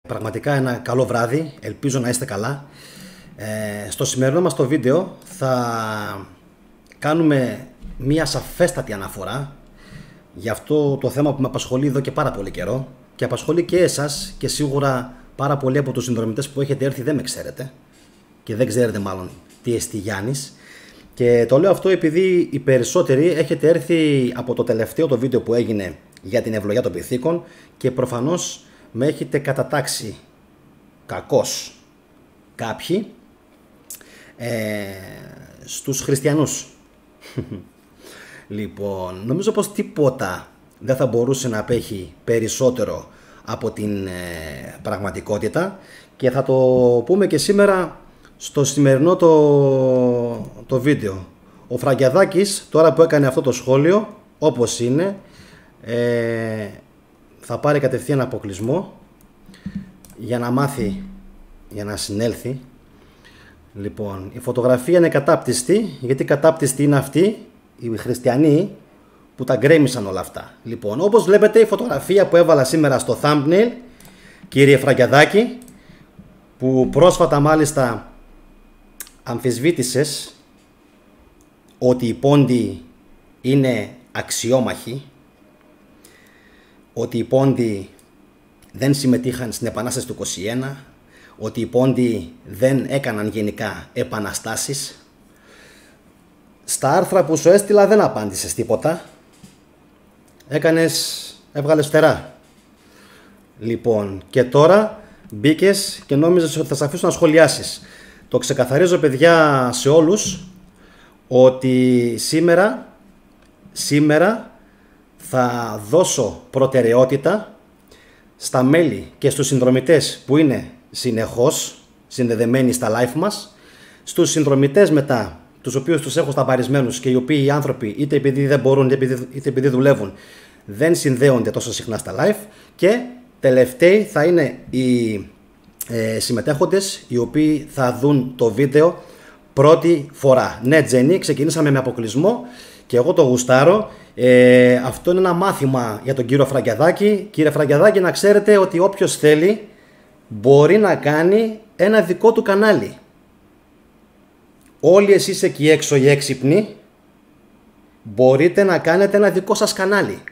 Πραγματικά ένα καλό βράδυ, ελπίζω να είστε καλά. Στο σημερινό μας το βίντεο θα κάνουμε μία σαφέστατη αναφορά για αυτό το θέμα που με απασχολεί εδώ και πάρα πολύ καιρό και απασχολεί και εσάς και σίγουρα πάρα πολλοί από τους συνδρομητές που έχετε έρθει δεν με ξέρετε και δεν ξέρετε μάλλον τι εστί Γιάννης. Και το λέω αυτό επειδή οι περισσότεροι έχετε έρθει από το τελευταίο το βίντεο που έγινε για την ευλογία των πυθίκων και προφανώς με έχετε κατατάξει κακώς κάποιοι στους χριστιανούς. Λοιπόν, νομίζω πως τίποτα δεν θα μπορούσε να απέχει περισσότερο από την πραγματικότητα και θα το πούμε και σήμερα στο σημερινό το βίντεο. Ο Φραγκιαδάκης τώρα που έκανε αυτό το σχόλιο, όπως είναι, θα πάρει κατευθείαν αποκλεισμό για να μάθει, για να συνέλθει. Λοιπόν, η φωτογραφία είναι κατάπτυστη, γιατί κατάπτυστη είναι αυτοί οι χριστιανοί που τα γκρέμισαν όλα αυτά. Λοιπόν, όπως βλέπετε η φωτογραφία που έβαλα σήμερα στο thumbnail, κύριε Φραγκιαδάκη, που πρόσφατα μάλιστα αμφισβήτησες ότι οι πόντοι είναι αξιόμαχοι, ότι οι πόντοι δεν συμμετείχαν στην Επανάσταση του 21, ότι οι πόντοι δεν έκαναν γενικά επαναστάσεις. Στα άρθρα που σου έστειλα δεν απάντησες τίποτα. Έβγαλες φτερά. Λοιπόν, και τώρα μπήκες και νόμιζες ότι θα σε αφήσω να σχολιάσεις. Το ξεκαθαρίζω, παιδιά, σε όλους ότι σήμερα θα δώσω προτεραιότητα στα μέλη και στους συνδρομητές που είναι συνεχώς συνδεδεμένοι στα live μας, στους συνδρομητές μετά, τους οποίους τους έχω σταμπαρισμένους και οι οποίοι οι άνθρωποι είτε επειδή δεν μπορούν είτε επειδή δουλεύουν δεν συνδέονται τόσο συχνά στα live, και τελευταίοι θα είναι οι συμμετέχοντες οι οποίοι θα δουν το βίντεο πρώτη φορά. Ναι, Τζένι, ξεκινήσαμε με αποκλεισμό και εγώ το γουστάρω. Αυτό είναι ένα μάθημα για τον κύριο Φραγκιαδάκη. Κύριε Φραγκιαδάκη, να ξέρετε ότι όποιος θέλει μπορεί να κάνει ένα δικό του κανάλι. Όλοι εσείς εκεί έξω οι έξυπνοι μπορείτε να κάνετε ένα δικό σας κανάλι.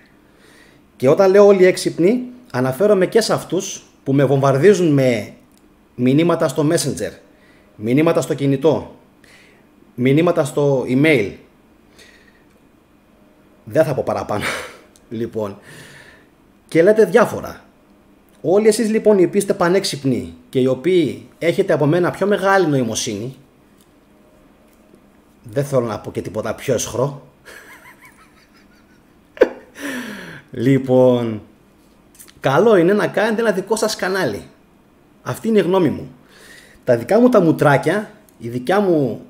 Και όταν λέω όλοι έξυπνοι, αναφέρομαι και σε αυτούς που με βομβαρδίζουν με μηνύματα στο Messenger, μηνύματα στο κινητό, μηνύματα στο email. Δεν θα πω παραπάνω. Λοιπόν, και λέτε διάφορα. Όλοι εσείς λοιπόν οι οποίοι είστε πανέξυπνοι και οι οποίοι έχετε από μένα πιο μεγάλη νοημοσύνη, δεν θέλω να πω και τίποτα πιο αισχρό. Λοιπόν, καλό είναι να κάνετε ένα δικό σας κανάλι. Αυτή είναι η γνώμη μου. Τα δικά μου τα μουτράκια, η δικιά μου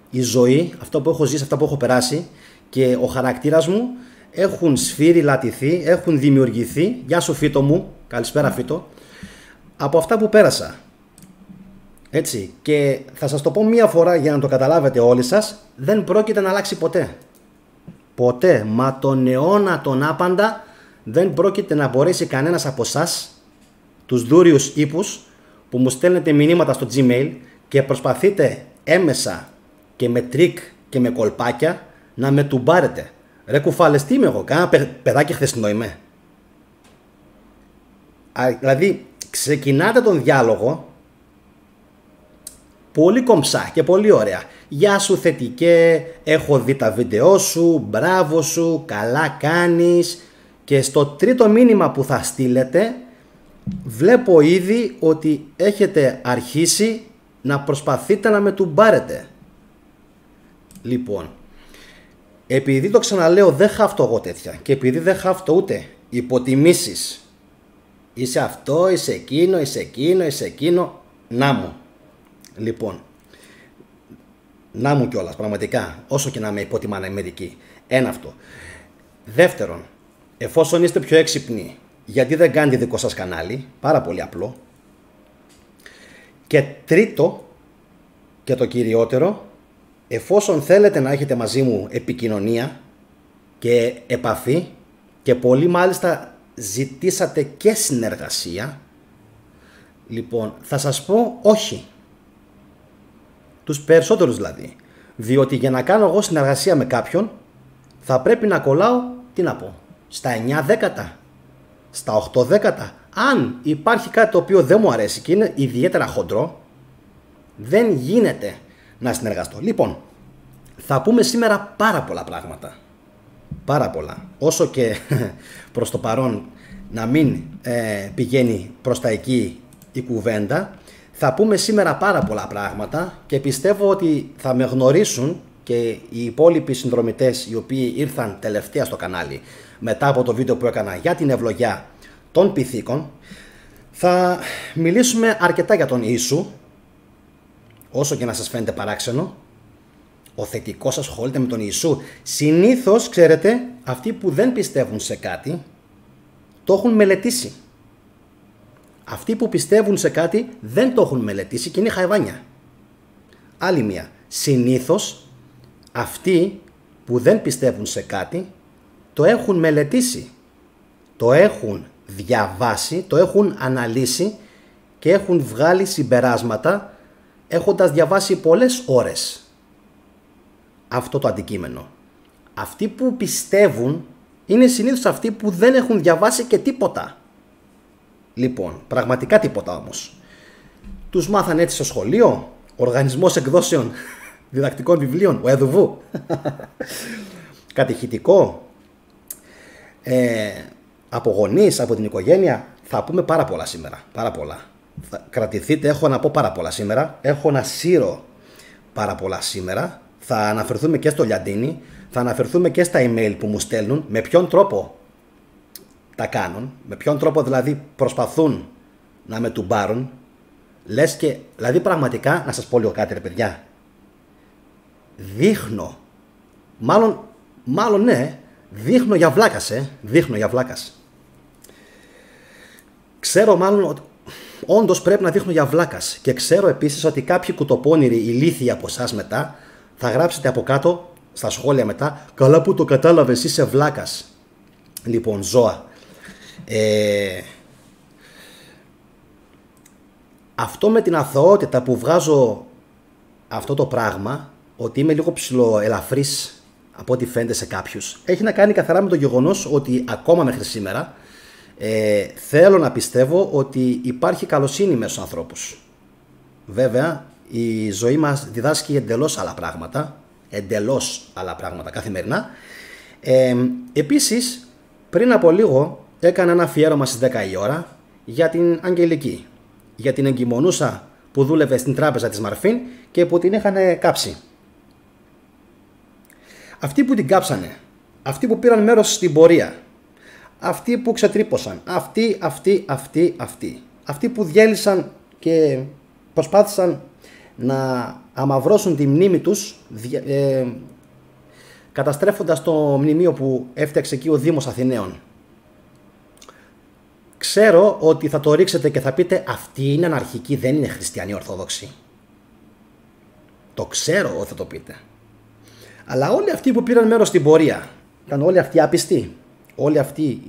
η ζωή, αυτό που έχω ζήσει, αυτό που έχω περάσει και ο χαρακτήρας μου έχουν σφύριλατηθεί, έχουν δημιουργηθεί, γεια σου Φίτο μου, καλησπέρα Φίτο, από αυτά που πέρασα. Έτσι, και θα σας το πω μία φορά για να το καταλάβετε όλοι σας, δεν πρόκειται να αλλάξει ποτέ. Ποτέ, μα τον αιώνα τον άπαντα δεν πρόκειται να μπορέσει κανένας από εσάς, τους δούριους ύπους που μου στέλνετε μηνύματα στο Gmail και προσπαθείτε έμεσα και με τρίκ και με κολπάκια να με τουμπάρετε. Ρε κουφάλες, τι είμαι εγώ, κάνα παιδάκι χθεσινό είμαι? Δηλαδή ξεκινάτε τον διάλογο πολύ κομψά και πολύ ωραία. Γεια σου θετικέ, έχω δει τα βίντεό σου, μπράβο σου, καλά κάνεις. Και στο τρίτο μήνυμα που θα στείλετε βλέπω ήδη ότι έχετε αρχίσει να προσπαθείτε να με τουμπάρετε. Λοιπόν, επειδή το ξαναλέω δεν χάφτω εγώ τέτοια και επειδή δεν χάφτω ούτε υποτιμήσεις, είσαι αυτό, είσαι εκείνο, είσαι εκείνο, είσαι εκείνο, να μου. Λοιπόν, να μου κιόλας πραγματικά, όσο και να με υποτιμάνε μερικοί. Ένα αυτό. Δεύτερον, εφόσον είστε πιο έξυπνοι, γιατί δεν κάνετε δικό σας κανάλι? Πάρα πολύ απλό. Και τρίτο, και το κυριότερο, εφόσον θέλετε να έχετε μαζί μου επικοινωνία και επαφή, και πολύ μάλιστα ζητήσατε και συνεργασία, λοιπόν, θα σας πω όχι. Τους περισσότερους δηλαδή. Διότι για να κάνω εγώ συνεργασία με κάποιον, θα πρέπει να κολλάω, τι να πω, στα 9 δέκατα, στα 8 δέκατα. Αν υπάρχει κάτι το οποίο δεν μου αρέσει και είναι ιδιαίτερα χοντρό, δεν γίνεται να συνεργαστώ. Λοιπόν, θα πούμε σήμερα πάρα πολλά πράγματα. Πάρα πολλά. Όσο και προς το παρόν να μην πηγαίνει προς τα εκεί η κουβέντα, θα πούμε σήμερα πάρα πολλά πράγματα και πιστεύω ότι θα με γνωρίσουν και οι υπόλοιποι συνδρομητές οι οποίοι ήρθαν τελευταία στο κανάλι μετά από το βίντεο που έκανα για την ευλογιά των πυθίκων. Θα μιλήσουμε αρκετά για τον Ιησού, όσο και να σας φαίνεται παράξενο. Ο θετικός ασχολείται με τον Ιησού. Συνήθως, ξέρετε, αυτοί που δεν πιστεύουν σε κάτι το έχουν μελετήσει. Αυτοί που πιστεύουν σε κάτι δεν το έχουν μελετήσει και είναι χαϊβάνια. Άλλη μία. Συνήθως αυτοί που δεν πιστεύουν σε κάτι το έχουν μελετήσει. Το έχουν διαβάσει, το έχουν αναλύσει και έχουν βγάλει συμπεράσματα έχοντας διαβάσει πολλές ώρες αυτό το αντικείμενο. Αυτοί που πιστεύουν είναι συνήθως αυτοί που δεν έχουν διαβάσει και τίποτα. Λοιπόν, πραγματικά τίποτα όμως. Τους μάθανε έτσι στο σχολείο, οργανισμός εκδόσεων διδακτικών βιβλίων, ο ΕΔΟΒΟΥ, κατηχητικό, από γονείς, από την οικογένεια. Θα πούμε πάρα πολλά σήμερα, πάρα πολλά. Θα κρατηθείτε, έχω να πω πάρα πολλά σήμερα, έχω να σύρω πάρα πολλά σήμερα. Θα αναφερθούμε και στο Λιαντίνι, θα αναφερθούμε και στα email που μου στέλνουν, με ποιον τρόπο τα κάνουν, με ποιον τρόπο δηλαδή προσπαθούν να με τουμπάρουν. Λες και, δηλαδή πραγματικά, να σας πω λίγο κάτι ρε παιδιά, δείχνω, μάλλον ναι, δείχνω για βλάκας, δείχνω για βλάκας. Ξέρω μάλλον ότι όντως πρέπει να δείχνω για βλάκας και ξέρω επίσης ότι κάποιοι κουτοπώνηροι ηλίθιοι από εσάς μετά θα γράψετε από κάτω στα σχόλια μετά, καλά που το κατάλαβες, είσαι βλάκας. Λοιπόν, ζώα. Αυτό με την αθωότητα που βγάζω αυτό το πράγμα, ότι είμαι λίγο ψιλοελαφρύς από ό,τι φαίνεται σε κάποιους, έχει να κάνει καθαρά με το γεγονός ότι ακόμα μέχρι σήμερα θέλω να πιστεύω ότι υπάρχει καλοσύνη μέσα στους ανθρώπους. Βέβαια, η ζωή μας διδάσκει εντελώς άλλα πράγματα καθημερινά. Επίσης, πριν από λίγο έκανα ένα αφιέρωμα στις 10 η ώρα για την Αγγελική, για την εγκυμονούσα που δούλευε στην τράπεζα της Μαρφίν και που την είχαν κάψει. Αυτοί που την κάψανε, αυτοί που πήραν μέρος στην πορεία, αυτοί που ξετρύπωσαν, αυτοί που διέλυσαν και προσπάθησαν να αμαυρώσουν τη μνήμη τους, καταστρέφοντας το μνημείο που έφτιαξε εκεί ο Δήμος Αθηναίων. Ξέρω ότι θα το ρίξετε και θα πείτε αυτοί είναι αναρχικοί, δεν είναι χριστιανοί ορθόδοξοι. Το ξέρω ότι θα το πείτε. Αλλά όλοι αυτοί που πήραν μέρος στην πορεία ήταν όλοι αυτοί άπιστοι.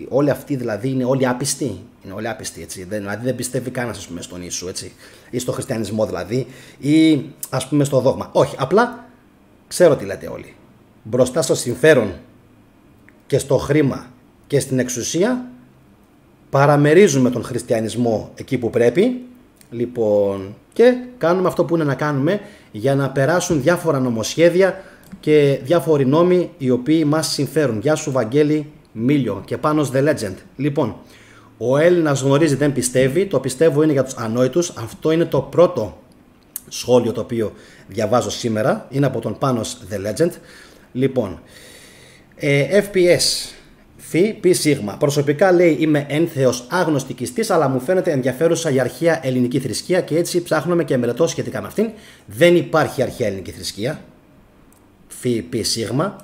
Όλοι αυτοί δηλαδή είναι όλοι άπιστοι. Είναι όλοι άπιστοι, έτσι. Δηλαδή δεν πιστεύει κανένας, ας πούμε, στον Ιησού, έτσι. Ή στο χριστιανισμό δηλαδή. Ή ας πούμε στο δόγμα. Όχι, απλά ξέρω τι λέτε όλοι. Μπροστά στο συμφέρον και στο χρήμα και στην εξουσία παραμερίζουμε τον χριστιανισμό εκεί που πρέπει. Λοιπόν, και κάνουμε αυτό που είναι να κάνουμε για να περάσουν διάφορα νομοσχέδια και διάφοροι νόμοι οι οποίοι μας συμφέρουν. Γεια σου Βαγγέλη Μίλιο και Πάνος The Legend. Λοιπόν, ο Έλληνας γνωρίζει δεν πιστεύει, το πιστεύω είναι για τους ανόητους. Αυτό είναι το πρώτο σχόλιο το οποίο διαβάζω σήμερα, είναι από τον Πάνος The Legend. Λοιπόν, FPS Π σίγμα. Προσωπικά λέει είμαι ένθεος άγνωστικιστής, αλλά μου φαίνεται ενδιαφέρουσα η αρχαία ελληνική θρησκεία και έτσι ψάχνουμε και μελετώ σχετικά με αυτήν. Δεν υπάρχει αρχαία ελληνική θρησκεία. Π σίγμα.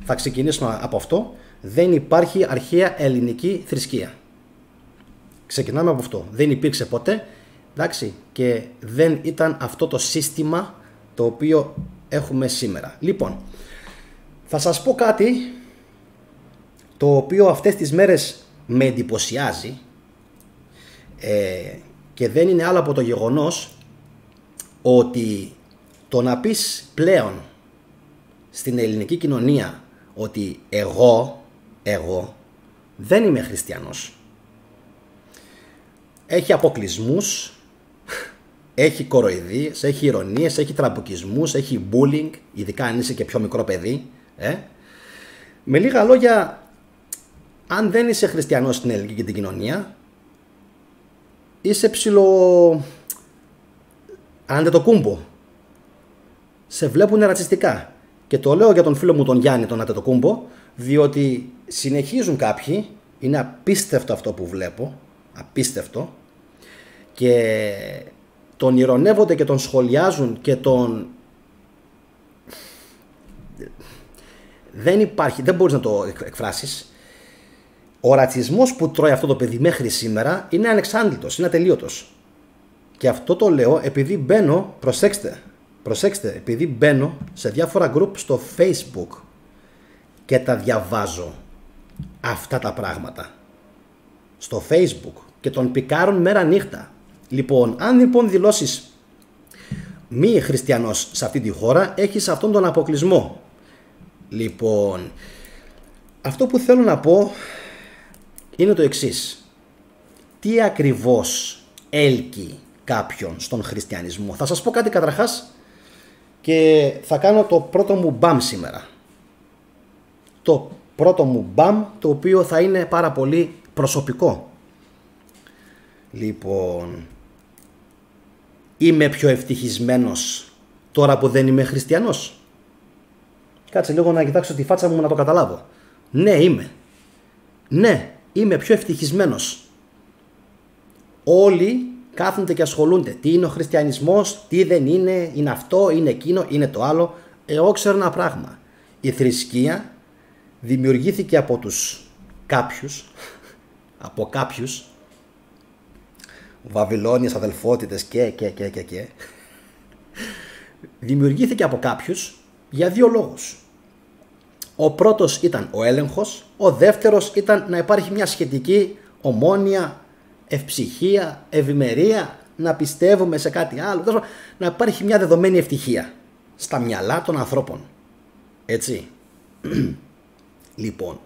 Θα ξεκινήσουμε από αυτό. Δεν υπάρχει αρχαία ελληνική θρησκεία. Ξεκινάμε από αυτό. Δεν υπήρξε ποτέ. Εντάξει. Και δεν ήταν αυτό το σύστημα το οποίο έχουμε σήμερα. Λοιπόν, θα σας πω κάτι το οποίο αυτές τις μέρες με εντυπωσιάζει και δεν είναι άλλο από το γεγονός ότι το να πεις πλέον στην ελληνική κοινωνία ότι εγώ δεν είμαι χριστιανός, έχει αποκλεισμούς, έχει κοροϊδίες, έχει ηρωνίες, έχει τραμπουκισμούς, έχει bullying, ειδικά αν είσαι και πιο μικρό παιδί. Με λίγα λόγια, αν δεν είσαι χριστιανός στην ελληνική την κοινωνία, είσαι ψηλο Αντετοκούμπο. Σε βλέπουν ρατσιστικά. Και το λέω για τον φίλο μου τον Γιάννη τον Αντετοκούμπο, διότι συνεχίζουν κάποιοι, είναι απίστευτο αυτό που βλέπω, απίστευτο, και τον ηρωνεύονται και τον σχολιάζουν και τον... Δεν υπάρχει, δεν μπορείς να το εκφράσεις. Ο ρατσισμός που τρώει αυτό το παιδί μέχρι σήμερα είναι ανεξάντλητος, είναι ατελείωτος. Και αυτό το λέω επειδή μπαίνω, προσέξτε, επειδή μπαίνω σε διάφορα group στο Facebook και τα διαβάζω αυτά τα πράγματα στο Facebook και τον πικάρουν μέρα νύχτα. Λοιπόν, αν λοιπόν δηλώσεις μη χριστιανός σε αυτή τη χώρα, έχεις αυτόν τον αποκλεισμό. Λοιπόν, αυτό που θέλω να πω είναι το εξής. Τι ακριβώς έλκει κάποιον στον χριστιανισμό? Θα σας πω κάτι καταρχάς και θα κάνω το πρώτο μου μπαμ σήμερα. Το πρώτο μου μπαμ, το οποίο θα είναι πάρα πολύ προσωπικό. Λοιπόν, είμαι πιο ευτυχισμένος τώρα που δεν είμαι χριστιανός? Κάτσε λίγο να κοιτάξω τη φάτσα μου να το καταλάβω. Ναι, είμαι. Ναι, είμαι πιο ευτυχισμένος. Όλοι κάθονται και ασχολούνται. Τι είναι ο χριστιανισμός, τι δεν είναι, είναι αυτό, είναι εκείνο, είναι το άλλο. Εγώ ξέρω ένα πράγμα. Η θρησκεία δημιουργήθηκε από τους κάποιους, Βαβυλώνιες αδελφότητες και. Δημιουργήθηκε από κάποιους για δύο λόγους. Ο πρώτος ήταν ο έλεγχος, ο δεύτερος ήταν να υπάρχει μια σχετική ομόνοια, ευψυχία, ευημερία, να πιστεύουμε σε κάτι άλλο, να υπάρχει μια δεδομένη ευτυχία στα μυαλά των ανθρώπων. Έτσι. Λοιπόν,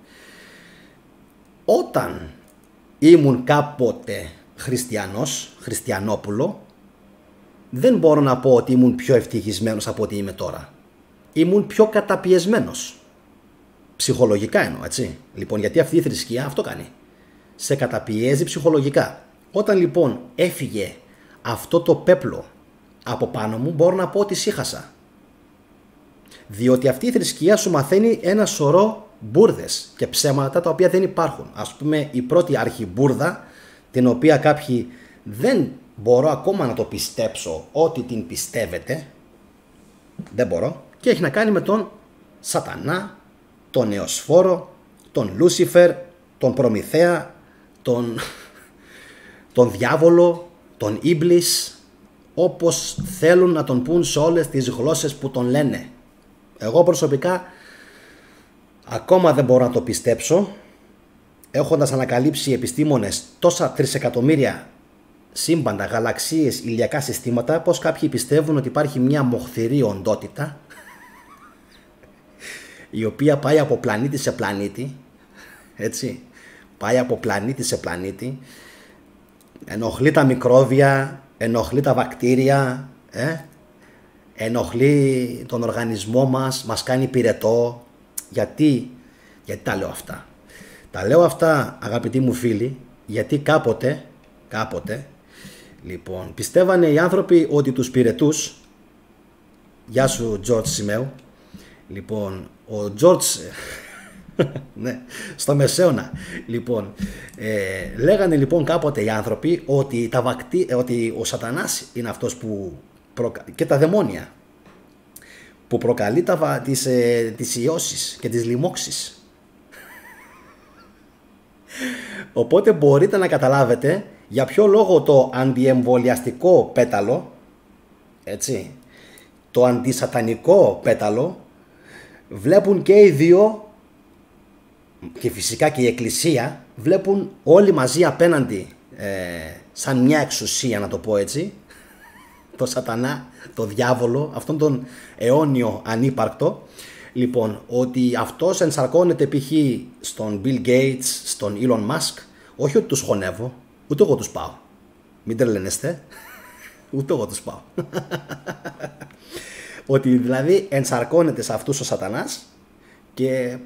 όταν ήμουν κάποτε χριστιανόπουλο, δεν μπορώ να πω ότι ήμουν πιο ευτυχισμένος από ό,τι είμαι τώρα. Ήμουν πιο καταπιεσμένος. Ψυχολογικά εννοώ, έτσι. Λοιπόν, γιατί αυτή η θρησκεία αυτό κάνει. Σε καταπιέζει ψυχολογικά. Όταν λοιπόν έφυγε αυτό το πέπλο από πάνω μου, μπορώ να πω ότι σύχασα. Διότι αυτή η θρησκεία σου μαθαίνει ένα σωρό μπουρδες και ψέματα τα οποία δεν υπάρχουν. Ας πούμε, η πρώτη αρχιμπούρδα, την οποία κάποιοι δεν μπορώ ακόμα να το πιστέψω ότι την πιστεύετε, δεν μπορώ, και έχει να κάνει με τον Σατανά, τον Νεοσφόρο, τον Λούσιφερ, τον Προμηθέα, τον Διάβολο, τον Ήμπλης, όπως θέλουν να τον πούν σε όλες τις γλώσσες που τον λένε. Εγώ προσωπικά ακόμα δεν μπορώ να το πιστέψω, έχοντας ανακαλύψει οι επιστήμονες τόσα τρισεκατομμύρια σύμπαντα, γαλαξίες, ηλιακά συστήματα, πως κάποιοι πιστεύουν ότι υπάρχει μια μοχθηρή οντότητα η οποία πάει από πλανήτη σε πλανήτη, έτσι, πάει από πλανήτη σε πλανήτη, ενοχλεί τα μικρόβια, ενοχλεί τα βακτήρια, ενοχλεί τον οργανισμό μας κάνει πυρετό. Γιατί τα λέω αυτά? Τα λέω αυτά, αγαπητοί μου φίλοι, γιατί κάποτε, λοιπόν, πιστεύανε οι άνθρωποι ότι τους πυρετούς, γεια σου George Σιμέου, λοιπόν, ο George, ναι, στο Μεσαίωνα, λοιπόν, λέγανε λοιπόν κάποτε οι άνθρωποι ότι, ότι ο Σατανάς είναι αυτός που και τα δαιμόνια που προκαλεί τις ιώσεις και τις λοιμώξεις. Οπότε μπορείτε να καταλάβετε για ποιο λόγο το αντιεμβολιαστικό πέταλο, έτσι, το αντισατανικό πέταλο, βλέπουν και οι δύο, και φυσικά και η Εκκλησία, βλέπουν όλοι μαζί απέναντι σαν μια εξουσία, να το πω έτσι, το σατανά, το διάβολο, αυτόν τον αιώνιο ανύπαρκτο. Λοιπόν, ότι αυτός ενσαρκώνεται π.χ. στον Bill Gates, στον Elon Musk, όχι ότι τους χωνεύω, ούτε εγώ τους πάω. Μην τρελαίνεστε, ούτε εγώ τους πάω. Ότι δηλαδή ενσαρκώνεται σε αυτούς ο σατανάς και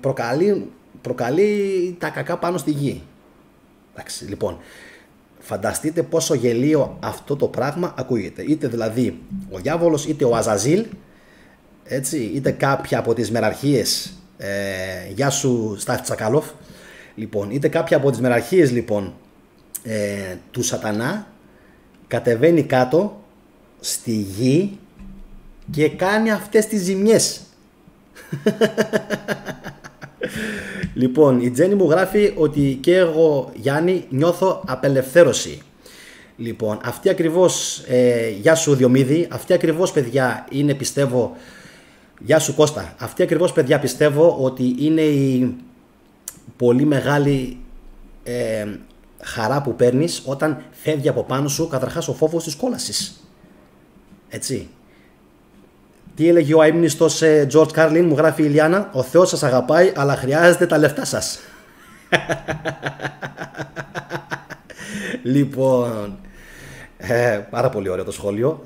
προκαλεί τα κακά πάνω στη γη. Εντάξει, λοιπόν, φανταστείτε πόσο γελίο αυτό το πράγμα ακούγεται. Είτε δηλαδή ο διάβολος, είτε ο Αζαζίλ, έτσι, είτε κάποια από τις μεραρχίες, γεια σου Στάθη Τσακαλόφ, λοιπόν, είτε κάποια από τις μεραρχίες λοιπόν του σατανά κατεβαίνει κάτω στη γη και κάνει αυτές τις ζημιές. Λοιπόν, η Τζέννη μου γράφει ότι και εγώ, Γιάννη, νιώθω απελευθέρωση. Λοιπόν, αυτή ακριβώς, γεια σου Διομήδη, αυτή ακριβώς παιδιά είναι, πιστεύω, γεια σου Κώστα, αυτή ακριβώς παιδιά πιστεύω ότι είναι η πολύ μεγάλη χαρά που παίρνεις όταν φεύγει από πάνω σου καταρχάς ο φόβος της κόλασης. Έτσι. Τι έλεγε ο αείμνηστος George Carlin, μου γράφει η Ιλιάνα, ο Θεός σας αγαπάει αλλά χρειάζεται τα λεφτά σας. Λοιπόν, πάρα πολύ ωραίο το σχόλιο.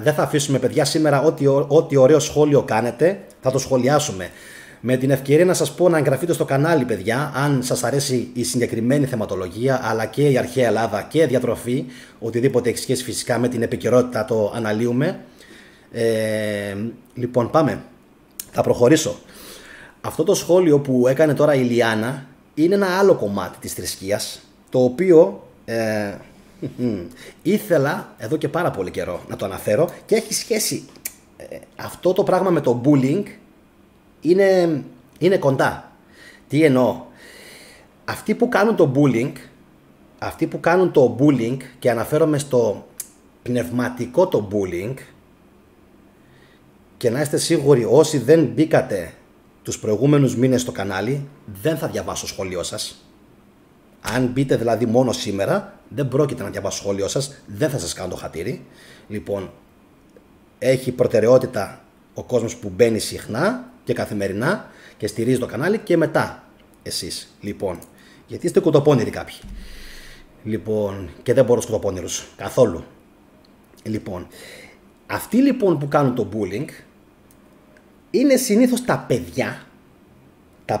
Δεν θα αφήσουμε παιδιά σήμερα ό,τι ωραίο σχόλιο κάνετε, θα το σχολιάσουμε. Με την ευκαιρία να σας πω να εγγραφείτε στο κανάλι παιδιά, αν σας αρέσει η συγκεκριμένη θεματολογία, αλλά και η αρχαία Ελλάδα και η διατροφή, οτιδήποτε έχει σχέση φυσικά με την επικαιρότητα το αναλύουμε. Λοιπόν, πάμε. Θα προχωρήσω. Αυτό το σχόλιο που έκανε τώρα η Λιάννα είναι ένα άλλο κομμάτι της θρησκείας, το οποίο ήθελα εδώ και πάρα πολύ καιρό να το αναφέρω και έχει σχέση. Αυτό το πράγμα με το bullying είναι κοντά. Τι εννοώ? Αυτοί που κάνουν το bullying, και αναφέρομαι στο πνευματικό το bullying, και να είστε σίγουροι όσοι δεν μπήκατε τους προηγούμενους μήνες στο κανάλι, δεν θα διαβάσω σχόλιο σας. Αν μπείτε δηλαδή μόνο σήμερα, δεν πρόκειται να διαβάσω σχόλιο σας, δεν θα σας κάνω το χατήρι. Λοιπόν, έχει προτεραιότητα ο κόσμος που μπαίνει συχνά και καθημερινά και στηρίζει το κανάλι, και μετά εσείς. Λοιπόν, γιατί είστε κουτοπώνηροι κάποιοι. Λοιπόν, και δεν μπορώ στους κουτοπώνηρους καθόλου. Λοιπόν, αυτοί λοιπόν που κάνουν το bullying είναι συνήθως τα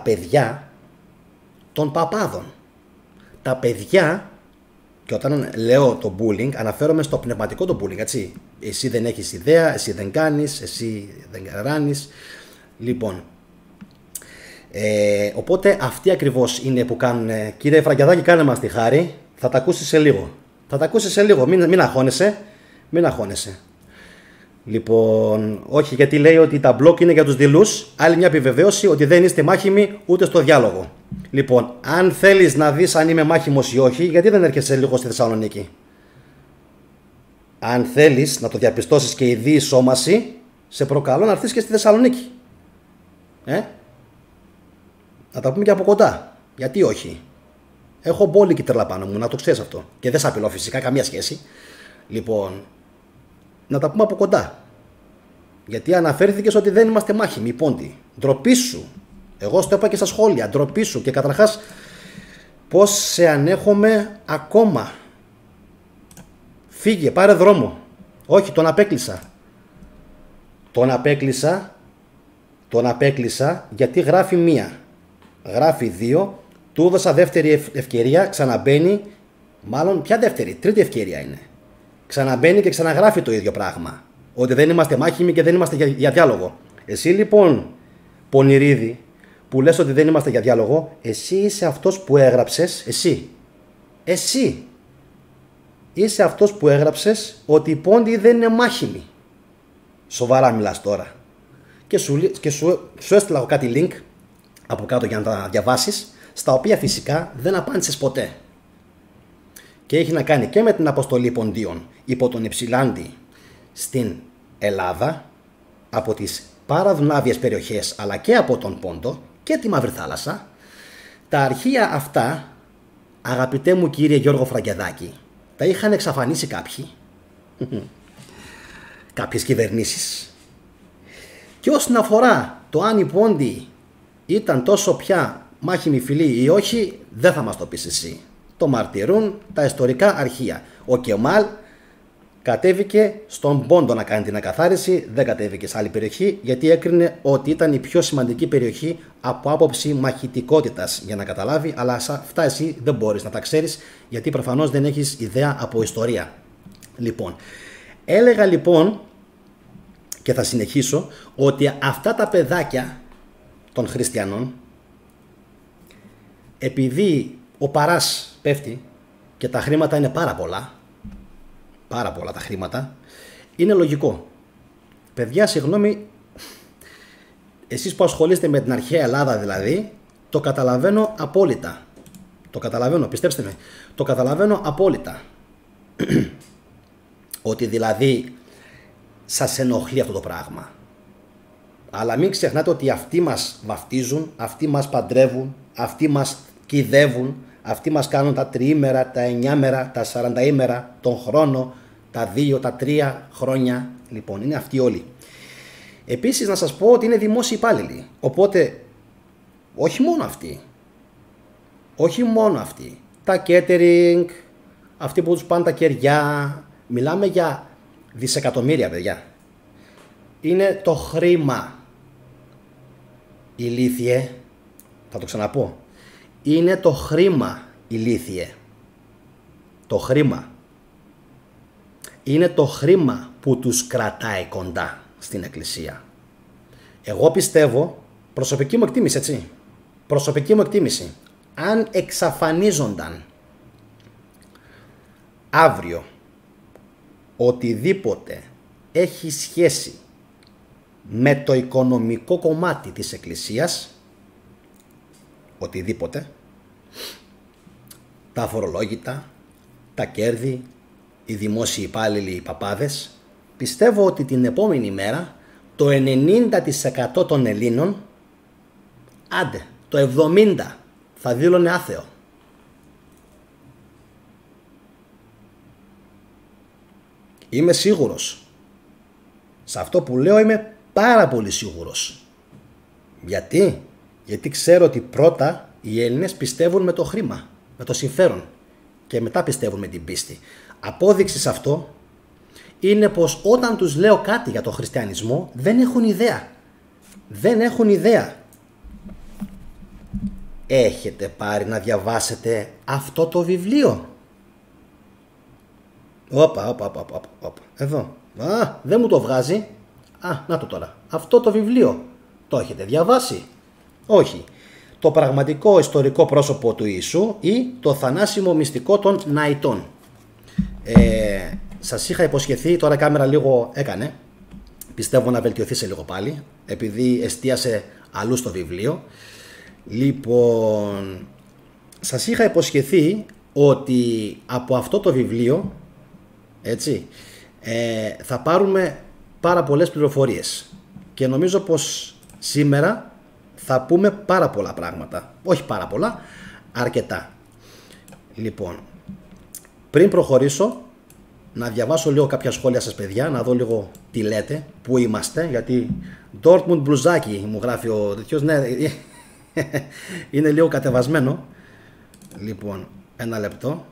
παιδιά των παπάδων. Τα παιδιά, και όταν λέω το bullying αναφέρομαι στο πνευματικό το bullying, έτσι. Εσύ δεν έχεις ιδέα, εσύ δεν κάνεις, εσύ δεν ράνεις. Λοιπόν, οπότε αυτοί ακριβώς είναι που κάνουν. Κύριε Φραγκιαδάκη, κάνε μας τη χάρη, θα τα ακούσεις σε λίγο. Μην αγχώνεσαι. Λοιπόν, όχι, γιατί λέει ότι τα μπλοκ είναι για τους δειλούς. Άλλη μια επιβεβαίωση ότι δεν είστε μάχημοι ούτε στο διάλογο. Λοιπόν, αν θέλεις να δεις αν είμαι μάχημος ή όχι, γιατί δεν έρχεσαι λίγο στη Θεσσαλονίκη? Αν θέλεις να το διαπιστώσεις και η διεισόμαση, σε προκαλώ να έρθεις και στη Θεσσαλονίκη. Να τα πούμε και από κοντά. Γιατί όχι? Έχω μπόλικη τρελά πάνω μου, να το ξέρεις αυτό. Και δεν σ' απειλώ φυσικά, καμία σχέση. Λοιπόν, να τα πούμε από κοντά. Γιατί αναφέρθηκες ότι δεν είμαστε μάχημοι, πόντι. Ντροπή σου. Εγώ στο είπα και στα σχόλια. Ντροπή σου. Και καταρχάς, πώς σε ανέχομαι ακόμα? Φύγε, πάρε δρόμο. Όχι, τον απέκλεισα. Τον απέκλεισα γιατί γράφει μία. Γράφει δύο. Του έδωσα δεύτερη ευκαιρία. Ξαναμπαίνει. Μάλλον, ποια δεύτερη? Τρίτη ευκαιρία είναι. Ξαναμπαίνει και ξαναγράφει το ίδιο πράγμα. Ότι δεν είμαστε μάχημοι και δεν είμαστε για διάλογο. Εσύ λοιπόν, πονηρίδη, που λες ότι δεν είμαστε για διάλογο, εσύ είσαι αυτός που έγραψες, εσύ είσαι αυτός που έγραψες ότι οι πόντιοι δεν είναι μάχημοι. Σοβαρά μιλάς τώρα. Και σου έστειλα κάτι link από κάτω για να τα διαβάσεις, στα οποία φυσικά δεν απάντησες ποτέ. Και έχει να κάνει και με την αποστολή ποντίων υπό τον Υψηλάντη στην Ελλάδα, από τις παραδουνάβιες περιοχές αλλά και από τον Πόντο και τη Μαύρη Θάλασσα. Τα αρχεία αυτά Αγαπητέ μου κύριε Γιώργο Φραγκεδάκη, τα είχαν εξαφανίσει κάποιοι, κάποιες κυβερνήσεις. Και όσον αφορά το αν η Πόντι ήταν τόσο πια μάχημη φυλή ή όχι, δεν θα μας το πεις εσύ. Το μαρτυρούν τα ιστορικά αρχεία. Ο Κεμάλ κατέβηκε στον Πόντο να κάνει την ακαθάριση, δεν κατέβηκε σε άλλη περιοχή, γιατί έκρινε ότι ήταν η πιο σημαντική περιοχή από άποψη μαχητικότητας, για να καταλάβει, αλλά αυτά εσύ δεν μπορείς να τα ξέρεις, γιατί προφανώς δεν έχεις ιδέα από ιστορία. Λοιπόν, έλεγα λοιπόν, και θα συνεχίσω, ότι αυτά τα παιδάκια των χριστιανών, επειδή ο Παράς πέφτει και τα χρήματα είναι πάρα πολλά τα χρήματα, είναι λογικό. Παιδιά, συγγνώμη, εσείς που ασχολείστε με την αρχαία Ελλάδα δηλαδή, το καταλαβαίνω απόλυτα. Το καταλαβαίνω, πιστέψτε με, το καταλαβαίνω απόλυτα. Ότι δηλαδή σας ενοχλεί αυτό το πράγμα. Αλλά μην ξεχνάτε ότι αυτοί μας βαφτίζουν, αυτοί μας παντρεύουν, αυτοί μας κυδεύουν, αυτοί μας κάνουν τα 3 ημέρα, τα 9 ημέρα, τα 40 ημέρα, τον χρόνο, τα 2, τα 3 χρόνια. Λοιπόν, είναι αυτοί όλοι. Επίσης να σας πω ότι είναι δημόσιοι υπάλληλοι. Οπότε, όχι μόνο αυτοί. Τα catering, αυτοί που τους πάνε τα κεριά. Μιλάμε για δισεκατομμύρια, παιδιά. Είναι το χρήμα. Ηλίθιε, θα το ξαναπώ. Είναι το χρήμα, ηλίθιε. Το χρήμα. Είναι το χρήμα που τους κρατάει κοντά στην εκκλησία. Εγώ πιστεύω, προσωπική μου εκτίμηση, έτσι, προσωπική μου εκτίμηση, αν εξαφανίζονταν αύριο οτιδήποτε έχει σχέση με το οικονομικό κομμάτι της εκκλησίας, οτιδήποτε, τα αφορολόγητα, τα κέρδη, οι δημόσιοι υπάλληλοι, οι παπάδες, πιστεύω ότι την επόμενη μέρα το 90% των Ελλήνων, άντε, το 70% θα δήλωνε άθεο. Είμαι σίγουρος. Σε αυτό που λέω είμαι πάρα πολύ σίγουρος. Γιατί? Γιατί ξέρω ότι πρώτα οι Έλληνες πιστεύουν με το χρήμα, με το συμφέρον, και μετά πιστεύουν με την πίστη. Απόδειξη σε αυτό είναι πως όταν τους λέω κάτι για το χριστιανισμό δεν έχουν ιδέα. Δεν έχουν ιδέα. Έχετε πάρει να διαβάσετε αυτό το βιβλίο? Όπα. Εδώ. Δεν μου το βγάζει. Να το τώρα. Αυτό το βιβλίο το έχετε διαβάσει? Όχι. Το πραγματικό ιστορικό πρόσωπο του Ιησού ή το θανάσιμο μυστικό των Ναητών. Σας είχα υποσχεθεί, τώρα η κάμερα λίγο έκανε, πιστεύω να βελτιωθεί σε λίγο πάλι, επειδή εστίασε αλλού στο βιβλίο. Λοιπόν, σας είχα υποσχεθεί ότι από αυτό το βιβλίο, έτσι, θα πάρουμε πάρα πολλές πληροφορίες και νομίζω πως σήμερα θα πούμε πάρα πολλά πράγματα. Όχι πάρα πολλά, αρκετά. Λοιπόν, πριν προχωρήσω, να διαβάσω λίγο κάποια σχόλια σας, παιδιά, να δω λίγο τι λέτε, πού είμαστε, γιατί Dortmund μπλουζάκι μου γράφει ο τέτοιος, ναι, είναι λίγο κατεβασμένο. Λοιπόν, ένα λεπτό.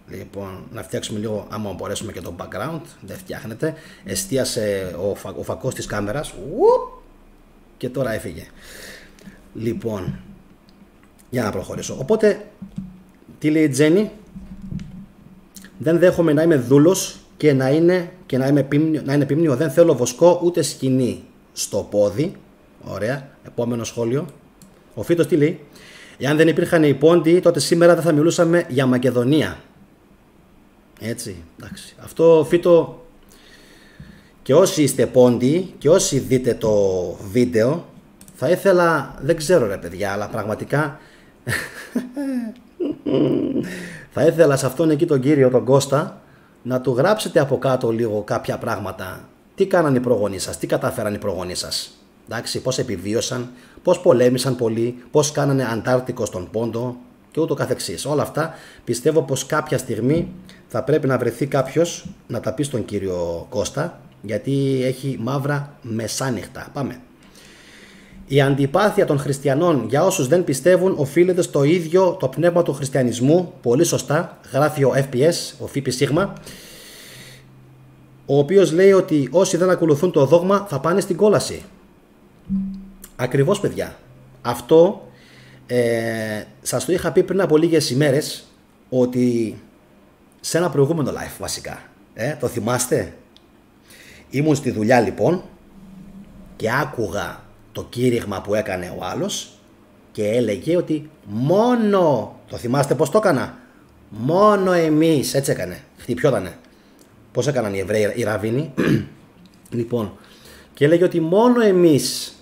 Λοιπόν, να φτιάξουμε λίγο, άμα μπορέσουμε, και το background, δεν φτιάχνεται. Εστίασε ο φακός της κάμερας και τώρα έφυγε. Λοιπόν, για να προχωρήσω. Οπότε, τι λέει η Τζέννη? Δεν δέχομαι να είμαι δούλος και να είναι πίμνιο. Δεν θέλω βοσκό ούτε σκηνή στο πόδι. Ωραία. Επόμενο σχόλιο. Ο Φίτος τι λέει? Εάν δεν υπήρχαν οι Πόντιοι, τότε σήμερα δεν θα μιλούσαμε για Μακεδονία. Έτσι, εντάξει. Αυτό, Φίτο, και όσοι είστε Πόντιοι και όσοι δείτε το βίντεο, θα ήθελα, δεν ξέρω ρε παιδιά, αλλά πραγματικά θα ήθελα σε αυτόν εκεί τον κύριο, τον Κώστα, να του γράψετε από κάτω λίγο κάποια πράγματα. Τι κάνανε οι προγονείς σας, τι κατάφεραν οι προγονείς σας. Εντάξει, πώς επιβίωσαν, πώς πολέμησαν πολύ, πώς κάνανε Αντάρτικο στον Πόντο. και ούτω καθεξής. Όλα αυτά πιστεύω πως κάποια στιγμή θα πρέπει να βρεθεί κάποιος να τα πει στον κύριο Κώστα, γιατί έχει μαύρα μεσάνυχτα. Πάμε. Η αντιπάθεια των χριστιανών για όσους δεν πιστεύουν οφείλεται στο ίδιο το πνεύμα του χριστιανισμού. Πολύ σωστά, γράφει ο FPS, ο ΦΠΣ, ο οποίος λέει ότι όσοι δεν ακολουθούν το δόγμα θα πάνε στην κόλαση. Ακριβώς, παιδιά. Αυτό σας το είχα πει πριν από λίγες ημέρες, ότι σε ένα προηγούμενο live βασικά. Το θυμάστε? Ήμουν στη δουλειά λοιπόν και άκουγα το κήρυγμα που έκανε ο άλλος και έλεγε ότι μόνο, το θυμάστε πως το έκανα? Μόνο εμείς, έτσι έκανε, χτυπιότανε. Πώς έκαναν οι Εβραίοι, οι Ραβίνοι? Λοιπόν, και έλεγε ότι μόνο εμείς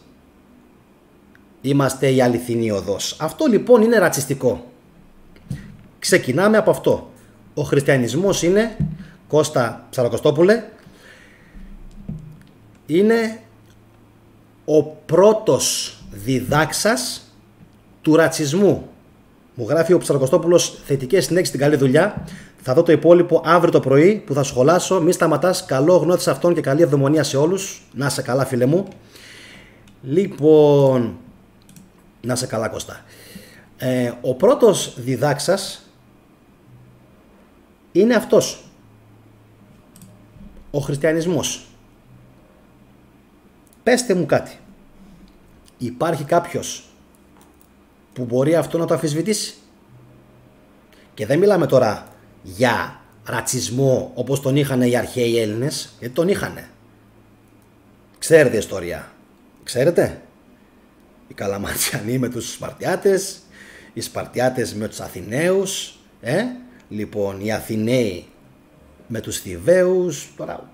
είμαστε η αληθινή οδός. Αυτό λοιπόν είναι ρατσιστικό. Ξεκινάμε από αυτό. Ο χριστιανισμός είναι, Κώστα Ψαροκοστόπουλε, είναι ο πρώτος διδάξας του ρατσισμού. Μου γράφει ο Ψαροκοστόπουλος θετικές συνέχειες στην καλή δουλειά. Θα δω το υπόλοιπο αύριο το πρωί που θα σχολάσω. Μη σταματάς, καλό γνώτη σε αυτόν και καλή ευδαιμονία σε όλους. Να είσαι καλά, φίλε μου. Λοιπόν, να είσαι καλά, Κώστα. Ο πρώτος διδάξας είναι αυτός. Ο χριστιανισμός. Πέστε μου κάτι. Υπάρχει κάποιος που μπορεί αυτό να το αμφισβητήσει? Και δεν μιλάμε τώρα για ρατσισμό όπως τον είχαν οι αρχαίοι Έλληνες, γιατί τον είχανε. Ξέρετε ιστορία? Ξέρετε? Οι Καλαματσιανοί με τους Σπαρτιάτες, οι Σπαρτιάτες με τους Αθηναίους, λοιπόν οι Αθηναίοι με τους Θηβαίους, τώρα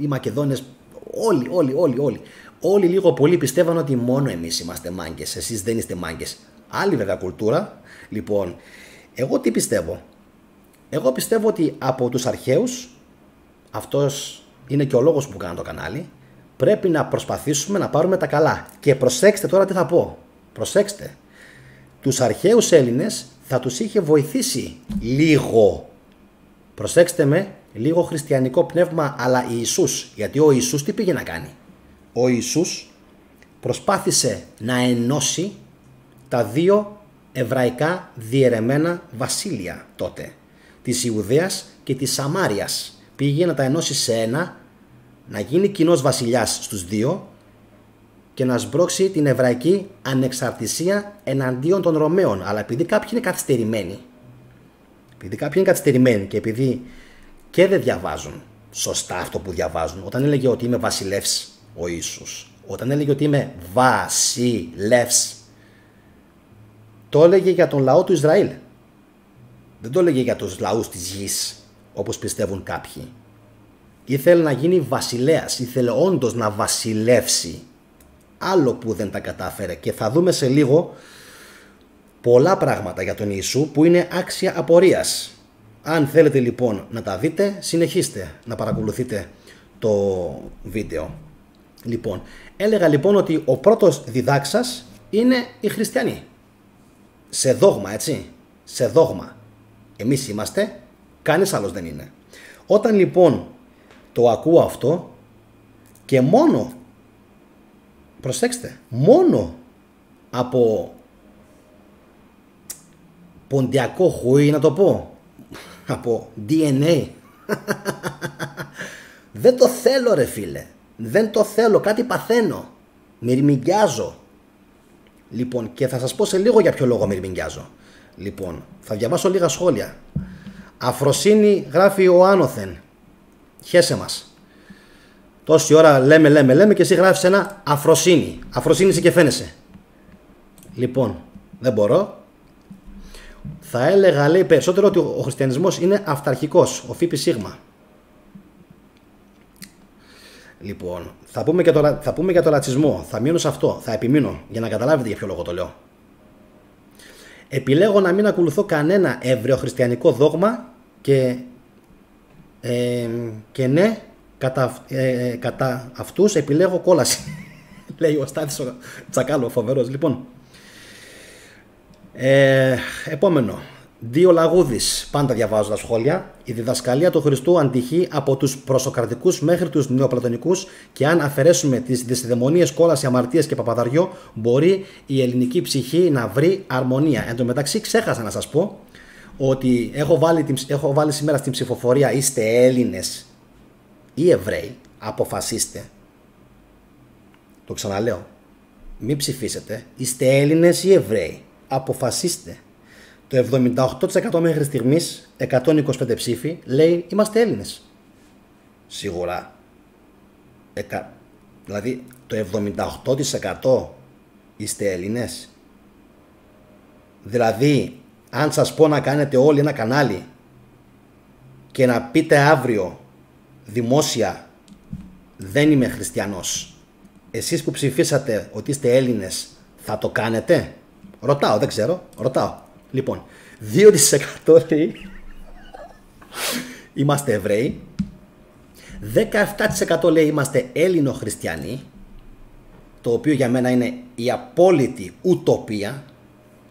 οι Μακεδόνες, όλοι λίγο πολύ πιστεύαν ότι μόνο εμείς είμαστε μάγκες, εσείς δεν είστε μάγκες. Άλλη βέβαια κουλτούρα. Λοιπόν, εγώ τι πιστεύω? Εγώ πιστεύω ότι από τους αρχαίους, αυτός είναι και ο λόγος που κάνω το κανάλι, πρέπει να προσπαθήσουμε να πάρουμε τα καλά. Και προσέξτε τώρα τι θα πω. Προσέξτε. Τους αρχαίους Έλληνες θα τους είχε βοηθήσει λίγο, προσέξτε με, λίγο χριστιανικό πνεύμα, αλλά Ιησούς. Γιατί ο Ιησούς τι πήγε να κάνει? Ο Ιησούς προσπάθησε να ενώσει τα δύο εβραϊκά διαιρεμένα βασίλεια τότε, της Ιουδαίας και της Σαμάριας. Πήγε να τα ενώσει σε ένα, να γίνει κοινός βασιλιάς στους δύο και να σμπρώξει την εβραϊκή ανεξαρτησία εναντίον των Ρωμαίων. Αλλά επειδή κάποιοι είναι καθυστερημένοι, και επειδή και δεν διαβάζουν σωστά αυτό που διαβάζουν, όταν έλεγε ότι είμαι βασιλεύς ο Ιησούς, όταν έλεγε ότι είμαι βασιλεύς, το έλεγε για τον λαό του Ισραήλ. Δεν το έλεγε για τους λαούς της γης, όπως πιστεύουν κάποιοι. Ήθελε να γίνει βασιλέας, ήθελε όντως να βασιλεύσει. Άλλο που δεν τα κατάφερε. Και θα δούμε σε λίγο πολλά πράγματα για τον Ιησού που είναι άξια απορίας. Αν θέλετε λοιπόν να τα δείτε, συνεχίστε να παρακολουθείτε το βίντεο. Λοιπόν, έλεγα λοιπόν ότι ο πρώτος διδάξας είναι οι χριστιανοί. Σε δόγμα, έτσι. Σε δόγμα. Εμείς είμαστε, κανείς άλλος δεν είναι. Όταν λοιπόν το ακούω αυτό και μόνο, προσέξτε, μόνο από ποντιακό χούι να το πω, από DNA, δεν το θέλω ρε φίλε, δεν το θέλω, κάτι παθαίνω, μυρμηγκιάζω. Λοιπόν, και θα σας πω σε λίγο για ποιο λόγο μυρμηγκιάζω. Λοιπόν, θα διαβάσω λίγα σχόλια. Αφροσύνη γράφει ο άνωθεν. Χέσε μας. Τόση ώρα λέμε και εσύ γράφεις ένα αφροσύνη. Αφροσύνη είσαι και φαίνεσαι. Λοιπόν, δεν μπορώ. Θα έλεγα, λέει, περισσότερο ότι ο χριστιανισμός είναι αυταρχικός. Ο ΦΠΣ. Λοιπόν, θα πούμε για το ρατσισμό. Θα μείνω σε αυτό. Θα επιμείνω για να καταλάβετε για ποιο λόγο το λέω. Επιλέγω να μην ακολουθώ κανένα εβραιοχριστιανικό δόγμα και ναι, κατά αυτούς επιλέγω κόλαση. Λέει ο Στάθης ο Τσακάλο, φοβερός. Λοιπόν, Επόμενο. Δύο Λαγούδης. Πάντα διαβάζω τα σχόλια. Η διδασκαλία του Χριστού αντυχεί από τους προσοκρατικούς μέχρι τους νεοπλατωνικούς και αν αφαιρέσουμε τις δυσδαιμονίες, κόλαση, αμαρτίες και παπαδαριό, μπορεί η ελληνική ψυχή να βρει αρμονία. Εν τω μεταξύ, ξέχασα να σας πω ότι έχω βάλει σήμερα στην ψηφοφορία είστε Έλληνες ή Εβραίοι. Αποφασίστε. Το ξαναλέω. Μην ψηφίσετε. Είστε Έλληνες ή Εβραίοι. Αποφασίστε. Το 78% μέχρι στιγμής, 125 ψήφοι, λέει είμαστε Έλληνες. Σίγουρα. Δηλαδή το 78% είστε Έλληνες. Δηλαδή, αν σας πω να κάνετε όλοι ένα κανάλι και να πείτε αύριο δημόσια δεν είμαι χριστιανός, εσείς που ψηφίσατε ότι είστε Έλληνες θα το κάνετε? Ρωτάω, δεν ξέρω, ρωτάω. Λοιπόν, 2% λέει είμαστε Εβραίοι, 17% λέει είμαστε Έλληνο χριστιανοί, το οποίο για μένα είναι η απόλυτη ουτοπία.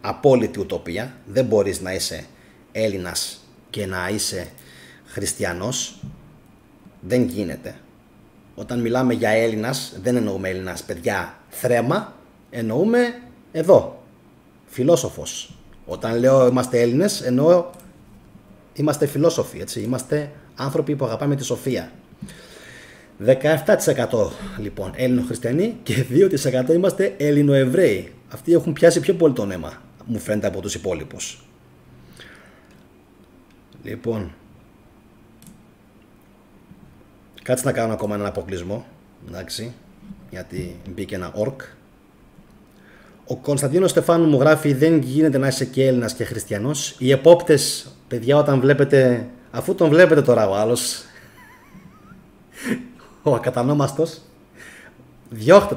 Απόλυτη ουτοπία. Δεν μπορείς να είσαι Έλληνας και να είσαι χριστιανός. Δεν γίνεται. Όταν μιλάμε για Έλληνας, δεν εννοούμε Έλληνας, παιδιά, θρέμα, εννοούμε εδώ, φιλόσοφος. Όταν λέω είμαστε Έλληνες, εννοώ είμαστε φιλόσοφοι, έτσι. Είμαστε άνθρωποι που αγαπάμε τη σοφία. 17% λοιπόν Έλληνο-χριστιανοί και 2% είμαστε Έλληνο-Εβραίοι. Αυτοί έχουν πιάσει πιο πολύ το νόημα, μου φαίνεται, από τους υπόλοιπους. Λοιπόν, κάτσε να κάνω ακόμα έναν αποκλεισμό, εντάξει, γιατί μπήκε ένα ορκ. Ο Κωνσταντίνος Στεφάνου μου γράφει δεν γίνεται να είσαι και Έλληνας και χριστιανός. Οι επόπτες, παιδιά, όταν βλέπετε, αφού τον βλέπετε τώρα ο άλλος, ο ακατανόμαστος, διώχτε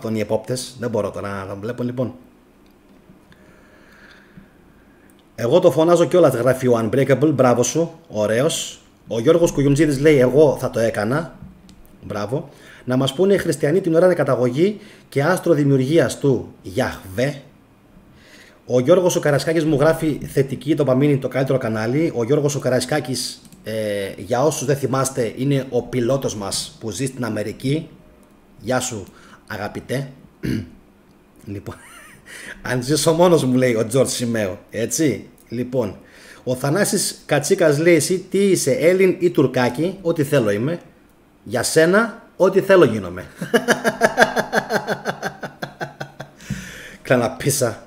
τον οι επόπτες. Δεν μπορώ τώρα να τον βλέπω. Λοιπόν, εγώ το φωνάζω κιόλας, γράφει ο Unbreakable, μπράβο σου, ωραίος. Ο Γιώργος Κουγιουντζίδης λέει εγώ θα το έκανα, μπράβο. Να μας πούνε οι χριστιανοί την ώρα είναι καταγωγή και άστρο δημιουργίας του Γιαχβέ. Ο Γιώργος ο Καρασκάκης μου γράφει θετική ντοπαμίνη, το καλύτερο κανάλι. Ο Γιώργος ο Καρασκάκης, για όσους δεν θυμάστε, είναι ο πιλότος μας που ζει στην Αμερική. Γεια σου αγαπητέ. Λοιπόν, αν ζήσω μόνος μου, λέει ο Τζορτ Σιμαίο, έτσι. Λοιπόν, ο Θανάσης Κατσίκας λέει εσύ τι είσαι, Έλλην ή Τουρκάκι? Ό,τι θέλω είμαι. Για σένα ό,τι θέλω γίνομαι. Κλαναπίσα.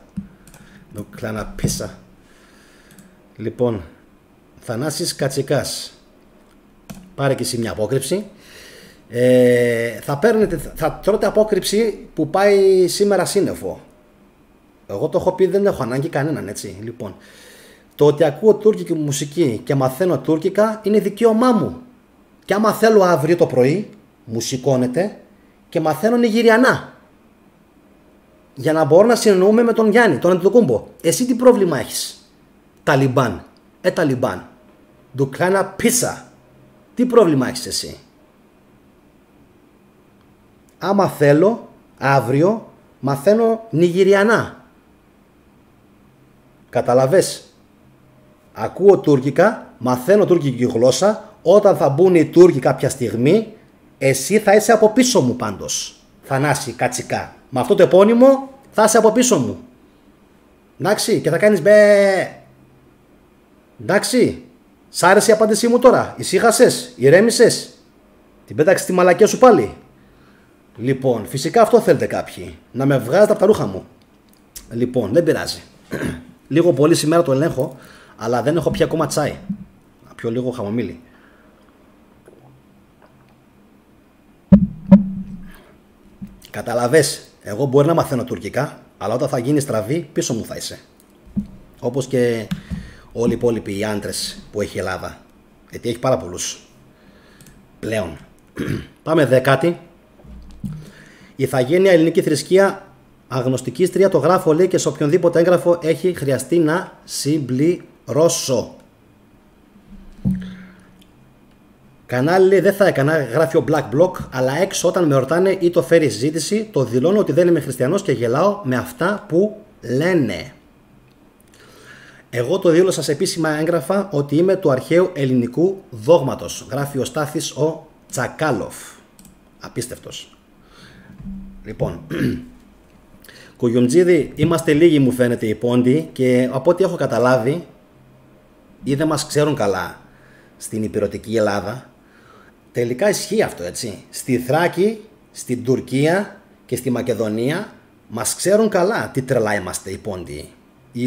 Λοιπόν, Θανάσης Κατσικάς, πάρε και εσύ μια απόκρυψη. Θα τρώτε απόκρυψη που πάει σήμερα σύννεφο. Εγώ το έχω πει, δεν έχω ανάγκη κανέναν, έτσι. Λοιπόν, το ότι ακούω τουρκική μουσική και μαθαίνω τουρκικά είναι δικαίωμά μου. Και άμα θέλω αύριο το πρωί, μου σηκώνεται και μαθαίνω νιγηριανά. Για να μπορώ να συνεννοούμε με τον Γιάννη, τον Αντιτοκούμπο. Εσύ τι πρόβλημα έχεις? Ταλιμπάν. Ταλιμπάν. Ντουκλάνα πίσα. Τι πρόβλημα έχεις εσύ? Άμα θέλω, αύριο μαθαίνω νιγηριανά. Καταλαβες? Ακούω τουρκικά, μαθαίνω τουρκική γλώσσα. Όταν θα μπουν οι Τούρκοι κάποια στιγμή, εσύ θα είσαι από πίσω μου πάντως. Θανάση Κατσικά. Με αυτό το επώνυμο θα είσαι από πίσω μου. Εντάξει, και θα κάνεις μπε. Εντάξει, σ' άρεσε η απάντησή μου τώρα? Ησύχασες, ηρέμησες? Την πέταξες τη μαλακία σου πάλι? Λοιπόν, φυσικά αυτό θέλετε κάποιοι. Να με βγάζετε από τα ρούχα μου. Λοιπόν, δεν πειράζει. Λίγο πολύ σήμερα το ελέγχω, αλλά δεν έχω πια ακόμα τσάι. Να πιω λίγο χαμομήλι. Καταλαβες, εγώ μπορεί να μαθαίνω τουρκικά, αλλά όταν θα γίνει στραβή, πίσω μου θα είσαι. Όπως και όλοι οι υπόλοιποι οι άντρες που έχει η Ελλάδα. Γιατί έχει πάρα πολλούς πλέον. Πάμε δεκάτη. Η ηθαγένεια ελληνική θρησκεία αγνωστικίστρια, το γράφω λέει και σε οποιονδήποτε έγγραφο έχει χρειαστεί να συμπληρώσω. Κανάλι λέει δεν θα έκανα, γράφει ο Black Block, αλλά έξω όταν με ρωτάνε ή το φέρει συζήτηση, το δηλώνω ότι δεν είμαι χριστιανός και γελάω με αυτά που λένε. Εγώ το δήλωσα σε επίσημα έγγραφα ότι είμαι του αρχαίου ελληνικού δόγματος. Γράφει ο Στάθης ο Τσακάλοφ. Απίστευτος. Λοιπόν, Κουγιουμτζίδη, είμαστε λίγοι μου φαίνεται οι πόντοι και από ό,τι έχω καταλάβει ή δεν μας ξέρουν καλά στην υπηρετική Ελλάδα. Τελικά ισχύει αυτό, έτσι. Στη Θράκη, στην Τουρκία και στη Μακεδονία μας ξέρουν καλά τι τρελά είμαστε οι πόντιοι. Η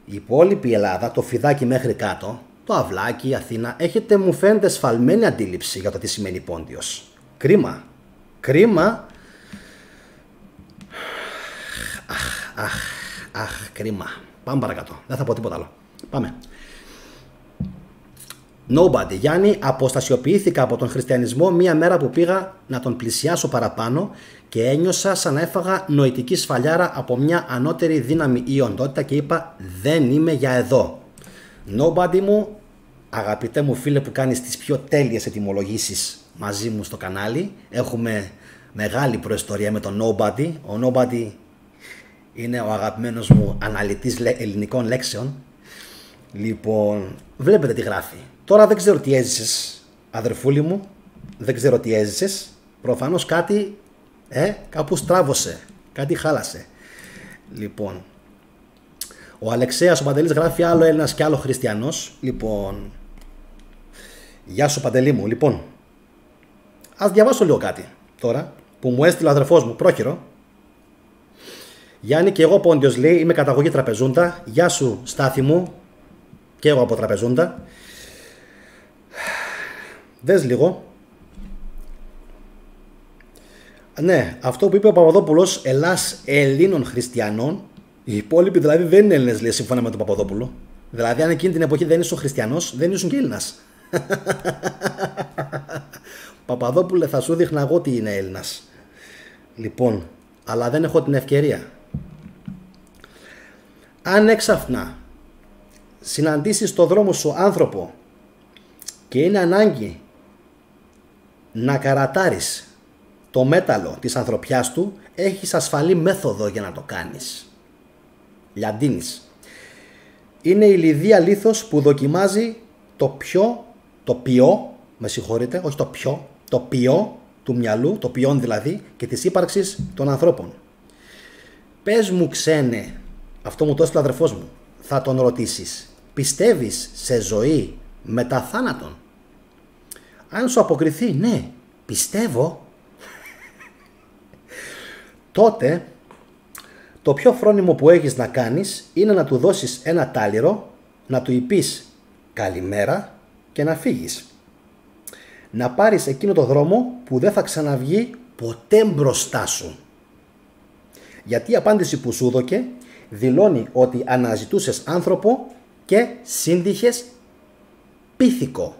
υπόλοιπη Ελλάδα, το φιδάκι μέχρι κάτω, το αυλάκι, η Αθήνα, έχετε μου φαίνεται σφαλμένη αντίληψη για το τι σημαίνει πόντιος. Κρίμα. Κρίμα. Κρίμα. Πάμε παρακάτω. Δεν θα πω τίποτα άλλο. Πάμε. Nobody. Γιάννη, αποστασιοποιήθηκα από τον χριστιανισμό μία μέρα που πήγα να τον πλησιάσω παραπάνω και ένιωσα σαν να έφαγα νοητική σφαλιάρα από μια ανώτερη δύναμη ή οντότητα και είπα δεν είμαι για εδώ. Nobody μου, αγαπητέ μου φίλε που κάνεις τις πιο τέλειες ετυμολογήσεις μαζί μου στο κανάλι, έχουμε μεγάλη προϊστορία με τον Nobody. Ο Nobody είναι ο αγαπημένος μου αναλυτής ελληνικών λέξεων. Λοιπόν, βλέπετε τι γράφει. Τώρα δεν ξέρω τι έζησες, αδερφούλη μου, δεν ξέρω τι έζησες. Προφανώς κάτι, κάπου στράβωσε, κάτι χάλασε. Λοιπόν, ο Αλεξέας ο Παντελής γράφει άλλο Έλληνας και άλλο χριστιανός. Λοιπόν, γεια σου Παντελή μου. Λοιπόν, ας διαβάσω λίγο κάτι τώρα που μου έστειλε ο αδερφός μου, πρόχειρο. Γιάννη, και εγώ πόντιος λέει, είμαι καταγωγή τραπεζούντα. Γεια σου Στάθη μου, και εγώ από τραπεζούντα. Δες λίγο. Ναι, αυτό που είπε ο Παπαδόπουλος, Ελλάς Ελλήνων χριστιανών, οι υπόλοιποι δηλαδή δεν είναι Έλληνες, λέει, σύμφωνα με τον Παπαδόπουλο. Δηλαδή, αν εκείνη την εποχή δεν ήσουν χριστιανός, δεν ήσουν και Έλληνας. Παπαδόπουλε, θα σου δείχνα εγώ τι είναι Έλληνας. Λοιπόν, αλλά δεν έχω την ευκαιρία. Αν έξαφνα συναντήσεις στο δρόμο σου άνθρωπο και είναι ανάγκη να καρατάρεις το μέταλλο της ανθρωπιάς του, έχεις ασφαλή μέθοδο για να το κάνεις. Λιαντίνης. Είναι η λιδία λίθος που δοκιμάζει το ποιό, με συγχωρείτε, όχι το ποιο, το ποιό του μυαλού, το ποιόν δηλαδή, και της ύπαρξης των ανθρώπων. Πες μου ξένε, αυτό μου το έστειλε ο αδερφός μου, θα τον ρωτήσεις, πιστεύεις σε ζωή μετά θάνατον? Αν σου αποκριθεί ναι, πιστεύω, τότε το πιο φρόνιμο που έχεις να κάνεις είναι να του δώσεις ένα τάλιρο, να του υπείς καλημέρα και να φύγεις. Να πάρεις εκείνο το δρόμο που δεν θα ξαναβγεί ποτέ μπροστά σου. Γιατί η απάντηση που σου δώκε δηλώνει ότι αναζητούσες άνθρωπο και σύντυχες πίθηκο.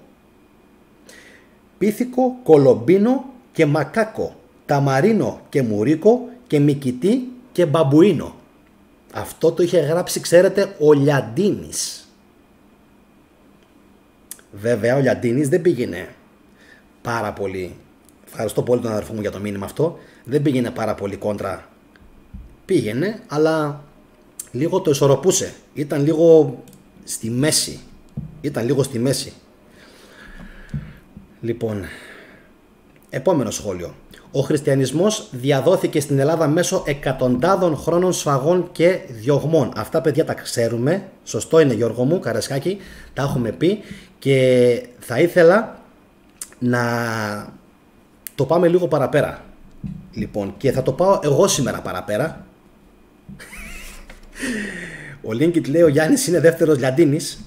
Πίθηκο, κολομπίνο και μακάκο, ταμαρίνο και μουρίκο και μικητή και μπαμπουίνο. Αυτό το είχε γράψει, ξέρετε, ο Λιαντίνης. Βέβαια ο Λιαντίνης δεν πήγαινε πάρα πολύ, ευχαριστώ πολύ τον αδερφό μου για το μήνυμα αυτό, δεν πήγαινε πάρα πολύ κόντρα. Πήγαινε, αλλά λίγο το ισορροπούσε. Ήταν λίγο στη μέση. Λοιπόν, επόμενο σχόλιο. Ο χριστιανισμός διαδόθηκε στην Ελλάδα μέσω εκατοντάδων χρόνων σφαγών και διωγμών. Αυτά, παιδιά, τα ξέρουμε. Σωστό είναι, Γιώργο μου, Καρασκάκη. Τα έχουμε πει και θα ήθελα να το πάμε λίγο παραπέρα. Λοιπόν, και θα το πάω εγώ σήμερα παραπέρα. Ο Λίνκιτ λέει ο Γιάννης είναι δεύτερος Λιαντίνης.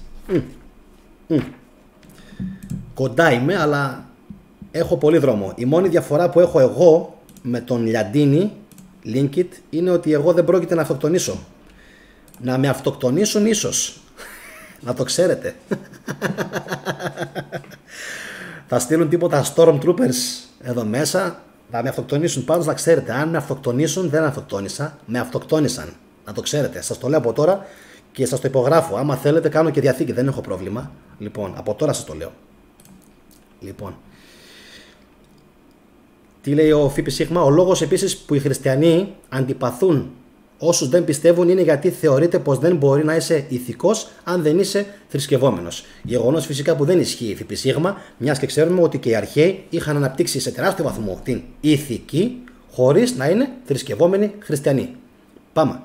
Κοντά είμαι, αλλά έχω πολύ δρόμο. Η μόνη διαφορά που έχω εγώ με τον Λιαντίνη, Λίνκιτ, είναι ότι εγώ δεν πρόκειται να αυτοκτονήσω. Να με αυτοκτονήσουν ίσως. Να το ξέρετε. Θα στείλουν τίποτα Stormtroopers εδώ μέσα. Θα με αυτοκτονήσουν. Πάντως να ξέρετε, αν με αυτοκτονήσουν, δεν αυτοκτόνησα. Με αυτοκτόνησαν. Να το ξέρετε. Σας το λέω από τώρα και σας το υπογράφω. Άμα θέλετε, κάνω και διαθήκη. Δεν έχω πρόβλημα. Λοιπόν, από τώρα σας το λέω. Λοιπόν. Τι λέει ο Φίπη Σίγμα? Ο λόγος επίσης που οι χριστιανοί αντιπαθούν Όσους δεν πιστεύουν είναι γιατί θεωρείται πως δεν μπορεί να είσαι ηθικός αν δεν είσαι θρησκευόμενος. Γεγονός φυσικά που δεν ισχύει φιπισίγμα, μιας και ξέρουμε ότι και οι αρχαίοι είχαν αναπτύξει σε τεράστιο βαθμό την ηθική χωρίς να είναι θρησκευόμενοι χριστιανοί. Πάμε.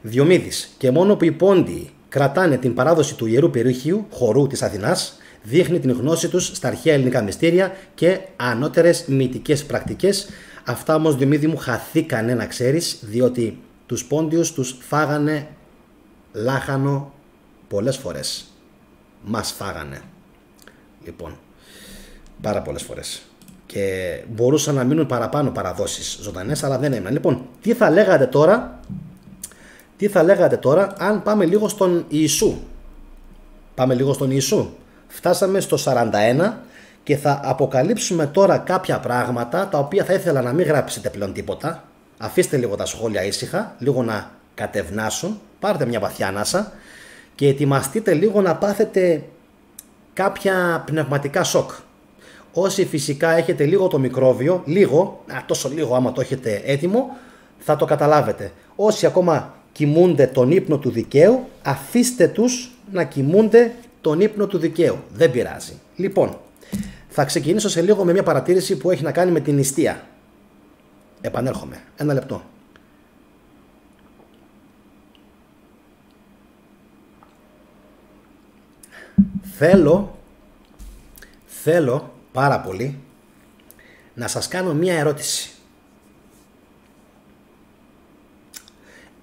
Διομήδης. Και μόνο που οι Πόντιοι κρατάνε την παράδοση του ιερού περίχειου χορού της Αθηνάς, δείχνει την γνώση τους στα αρχαία ελληνικά μυστήρια και ανώτερες μυητικές πρακτικές. Αυτά όμως, Διομήδη μου, χαθήκανε να ξέρεις, διότι τους Πόντιους τους φάγανε λάχανο πολλές φορές. Μας φάγανε. Λοιπόν, πάρα πολλές φορές. Και μπορούσαν να μείνουν παραπάνω παραδόσεις ζωντανές, αλλά δεν έμειναν. Λοιπόν, τι θα λέγατε τώρα αν πάμε λίγο στον Ιησού. Πάμε λίγο στον Ιησού. Φτάσαμε στο 41 και θα αποκαλύψουμε τώρα κάποια πράγματα τα οποία θα ήθελα να μην γράψετε πλέον τίποτα. Αφήστε λίγο τα σχόλια ήσυχα, λίγο να κατευνάσουν, πάρτε μια βαθιά ανάσα και ετοιμαστείτε λίγο να πάθετε κάποια πνευματικά σοκ. Όσοι φυσικά έχετε λίγο το μικρόβιο, τόσο λίγο άμα το έχετε έτοιμο, θα το καταλάβετε. Όσοι ακόμα κοιμούνται τον ύπνο του δικαίου, αφήστε τους να κοιμούνται τον ύπνο του δικαίου. Δεν πειράζει. Λοιπόν, θα ξεκινήσω σε λίγο με μια παρατήρηση που έχει να κάνει με την νηστεία. Επανέρχομαι. Ένα λεπτό. Θέλω πάρα πολύ να σας κάνω μια ερώτηση.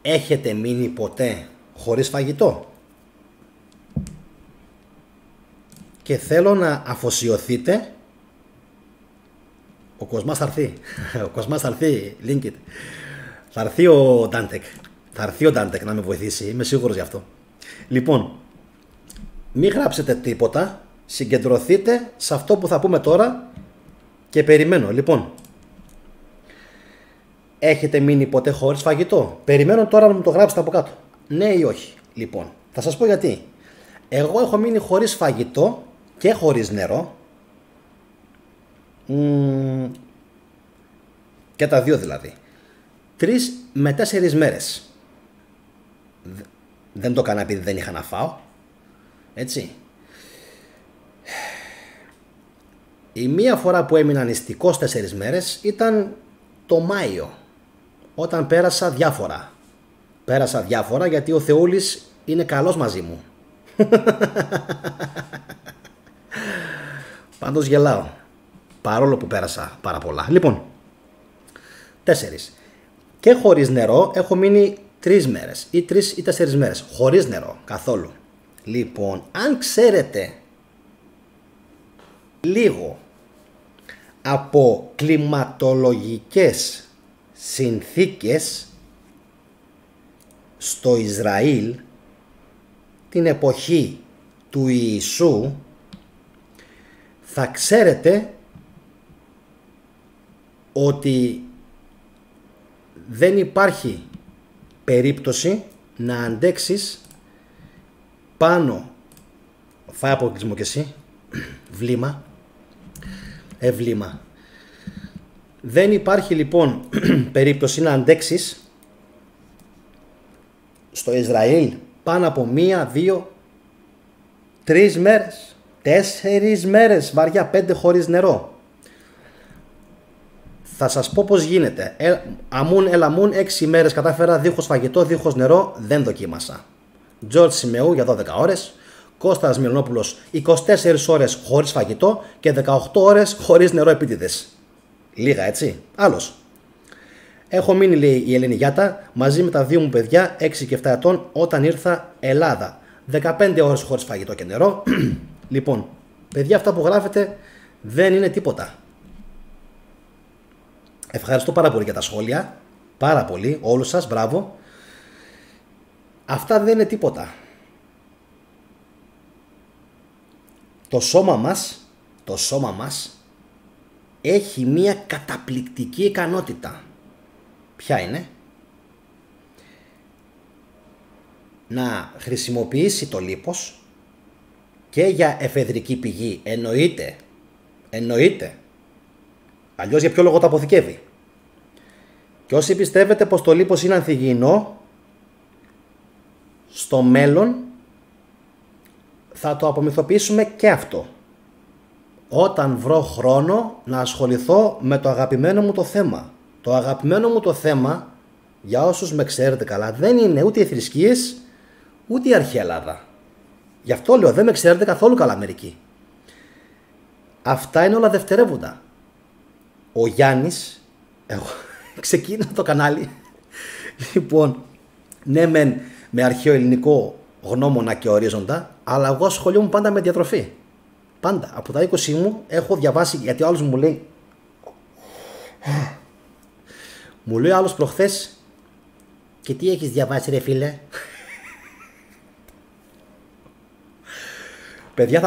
Έχετε μείνει ποτέ χωρίς φαγητό? Και θέλω να αφοσιωθείτε. Ο Κοσμάς θα έρθει. Ο Κοσμάς θα έρθει, link it. Θα έρθει ο Ντάντεκ. Θα έρθει ο Ντάντεκ να με βοηθήσει, είμαι σίγουρος γι' αυτό. Λοιπόν, μην γράψετε τίποτα. Συγκεντρωθείτε σε αυτό που θα πούμε τώρα και περιμένω. Λοιπόν, έχετε μείνει ποτέ χωρίς φαγητό? Περιμένω τώρα να μου το γράψετε από κάτω. Ναι ή όχι? Λοιπόν, θα σας πω γιατί. Εγώ έχω μείνει χωρίς φαγητό και χωρίς νερό. Και τα δύο δηλαδή. 3 με 4 μέρες. Δεν το έκανα επειδή δεν είχα να φάω. Έτσι. Η μία φορά που έμεινα νηστικός 4 μέρες ήταν το Μάιο, όταν πέρασα διάφορα. Πέρασα διάφορα γιατί ο Θεούλης είναι καλός μαζί μου. Πάντως γελάω, παρόλο που πέρασα πάρα πολλά. Λοιπόν, 4. Και χωρίς νερό έχω μείνει 3 μέρες ή 3 ή 4 μέρες. Χωρίς νερό, καθόλου. Λοιπόν, αν ξέρετε λίγο από κλιματολογικές συνθήκες στο Ισραήλ την εποχή του Ιησού, θα ξέρετε ότι δεν υπάρχει περίπτωση να αντέξεις πάνω, φάει αποκλεισμό και εσύ, βλήμα, ευλήμα. Δεν υπάρχει λοιπόν περίπτωση να αντέξεις στο Ισραήλ πάνω από 1, 2, 3 μέρες, 4 μέρες βαριά, 5 χωρίς νερό. Θα σας πω πως γίνεται. Αμούν ελαμούν 6 μέρες κατάφερα δίχως φαγητό, δίχως νερό, δεν δοκίμασα. Τζορτ Σιμεού για 12 ώρες, Κώστας Μιρνόπουλος 24 ώρες χωρίς φαγητό και 18 ώρες χωρίς νερό επίτηδες. Λίγα έτσι. Άλλος. Έχω μείνει, λέει η Ελένη Γιάτα, μαζί με τα 2 μου παιδιά 6 και 7 ετών όταν ήρθα Ελλάδα. 15 ώρες χωρίς φαγητό και νερό. Λοιπόν, παιδιά, αυτά που γράφετε δεν είναι τίποτα. Ευχαριστώ πάρα πολύ για τα σχόλια. Πάρα πολύ, όλους σας, μπράβο. Αυτά δεν είναι τίποτα. Το σώμα μας έχει μία καταπληκτική ικανότητα. Ποια είναι? Να χρησιμοποιήσει το λίπος και για εφεδρική πηγή. Εννοείται. Αλλιώς για ποιο λόγο το αποθηκεύει? Και όσοι πιστεύετε πως το λίπος είναι ανθυγιεινό, στο μέλλον θα το απομυθοποιήσουμε και αυτό. Όταν βρω χρόνο να ασχοληθώ με το αγαπημένο μου το θέμα. Το αγαπημένο μου το θέμα, για όσους με ξέρετε καλά, δεν είναι ούτε οι θρησκείες, ούτε η αρχαία Ελλάδα. Γι' αυτό λέω, δεν με ξέρετε καθόλου καλά μερικοί. Αυτά είναι όλα δευτερεύοντα. Ο Γιάννης, εγώ ξεκίνησα το κανάλι, λοιπόν, ναι με αρχαίο ελληνικό γνώμονα και ορίζοντα, αλλά εγώ ασχολιόμουν πάντα με διατροφή. Πάντα. Από τα 20 μου έχω διαβάσει, γιατί ο άλλος μου λέει, ο άλλος προχθές, και τι έχεις διαβάσει ρε φίλε? Παιδιά,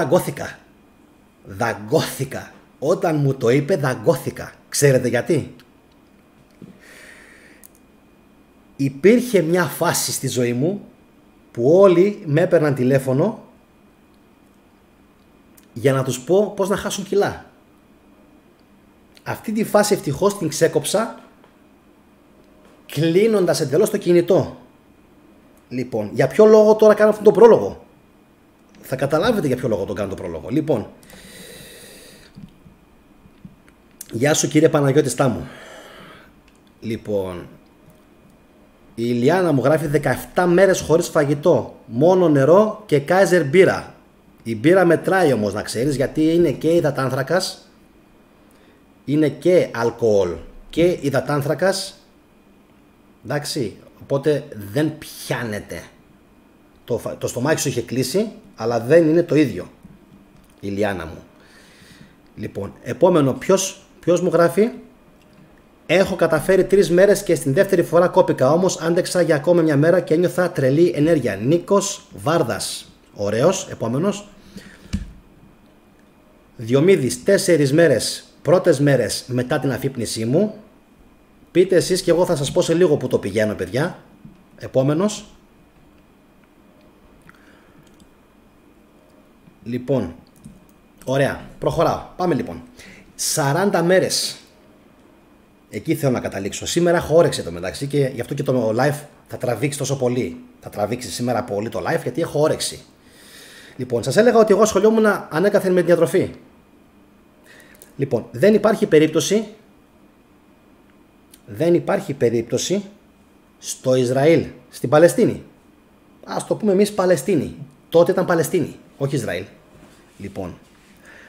δαγκώθηκα. Όταν μου το είπε δαγκώθηκα. Ξέρετε γιατί? Υπήρχε μια φάση στη ζωή μου που όλοι με έπαιρναν τηλέφωνο για να τους πω πώς να χάσουν κιλά. Αυτή τη φάση ευτυχώς την ξέκοψα κλείνοντας εντελώς το κινητό. Λοιπόν, για ποιο λόγο τώρα κάνω αυτόν τον πρόλογο? Θα καταλάβετε για ποιο λόγο τον κάνω τον πρόλογο. Λοιπόν, γεια σου κύριε Παναγιώτη Στάμου. Λοιπόν, η Ηλιάνα μου γράφει 17 μέρες χωρίς φαγητό, μόνο νερό και Kaiser μπύρα. Η μπύρα μετράει όμως, να ξέρεις, γιατί είναι και υδατάνθρακας, είναι και αλκοόλ και υδατάνθρακας. Εντάξει, οπότε δεν πιάνεται. Το στομάχι σου είχε κλείσει, αλλά δεν είναι το ίδιο, η Ηλιάνα μου. Λοιπόν, επόμενο, ποιος μου γράφει? Έχω καταφέρει 3 μέρες και στην δεύτερη φορά κόπηκα, όμως άντεξα για ακόμα μια μέρα και ένιωθα τρελή ενέργεια. Νίκος Βάρδας. Ωραίος, επόμενος. Διομήδης, 4 μέρες, πρώτες μέρες μετά την αφύπνισή μου. Πείτε εσείς και εγώ θα σας πω σε λίγο που το πηγαίνω, παιδιά. Επόμενος. Λοιπόν, ωραία, προχωράω. Πάμε λοιπόν. 40 μέρες. Εκεί θέλω να καταλήξω. Σήμερα έχω όρεξη το μεταξύ και γι' αυτό και το live θα τραβήξει τόσο πολύ. Θα τραβήξει σήμερα πολύ το live γιατί έχω όρεξη. Λοιπόν, σας έλεγα ότι εγώ ασχολιόμουν ανέκαθεν με την διατροφή. Λοιπόν, δεν υπάρχει περίπτωση στο Ισραήλ, στην Παλαιστίνη. Ας το πούμε εμείς Παλαιστίνη. Τότε ήταν Παλαιστίνη, όχι Ισραήλ. Λοιπόν,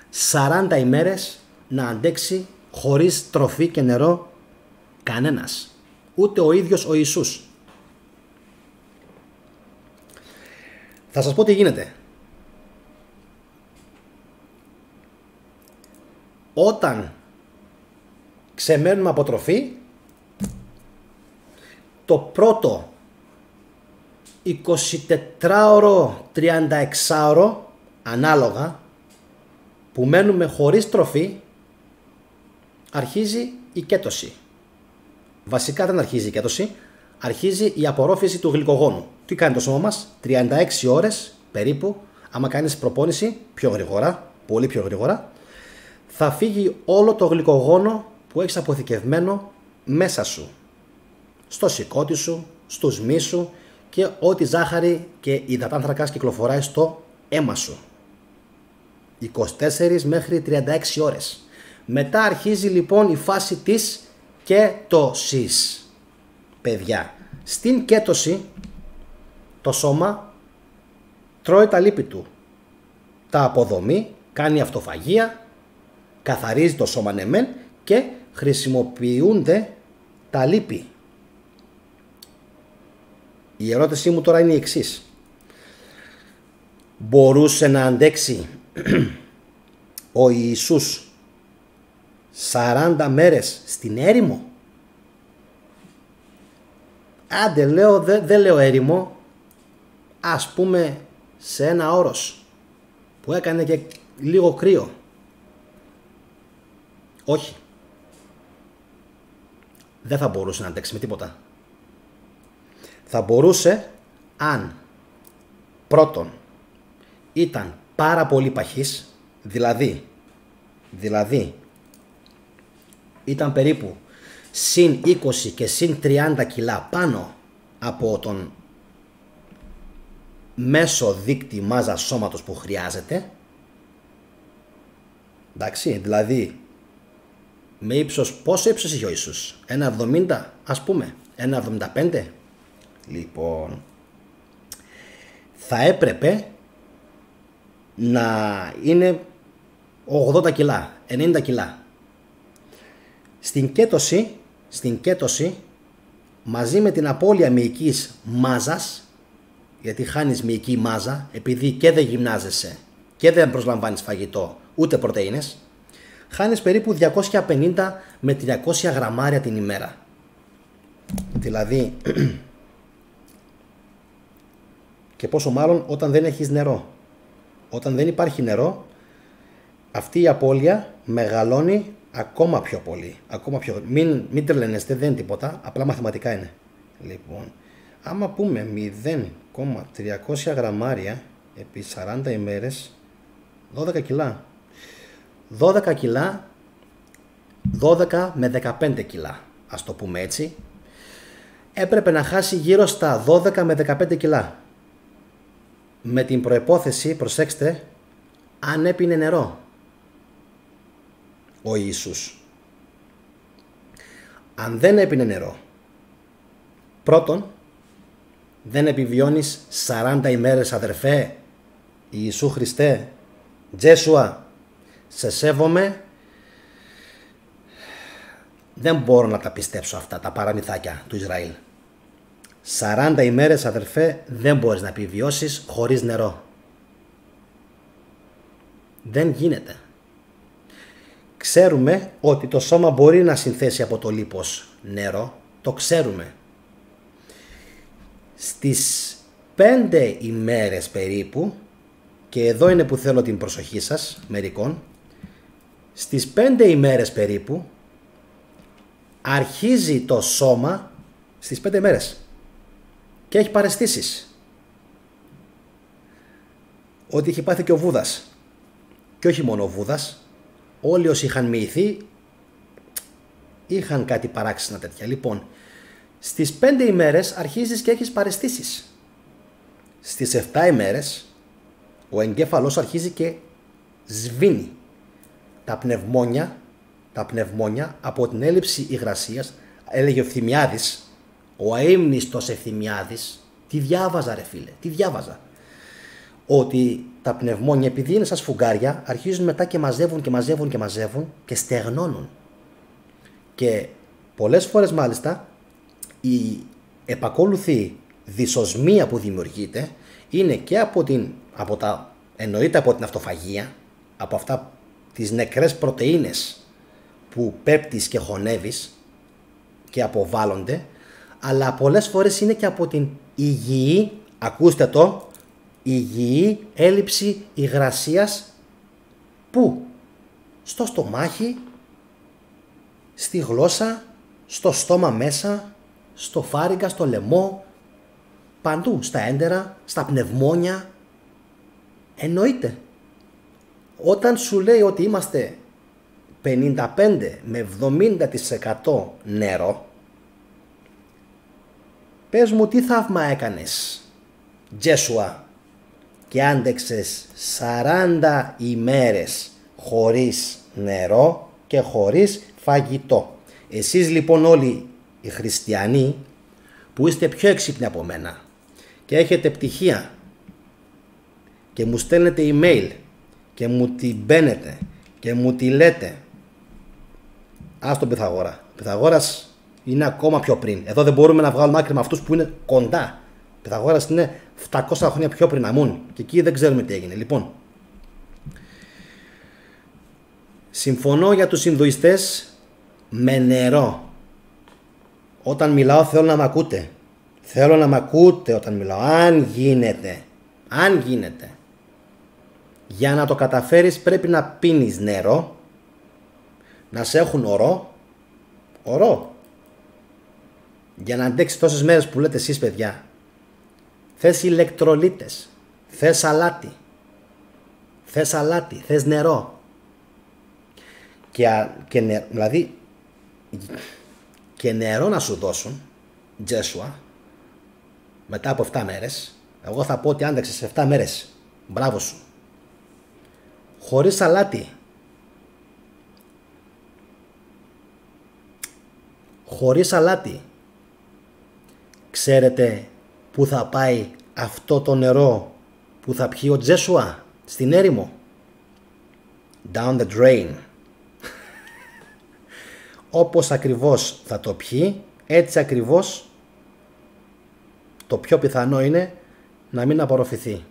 40 ημέρες να αντέξει χωρίς τροφή και νερό κανένας. Ούτε ο ίδιος ο Ιησούς. Θα σας πω τι γίνεται. Όταν ξεμένουμε από τροφή, το πρώτο 24ωρο, 36ωρο ανάλογα που μένουμε χωρίς τροφή, αρχίζει η κέτωση. Βασικά δεν αρχίζει η κέτωση, αρχίζει η απορρόφηση του γλυκογόνου. Τι κάνει το σώμα μας? 36 ώρες περίπου, άμα κάνεις προπόνηση πιο γρήγορα, πολύ πιο γρήγορα, θα φύγει όλο το γλυκογόνο που έχεις αποθηκευμένο μέσα σου. Στο σηκώτη σου, στους μυς σου και ό,τι ζάχαρη και υδατάνθρακας κυκλοφοράει στο αίμα σου. 24 μέχρι 36 ώρες. Μετά αρχίζει λοιπόν η φάση της κέτωσης. Παιδιά, στην κέτωση το σώμα τρώει τα λίπη του. Τα αποδομεί, κάνει αυτοφαγία, καθαρίζει το σώμα ναι μεν και χρησιμοποιούνται τα λίπη. Η ερώτησή μου τώρα είναι η εξής. Μπορούσε να αντέξει ο Ιησούς 40 μέρες στην έρημο? Άντε λέω, δεν λέω έρημο, ας πούμε σε ένα όρος που έκανε και λίγο κρύο. Όχι. Δεν θα μπορούσε να αντέξει με τίποτα. Θα μπορούσε αν πρώτον ήταν πάρα πολύ παχής, δηλαδή ήταν περίπου συν 20 και συν 30 κιλά πάνω από τον μέσο δείκτη μάζα σώματος που χρειάζεται. Εντάξει, δηλαδή με ύψος, πόσο ύψος είχε ο Ιησούς? 1,70 ας πούμε, 1,75. Λοιπόν, θα έπρεπε να είναι 80 κιλά, 90 κιλά. Στην κέτωση, μαζί με την απώλεια μυϊκής μάζας, γιατί χάνεις μυϊκή μάζα, επειδή και δεν γυμνάζεσαι και δεν προσλαμβάνεις φαγητό ούτε πρωτεΐνες, χάνεις περίπου 250 με 300 γραμμάρια την ημέρα. Δηλαδή, και πόσο μάλλον όταν δεν έχεις νερό. Όταν δεν υπάρχει νερό, αυτή η απώλεια μεγαλώνει ακόμα πιο πολύ. Μην τρελαίνεστε, δεν είναι τίποτα, απλά μαθηματικά είναι. Λοιπόν, άμα πούμε 0,300 γραμμάρια επί 40 ημέρες, 12 κιλά. 12 κιλά, 12 με 15 κιλά, ας το πούμε έτσι, έπρεπε να χάσει γύρω στα 12 με 15 κιλά. Με την προϋπόθεση, προσέξτε, αν έπινε νερό ο Ιησούς. Αν δεν έπινε νερό, πρώτον, δεν επιβιώνεις 40 ημέρες, αδερφέ. Ιησού Χριστέ, Τζέσουα, σε σέβομαι, δεν μπορώ να τα πιστέψω αυτά τα παραμυθάκια του Ισραήλ. 40 ημέρες, αδερφέ, δεν μπορείς να επιβιώσεις χωρίς νερό. Δεν γίνεται. Ξέρουμε ότι το σώμα μπορεί να συνθέσει από το λίπος νερό, το ξέρουμε. Στις 5 ημέρες περίπου, και εδώ είναι που θέλω την προσοχή σας μερικών, στις 5 ημέρες περίπου αρχίζει το σώμα, στις 5 ημέρες, και έχει παραισθήσεις. Ότι έχει πάθει και ο Βούδας. Και όχι μόνο ο Βούδας, όλοι όσοι είχαν μοιηθεί είχαν κάτι παράξενα τέτοια. Λοιπόν, στις 5 ημέρες αρχίζεις και έχεις παραισθήσεις. Στις 7 ημέρες ο εγκέφαλος αρχίζει και σβήνει. Τα πνευμόνια από την έλλειψη υγρασίας, έλεγε ο Ευθυμιάδης, ο αείμνηστος Ευθυμιάδης, τι διάβαζα ρε φίλε, τι διάβαζα. Ότι τα πνευμόνια, επειδή είναι σαν σφουγγάρια, αρχίζουν μετά και μαζεύουν και στεγνώνουν. Και πολλές φορές μάλιστα η επακόλουθη δυσοσμία που δημιουργείται είναι και εννοείται από την αυτοφαγία, από αυτά τις νεκρές πρωτεΐνες που πέπτεις και χωνεύεις και αποβάλλονται, αλλά πολλές φορές είναι και από την υγιή, ακούστε το, υγιή έλλειψη υγρασίας. Πού? Στο στομάχι, στη γλώσσα, στο στόμα μέσα, στο φάρυγγα, στο λαιμό, παντού, στα έντερα, στα πνευμόνια. Εννοείται. Όταν σου λέει ότι είμαστε 55 με 70% νερό, πες μου τι θαύμα έκανες, Τζέσουα, και άντεξες 40 ημέρες χωρίς νερό και χωρίς φαγητό. Εσείς λοιπόν όλοι οι χριστιανοί που είστε πιο έξυπνοι από μένα και έχετε πτυχία και μου στέλνετε email και μου την μπαίνετε και μου τη λέτε, ας τον Πυθαγόρα. Ο Πυθαγόρας είναι ακόμα πιο πριν. Εδώ δεν μπορούμε να βγάλουμε άκρη με αυτούς που είναι κοντά. Ο Πυθαγόρας είναι 700 χρόνια πιο πριν αμούν και εκεί δεν ξέρουμε τι έγινε. Λοιπόν, συμφωνώ για τους Ινδουιστές με νερό. Όταν μιλάω θέλω να μ' ακούτε. Θέλω να μ' ακούτε όταν μιλάω. Αν γίνεται. Για να το καταφέρεις πρέπει να πίνεις νερό, να σε έχουν ορό. Για να αντέξεις τόσες μέρες που λέτε εσείς παιδιά. Θες ηλεκτρολίτες, θες αλάτι, θες νερό. Δηλαδή και νερό να σου δώσουν, Τζέσουα, μετά από 7 μέρες, εγώ θα πω ότι άντεξες 7 μέρες. Μπράβο σου. Χωρίς αλάτι. Χωρίς αλάτι. Ξέρετε που θα πάει αυτό το νερό που θα πιει ο Τζέσουα στην έρημο? Down the drain. Όπως ακριβώς θα το πιει, έτσι ακριβώς το πιο πιθανό είναι να μην απορροφηθεί.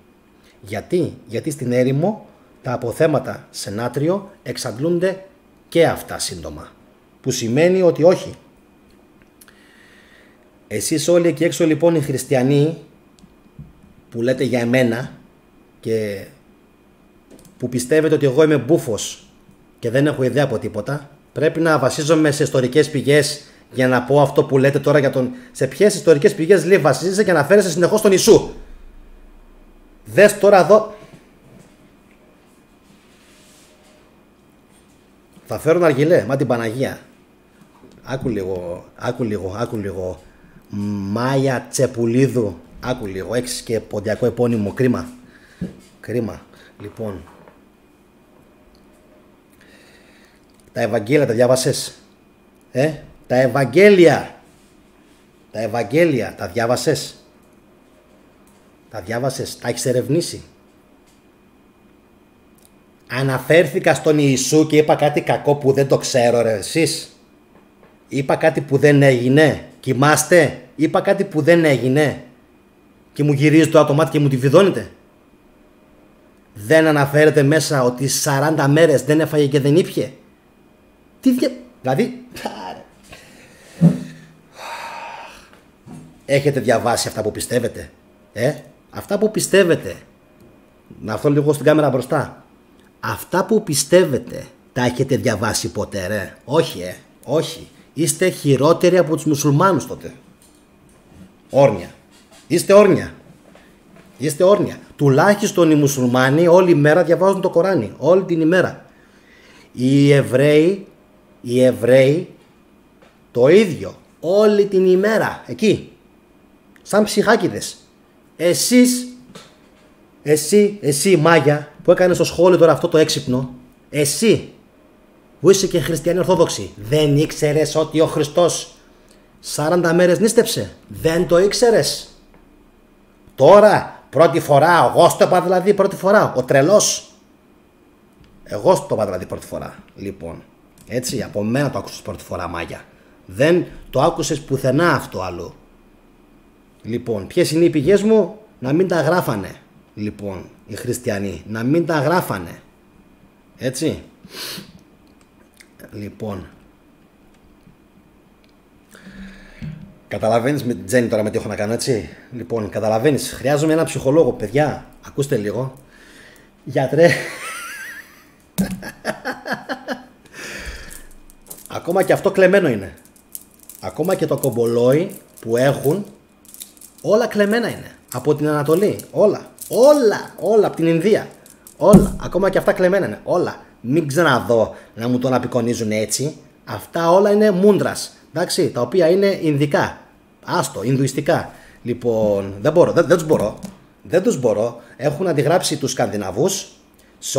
Γιατί στην έρημο τα αποθέματα σε νάτριο εξαντλούνται και αυτά σύντομα. Που σημαίνει ότι όχι. Εσείς όλοι εκεί έξω λοιπόν οι χριστιανοί που λέτε για εμένα και που πιστεύετε ότι εγώ είμαι μπούφος και δεν έχω ιδέα από τίποτα, πρέπει να βασίζομαι σε ιστορικές πηγές για να πω αυτό που λέτε τώρα για τον... Σε ποιες ιστορικές πηγές λέει βασίζεσαι και αναφέρεσαι συνεχώς στον Ιησού? Δες τώρα εδώ. Θα φέρω αργυλέ, μα την Παναγία. Άκου λίγο. Μάια Τσεπουλίδου. Άκου λίγο, έχεις και ποντιακό επώνυμο, κρίμα. Λοιπόν, τα Ευαγγέλια τα διάβασες? Τα Ευαγγέλια τα διάβασες? Τα έχεις ερευνήσει? Αναφέρθηκα στον Ιησού και είπα κάτι κακό που δεν το ξέρω ρε εσείς? Είπα κάτι που δεν έγινε? Κοιμάστε? Είπα κάτι που δεν έγινε και μου γυρίζει το άτομάτι και μου τη βιδώνετε? Δεν αναφέρεται μέσα ότι 40 μέρες δεν έφαγε και δεν ήπιε? Δηλαδή έχετε διαβάσει αυτά που πιστεύετε? Αυτά που πιστεύετε, να έρθω λίγο στην κάμερα μπροστά, αυτά που πιστεύετε τα έχετε διαβάσει ποτέ ρε? Όχι. Είστε χειρότεροι από τους μουσουλμάνους τότε. Είστε όρνια. Τουλάχιστον οι μουσουλμάνοι όλη μέρα διαβάζουν το Κοράνι. Όλη την ημέρα. Οι Εβραίοι το ίδιο. Όλη την ημέρα. Εκεί. Σαν ψυχάκιδες. Εσύ Μάγια που έκανες στο σχόλιο τώρα αυτό το έξυπνο. Εσύ που είσαι και χριστιανοί ορθόδοξοι. Δεν ήξερες ότι ο Χριστός 40 μέρες νήστεψε? Δεν το ήξερες? Τώρα πρώτη φορά, εγώ στο είπα δηλαδή πρώτη φορά, ο τρελός. Εγώ στο είπα δηλαδή πρώτη φορά. Λοιπόν, έτσι, από μένα το άκουσες πρώτη φορά Μάγια. Δεν το άκουσες πουθενά αυτό άλλο. Λοιπόν, ποιες είναι οι πηγές μου? Να μην τα γράφανε. Λοιπόν, οι χριστιανοί, να μην τα γράφανε. Έτσι. Λοιπόν, καταλαβαίνεις με την Τζέννη τώρα με τι έχω να κάνω, έτσι? Λοιπόν, καταλαβαίνεις, χρειάζομαι ένα ψυχολόγο, παιδιά. Ακούστε λίγο. Γιατρέ. Ακόμα και αυτό κλεμμένο είναι. Ακόμα και το κομπολόι που έχουν, όλα κλεμμένα είναι. Από την Ανατολή, όλα από την Ινδία. Όλα, ακόμα και αυτά κλεμμένα είναι. Όλα. Μην ξαναδώ να μου τον απεικονίζουν έτσι. Αυτά όλα είναι μούντρας. Εντάξει, τα οποία είναι Ινδικά. Άστο, Ινδουιστικά. Λοιπόν, δεν τους μπορώ. Έχουν αντιγράψει τους Σκανδιναβούς σε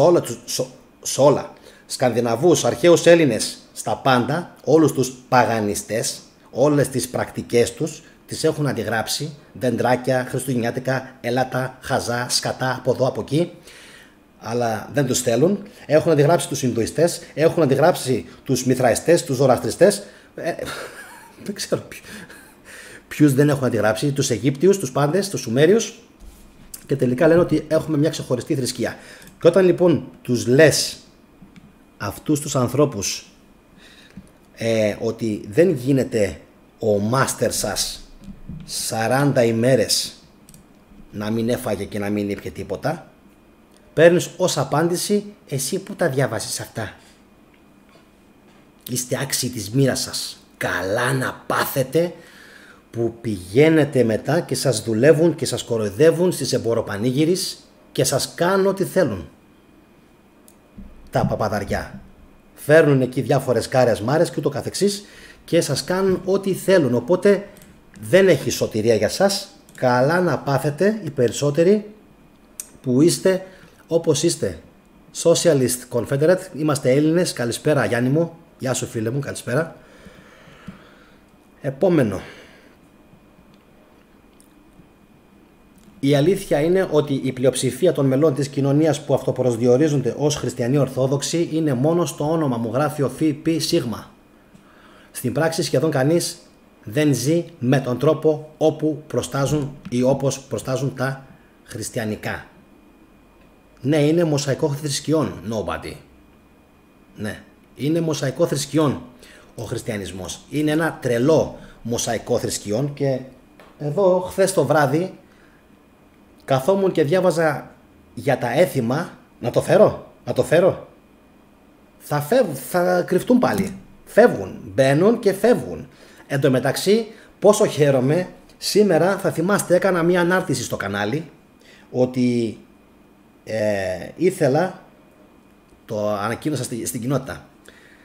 όλα. Σκανδιναβούς, αρχαίους Έλληνες, στα πάντα, όλους τους παγανιστές, όλες τις πρακτικές τους, τις έχουν αντιγράψει. Δεντράκια, χριστουγεννιάτικα, έλατα, χαζά, σκατά, από εδώ, από εκεί. Αλλά δεν τους θέλουν. Έχουν αντιγράψει τους Ινδουιστές, έχουν αντιγράψει τους Μηθραϊστές, τους Ζωραστριστές. Δεν ξέρω ποιους δεν έχουν αντιγράψει. Τους Αιγύπτιους, τους πάντες, τους Σουμέριους. Και τελικά λένε ότι έχουμε μια ξεχωριστή θρησκεία. Και όταν λοιπόν τους λες αυτούς τους ανθρώπους ότι δεν γίνεται ο μάστερ σας 40 ημέρες να μην έφαγε και να μην ήπιε τίποτα, παίρνεις ως απάντηση, εσύ που τα διάβασες αυτά? Είστε άξιοι της μοίρας σας. Καλά να πάθετε που πηγαίνετε μετά και σας δουλεύουν και σας κοροϊδεύουν στις εμποροπανήγυρες και σας κάνουν ό,τι θέλουν. Τα παπαδαριά. Φέρνουν εκεί διάφορες κάρες μάρες και ούτω καθεξής και σας κάνουν ό,τι θέλουν. Οπότε δεν έχει σωτηρία για σας. Καλά να πάθετε οι περισσότεροι που είστε όπως είστε. Socialist Confederate, είμαστε Έλληνες. Καλησπέρα Γιάννη μου. Γεια σου φίλε μου, καλησπέρα. Επόμενο. Η αλήθεια είναι ότι η πλειοψηφία των μελών της κοινωνίας που αυτοπροσδιορίζονται ως χριστιανοί ορθόδοξοι είναι μόνο στο όνομα μου γράφει ο Φι Πι Σίγμα. Στην πράξη σχεδόν κανείς δεν ζει με τον τρόπο όπου προστάζουν ή όπως προστάζουν τα χριστιανικά. Ναι, είναι μοσαϊκό θρησκειών, nobody. Ναι, είναι μοσαϊκό θρησκειών ο χριστιανισμός. Είναι ένα τρελό μοσαϊκό θρησκειών και εδώ χθες το βράδυ καθόμουν και διάβαζα για τα έθιμα. Να το φέρω. Θα κρυφτούν πάλι. Φεύγουν, μπαίνουν και φεύγουν. Εν τω μεταξύ, πόσο χαίρομαι, σήμερα θα θυμάστε έκανα μία ανάρτηση στο κανάλι ότι ήθελα, το ανακοίνωσα στην κοινότητα,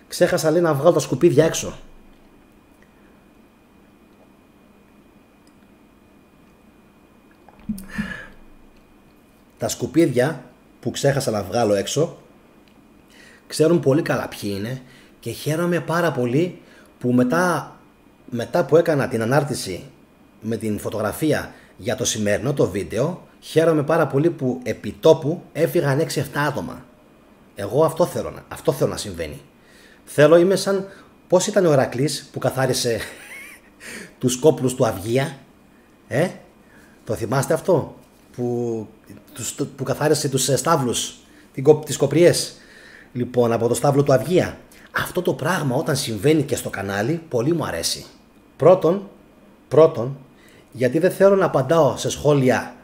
ξέχασα λέει να βγάλω τα σκουπίδια έξω. Τα σκουπίδια που ξέχασα να βγάλω έξω ξέρουν πολύ καλά ποιοι είναι και χαίρομαι πάρα πολύ που μετά που έκανα την ανάρτηση με την φωτογραφία για το σημερινό το βίντεο, χαίρομαι πάρα πολύ που επί τόπου έφυγαν 6-7 άτομα. Εγώ αυτό θέλω να συμβαίνει. Είμαι σαν πώς ήταν ο Ηρακλής που καθάρισε τους κόπλους του Αυγία. Το θυμάστε αυτό? Που καθάρισε τους στάβλους, τις κοπριές. Λοιπόν, από το στάβλο του Αυγία. Αυτό το πράγμα όταν συμβαίνει και στο κανάλι, πολύ μου αρέσει. Πρώτον, γιατί δεν θέλω να απαντάω σε σχόλια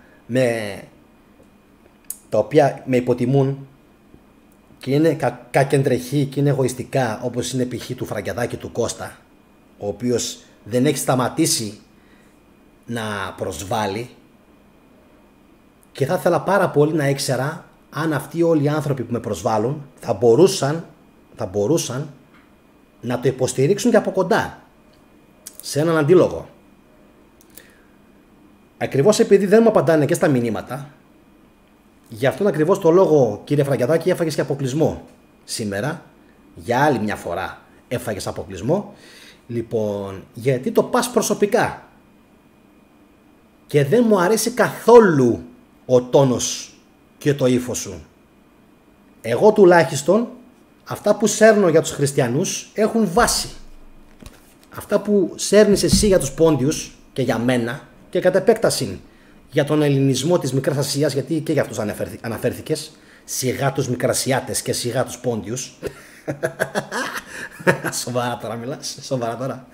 τα οποία με υποτιμούν και είναι κακεντρεχή και είναι εγωιστικά, όπως είναι π.χ. του Φραγκιαδάκη του Κώστα, ο οποίος δεν έχει σταματήσει να προσβάλλει, και θα ήθελα πάρα πολύ να ήξερα αν αυτοί όλοι οι άνθρωποι που με προσβάλλουν θα μπορούσαν να το υποστηρίξουν και από κοντά σε έναν αντίλογο. Ακριβώς επειδή δεν μου απαντάνε και στα μηνύματα, γι' αυτόν ακριβώς το λόγο, κύριε Φραγκιαδάκη, έφαγες και αποκλεισμό σήμερα. Για άλλη μια φορά έφαγες αποκλεισμό. Λοιπόν, γιατί το πας προσωπικά και δεν μου αρέσει καθόλου ο τόνος και το ύφος σου. Εγώ τουλάχιστον αυτά που σέρνω για τους χριστιανούς έχουν βάση. Αυτά που σέρνεις εσύ για τους Πόντιους και για μένα και κατ' επέκταση για τον ελληνισμό της Μικράς Ασίας, γιατί και για αυτούς αναφέρθηκες, σιγά τους Μικρασιάτες και σιγά τους Πόντιους. Σοβαρά τώρα μιλάς, σοβαρά τώρα.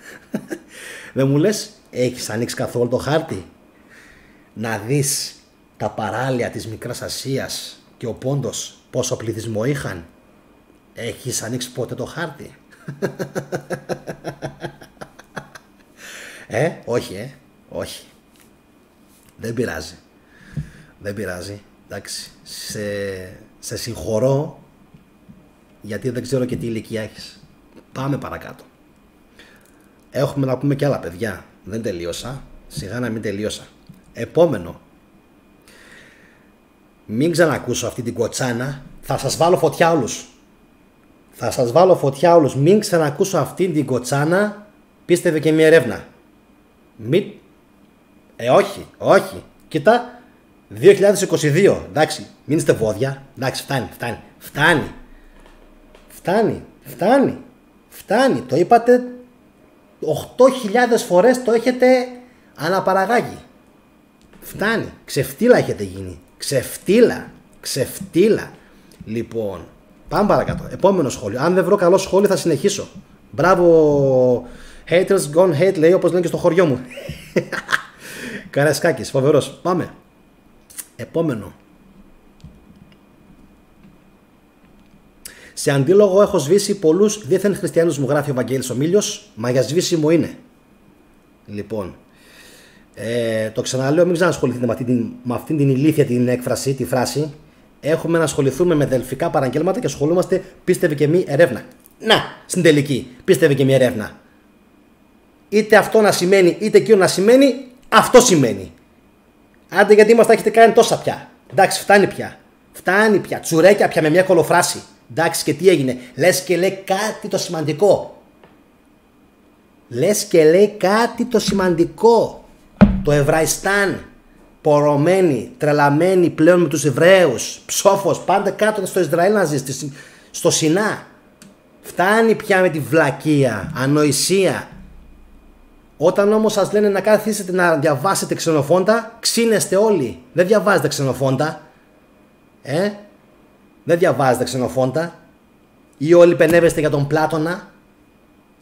Δεν μου λες, έχεις ανοίξει καθόλου το χάρτη να δεις τα παράλια της Μικράς Ασίας και ο Πόντος πόσο πληθυσμό είχαν? Έχεις ανοίξει ποτέ το χάρτη? Όχι. Δεν πειράζει. Εντάξει. Σε συγχωρώ, γιατί δεν ξέρω και τι ηλικία έχεις. Πάμε παρακάτω. Έχουμε να πούμε και άλλα, παιδιά. Δεν τελείωσα. Σιγά να μην τελείωσα. Επόμενο. Μην ξανακούσω αυτή την κοτσάνα. Θα σας βάλω φωτιά όλους. Μην ξανακούσω αυτή την κοτσάνα. Πίστευε και μια έρευνα. Όχι. Κοίτα, 2022. Εντάξει, μην είστε βόδια. Εντάξει, φτάνει. Το είπατε 8.000 φορές, το έχετε αναπαραγάγει. Φτάνει. Ξεφτύλα έχετε γίνει. Ξεφτύλα. Λοιπόν, πάμε παρακάτω. Επόμενο σχόλιο. Αν δεν βρω καλό σχόλιο θα συνεχίσω. Μπράβο. Haters gone hate, λέει, όπως λένε και στο χωριό μου. Καρασκάκης, φοβερός. Πάμε. Επόμενο. Σε αντίλογο έχω σβήσει πολλούς δίθεν χριστιανούς, μου γράφει ο Βαγγέλης ο Μίλιος, μα για σβήσιμο είναι. Λοιπόν, το ξαναλέω, μην ξανασχοληθείτε με αυτήν την ηλίθια την έκφραση, τη φράση. Έχουμε να ασχοληθούμε με δελφικά παραγγέλματα και ασχολούμαστε, πίστευε και μη ερεύνα. Να, στην τελική, πίστευε και μη ερεύνα. είτε αυτό να σημαίνει, είτε εκείνο να σημαίνει, αυτό σημαίνει. Άντε γιατί μας τα έχετε κάνει τόσα πια. Εντάξει, φτάνει πια. Φτάνει πια. Τσουρέκια πια με μια κολοφράση. Εντάξει, και τι έγινε. Λες και λέει κάτι το σημαντικό. Λες και λέει κάτι το σημαντικό. Το Εβραϊστάν, πορωμένη, τρελαμένη πλέον με τους Εβραίους. Ψόφος, πάντα κάτω στο Ισραήλ να ζεις, στο Σινά. Φτάνει πια με τη βλακεία, ανοησία. Όταν όμως σας λένε να καθίσετε να διαβάσετε ξενοφόντα, ξύνεστε όλοι. Δεν διαβάζετε ξενοφόντα. Δεν διαβάζετε ξενοφόντα. Ή όλοι πενεύεστε για τον Πλάτωνα.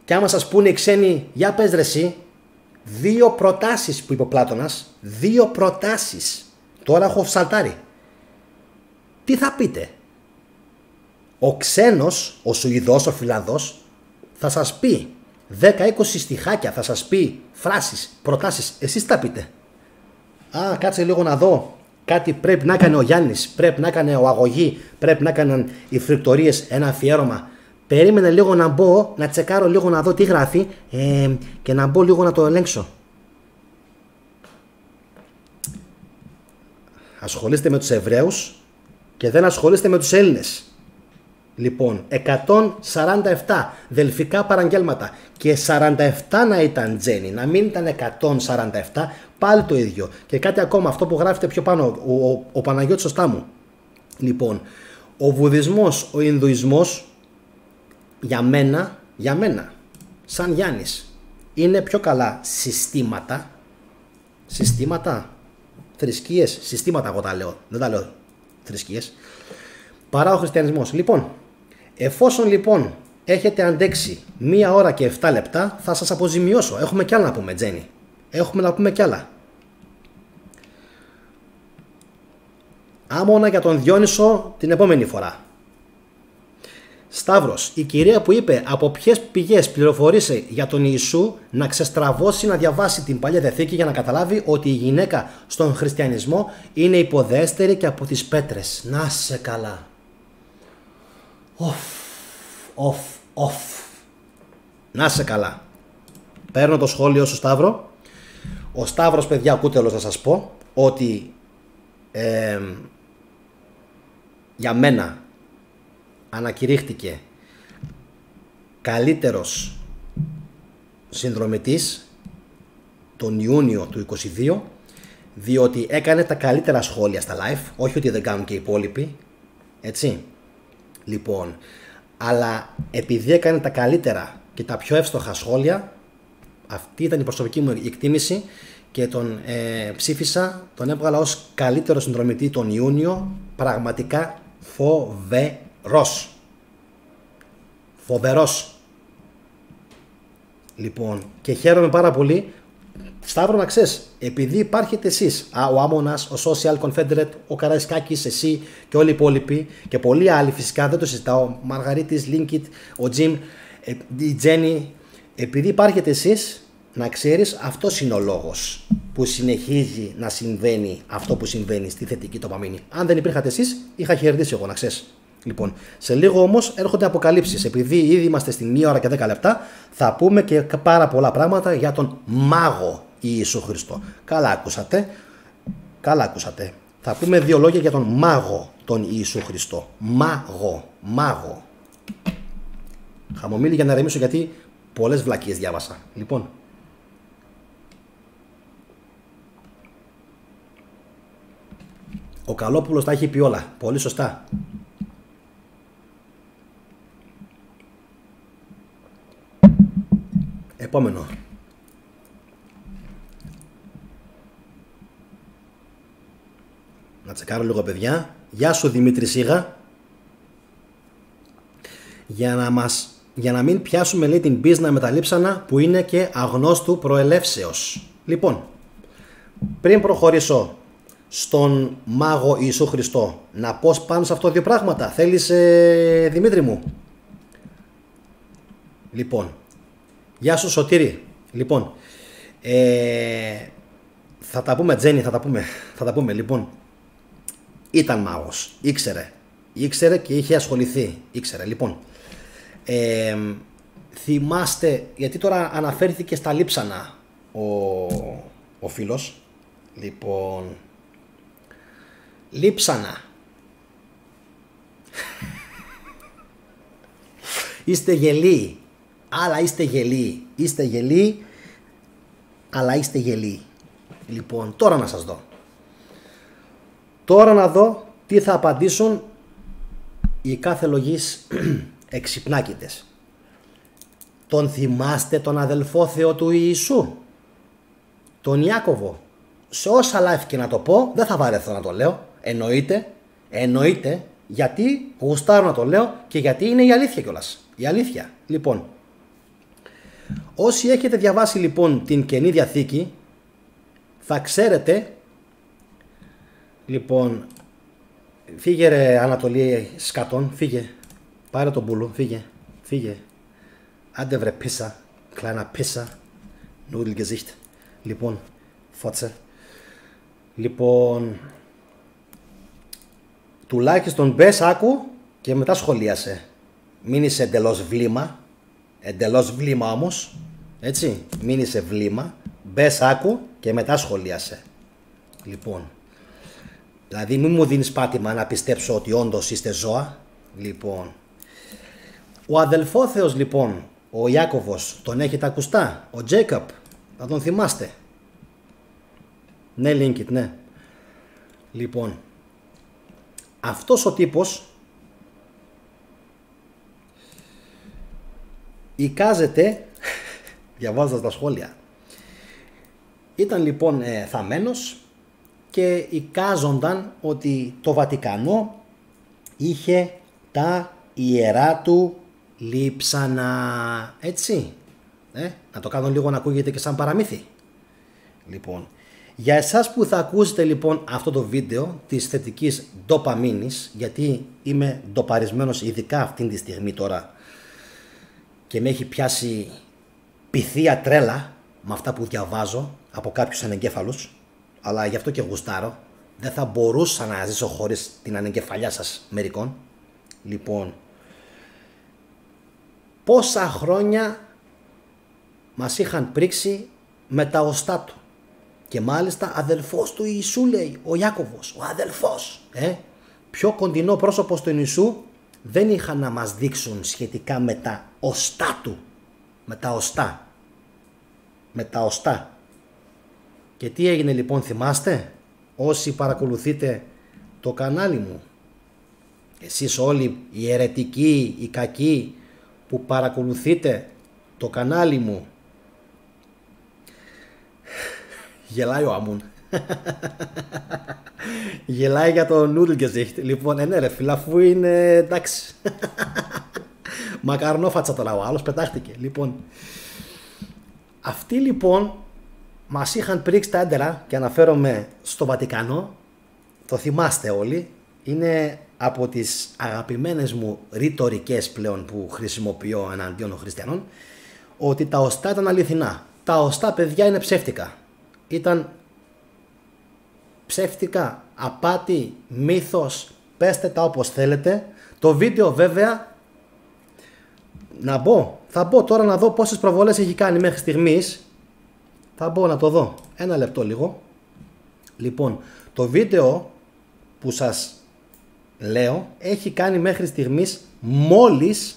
Και άμα σας πούνε οι ξένοι, για πες ρε εσύ, 2 προτάσεις που είπε ο Πλάτωνας, 2 προτάσεις. Τώρα έχω σαλτάρει. Τι θα πείτε? Ο ξένος, ο Σουηδός, ο Φιλανδός, θα σας πει 10-20 στιχάκια, θα σας πει φράσεις, προτάσεις. Εσείς τα πείτε. Α, κάτσε λίγο να δω. Κάτι πρέπει να έκανε ο Γιάννης, πρέπει να έκανε ο Αγωγή, πρέπει να έκαναν οι φρικτορίες ένα αφιέρωμα. Περίμενε λίγο να μπω, να τσεκάρω λίγο να δω τι γράφει και να μπω λίγο να το ελέγξω. Ασχολείστε με τους Εβραίους και δεν ασχολείστε με τους Έλληνες. Λοιπόν, 147 δελφικά παραγγέλματα και 47 να ήταν Τζένι, να μην ήταν 147, πάλι το ίδιο. Και κάτι ακόμα, αυτό που γράφετε πιο πάνω, ο Παναγιώτης σωστά μου. Λοιπόν, ο Βουδισμός, ο Ινδουισμός, για μένα, σαν Γιάννης, είναι πιο καλά συστήματα, θρησκείες, συστήματα εγώ τα λέω, δεν τα λέω θρησκείες, παρά ο χριστιανισμός. Λοιπόν, εφόσον λοιπόν έχετε αντέξει 1 ώρα και 7 λεπτά, θα σας αποζημιώσω. Έχουμε κι άλλα να πούμε, Τζένι. Έχουμε να πούμε κι άλλα. Άμονα για τον Διόνυσο την επόμενη φορά. Σταύρος, η κυρία που είπε από ποιες πηγές πληροφορείσαι για τον Ιησού να ξεστραβώσει, να διαβάσει την Παλιά Διαθήκη για να καταλάβει ότι η γυναίκα στον χριστιανισμό είναι υποδέστερη και από τις πέτρες. Να σε καλά. Να σε καλά. Παίρνω το σχόλιο σου, Σταύρο. Ο Σταύρος, παιδιά, ακούτε όλος να σας πω ότι για μένα ανακηρύχθηκε καλύτερος συνδρομητής τον Ιούνιο του 2022, διότι έκανε τα καλύτερα σχόλια στα live, όχι ότι δεν κάνουν και οι υπόλοιποι, έτσι. Λοιπόν, αλλά επειδή έκανε τα καλύτερα και τα πιο εύστοχα σχόλια, αυτή ήταν η προσωπική μου εκτίμηση και τον ψήφισα, τον έβγαλα ως καλύτερο συνδρομητή τον Ιούνιο, πραγματικά φοβερός. Λοιπόν, και χαίρομαι πάρα πολύ, Σταύρο, να ξέρεις, επειδή υπάρχετε εσείς, ο Άμονας, ο Social Confederate, ο Καραϊσκάκης, εσύ και όλοι οι υπόλοιποι και πολλοί άλλοι φυσικά, δεν το συζητάω, ο Μαργαρίτης, Λίνκιτ, ο Τζιμ, η Τζένι, επειδή υπάρχετε εσείς, να ξέρεις, αυτός είναι ο λόγος που συνεχίζει να συμβαίνει αυτό που συμβαίνει στη θετική τοπαμίνη. Αν δεν υπήρχατε εσείς, είχα χαιρετήσει εγώ, να ξέρεις. Λοιπόν, σε λίγο όμως έρχονται αποκαλύψεις. Επειδή ήδη είμαστε στην 1 ώρα και 10 λεπτά, θα πούμε και πάρα πολλά πράγματα για τον μάγο Ιησού Χριστό. Καλά ακούσατε. Θα πούμε 2 λόγια για τον μάγο τον Ιησού Χριστό. Μάγο. Χαμομήλι για να ρεμίσω, γιατί πολλές βλακίες διάβασα. Λοιπόν, ο Καλόπουλος τα έχει πει όλα. Πολύ σωστά. Επόμενο. Να τσεκάρω λίγο, παιδιά. Γεια σου, Δημήτρη Σίγα. Για να μην πιάσουμε, λέει, την πίσνα με τα λείψανα που είναι και αγνώστου προελεύσεως. Λοιπόν, πριν προχωρήσω στον μάγο Ιησού Χριστό, να πω πάνω σε αυτό 2 πράγματα. Θέλεις, Δημήτρη μου? Λοιπόν, γεια σου, Σωτήρη. Λοιπόν, θα τα πούμε, Τζένι, θα τα πούμε. Λοιπόν, ήταν μάγος, ήξερε και είχε ασχοληθεί, ήξερε. Λοιπόν, θυμάστε, γιατί τώρα αναφέρθηκε στα λείψανα ο φίλος. Λοιπόν, λείψανα. Είστε γελοί, αλλά είστε γελοί. Είστε γελοί, αλλά είστε γελοί. Λοιπόν, τώρα να σας δω. Τώρα να δω τι θα απαντήσουν οι κάθε λογής εξυπνάκητες. Τον θυμάστε τον αδελφό Θεό του Ιησού, τον Ιάκωβο? Σε όσα live και να το πω, δεν θα βαρεθώ να το λέω. Εννοείται, γιατί γουστάρω να το λέω και γιατί είναι η αλήθεια κιόλας. Η αλήθεια. Λοιπόν, όσοι έχετε διαβάσει λοιπόν την Καινή Διαθήκη, θα ξέρετε, λοιπόν, φύγε ρε Ανατολή σκατών, φύγε, πάρε τον πουλο, φύγε, άντε βρε πίσα, kleiner Pisser, Nudelgesicht, λοιπόν, φώτσε, λοιπόν, τουλάχιστον μπες, άκου και μετά σχολίασε, μην είσαι εντελώς βλήμα όμως, έτσι, μην είσαι βλήμα, μπες, άκου και μετά σχολίασε. Λοιπόν, δηλαδή μην μου δίνεις πάτημα να πιστέψω ότι όντως είστε ζώα. Λοιπόν, ο αδελφόθεος λοιπόν, ο Ιάκωβος, τον έχετε ακουστά? Ο Τζέικαπ, θα τον θυμάστε? Ναι, Linkit, ναι. Λοιπόν, αυτός ο τύπος εικάζεται, διαβάζοντας τα σχόλια, ήταν λοιπόν θαμμένος και εικάζονταν ότι το Βατικανό είχε τα ιερά του λείψανα, έτσι, να το κάνω λίγο να ακούγεται και σαν παραμύθι. Λοιπόν, για εσάς που θα ακούσετε λοιπόν αυτό το βίντεο της θετικής ντοπαμίνης, γιατί είμαι ντοπαρισμένος ειδικά αυτή τη στιγμή τώρα και με έχει πιάσει πυθία τρέλα με αυτά που διαβάζω από κάποιους ανεγκέφαλους, αλλά γι' αυτό και γουστάρω. Δεν θα μπορούσα να ζήσω χωρίς την ανεγκεφαλιά σας μερικών. Λοιπόν, πόσα χρόνια μας είχαν πρίξει με τα οστά του. Και μάλιστα αδελφός του Ιησού, λέει ο Ιάκωβος, ο αδελφός. Πιο κοντινό πρόσωπο του Ιησού δεν είχαν να μας δείξουν σχετικά με τα οστά του. Με τα οστά. Και τι έγινε λοιπόν, θυμάστε? Όσοι παρακολουθείτε το κανάλι μου, εσείς όλοι οι αιρετικοί, οι κακοί που παρακολουθείτε το κανάλι μου, γελάει ο Αμούν. Γελάει για το Nudelgesicht. Λοιπόν, ναι ρε φίλε, αφού είναι εντάξει. Μακαρνόφατσα τώρα, ο άλλος πετάχτηκε. Λοιπόν, αυτοί λοιπόν μας είχαν πρίξει τα έντερα και αναφέρομαι στο Βατικανό. Το θυμάστε όλοι. Είναι από τις αγαπημένες μου ρητορικές πλέον που χρησιμοποιώ εναντίον των χριστιανών, ότι τα οστά ήταν αληθινά. Τα οστά, παιδιά, είναι ψεύτικα. Ήταν ψεύτικα, απάτη, μύθος, πέστε τα όπως θέλετε. Το βίντεο βέβαια, θα μπω τώρα να δω πόσες προβολές έχει κάνει μέχρι στιγμής. Θα μπω να το δω, ένα λεπτό λίγο. Λοιπόν, το βίντεο που σας λέω έχει κάνει μέχρι στιγμής μόλις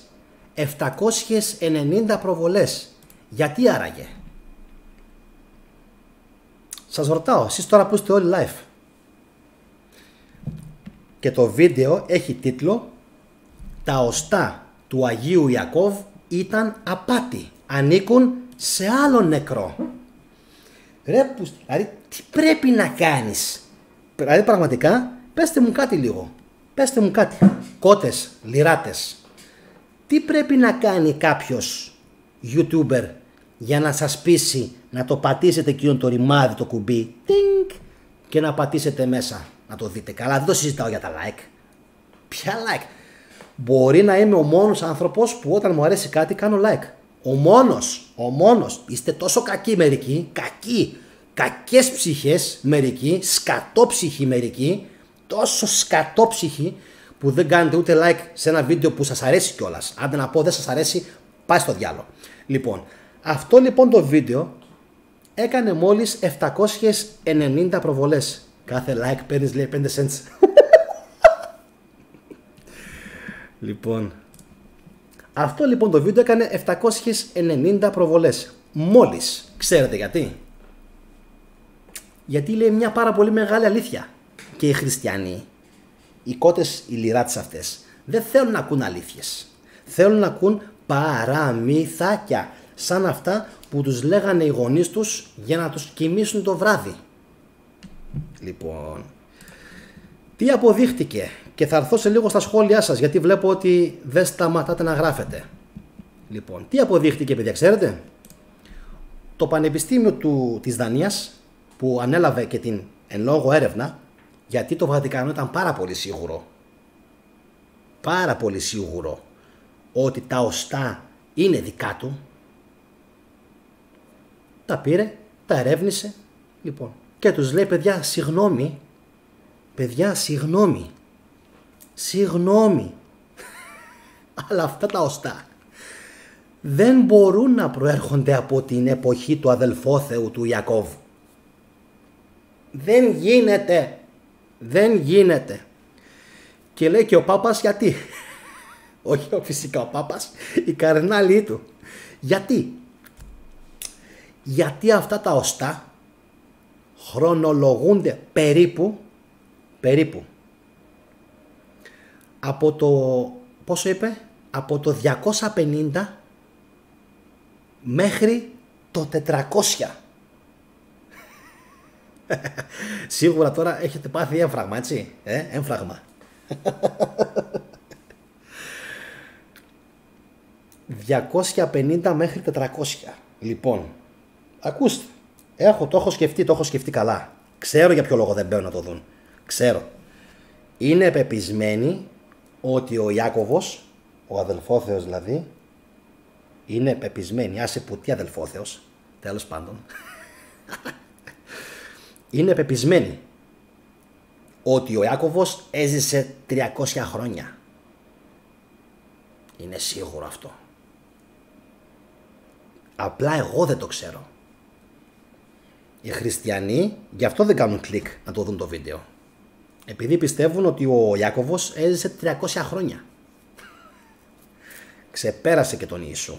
790 προβολές. Γιατί άραγε? Σας ρωτάω, εσείς τώρα που είστε όλοι live. Και το βίντεο έχει τίτλο «Τα οστά του Αγίου Ιακώβ ήταν απάτη, ανήκουν σε άλλο νεκρό». Ρε, δηλαδή τι πρέπει να κάνεις? Δηλαδή πραγματικά, πέστε μου κάτι λίγο. Πέστε μου κάτι. Κότες, λιράτες. Τι πρέπει να κάνει κάποιος YouTuber για να σας πείσει να το πατήσετε εκείνο το ρημάδι, το κουμπί, τινγκ, και να πατήσετε μέσα να το δείτε? Καλά, δεν το συζητάω για τα like. Ποια like? Μπορεί να είμαι ο μόνος άνθρωπος που όταν μου αρέσει κάτι κάνω like. Ο μόνος. Είστε τόσο κακοί μερικοί, κακές ψυχές μερικοί, σκατόψυχοι μερικοί, τόσο σκατόψυχοι που δεν κάνετε ούτε like σε ένα βίντεο που σας αρέσει κιόλας. Άντε να πω δεν σας αρέσει, Πάει στο διάλο. Λοιπόν, αυτό λοιπόν το βίντεο έκανε μόλις 790 προβολές. Κάθε like παίρνεις λέει 5 cents. Λοιπόν, αυτό λοιπόν το βίντεο έκανε 790 προβολές. Μόλις. Ξέρετε γιατί? Γιατί λέει μια πάρα πολύ μεγάλη αλήθεια. Και οι χριστιανοί, οι κότες οι λιράτες αυτές, δεν θέλουν να ακούν αλήθειες. Θέλουν να ακούν παραμυθάκια. Σαν αυτά που τους λέγανε οι γονείς τους για να τους κοιμήσουν το βράδυ. Λοιπόν, τι αποδείχτηκε? Και θα έρθω σε λίγο στα σχόλιά σας, γιατί βλέπω ότι δεν σταματάτε να γράφετε. Λοιπόν, τι αποδείχτηκε παιδιά, ξέρετε? Το Πανεπιστήμιο της Δανίας που ανέλαβε και την εν λόγω έρευνα, γιατί το Βατικανό ήταν πάρα πολύ σίγουρο ότι τα οστά είναι δικά του, τα πήρε, τα ερεύνησε, λοιπόν, και τους λέει παιδιά συγγνώμη, αλλά αυτά τα οστά δεν μπορούν να προέρχονται από την εποχή του αδελφόθεου του Ιακώβ. Δεν γίνεται. Και λέει και ο Πάπας γιατί? Όχι φυσικά ο Πάπας, οι καρδινάλοι του. Γιατί αυτά τα οστά χρονολογούνται περίπου από το, πόσο είπε, από το 250 μέχρι το 400. Σίγουρα τώρα έχετε πάθει έμφραγμα, έτσι, έμφραγμα. 250 μέχρι 400. Λοιπόν, ακούστε, το έχω σκεφτεί καλά. Ξέρω για ποιο λόγο δεν μπαίνουν να το δουν. Ξέρω. Είναι πεπισμένοι ότι ο Ιάκωβος, ο αδελφόθεος δηλαδή, είναι πεπισμένοι, άσε που τι αδελφόθεος, τέλος πάντων, είναι πεπισμένοι ότι ο Ιάκωβος έζησε 300 χρόνια. Είναι σίγουρο αυτό. Απλά εγώ δεν το ξέρω. Οι χριστιανοί γι' αυτό δεν κάνουν κλικ να το δουν το βίντεο. Επειδή πιστεύουν ότι ο Ιάκωβος έζησε 300 χρόνια. Ξεπέρασε και τον Ιησού.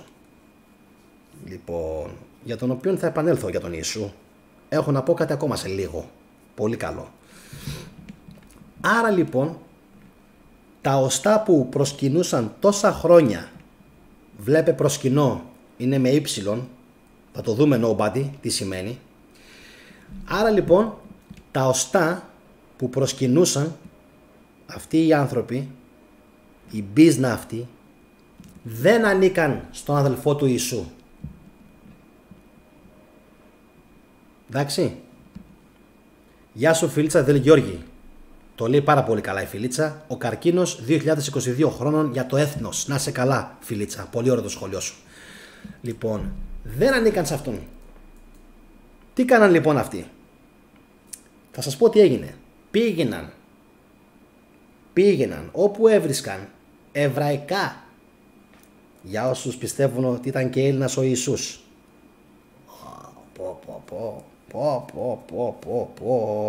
Λοιπόν, για τον οποίο θα επανέλθω για τον Ιησού. Έχω να πω κάτι ακόμα σε λίγο. Πολύ καλό. Άρα λοιπόν, τα οστά που προσκυνούσαν τόσα χρόνια, βλέπε προσκυνώ, είναι με ύψιλον, θα το δούμε nobody, τι σημαίνει. Άρα λοιπόν, τα οστά που προσκυνούσαν αυτοί οι άνθρωποι, οι μπίζνα αυτοί, δεν ανήκαν στον αδελφό του Ιησού. Εντάξει. Γεια σου Φιλίτσα Δελγιώργη. Το λέει πάρα πολύ καλά η Φιλίτσα. Ο καρκίνος 2022 χρόνων για το έθνος. Να σε καλά Φιλίτσα. Πολύ ωραίο το σχολείο σου. Λοιπόν, δεν ανήκαν σε αυτόν. Τι κάναν λοιπόν αυτοί? Θα σας πω τι έγινε. Πήγαιναν όπου έβρισκαν εβραϊκά. Για όσους πιστεύουν ότι ήταν και Έλληνας ο Ιησούς.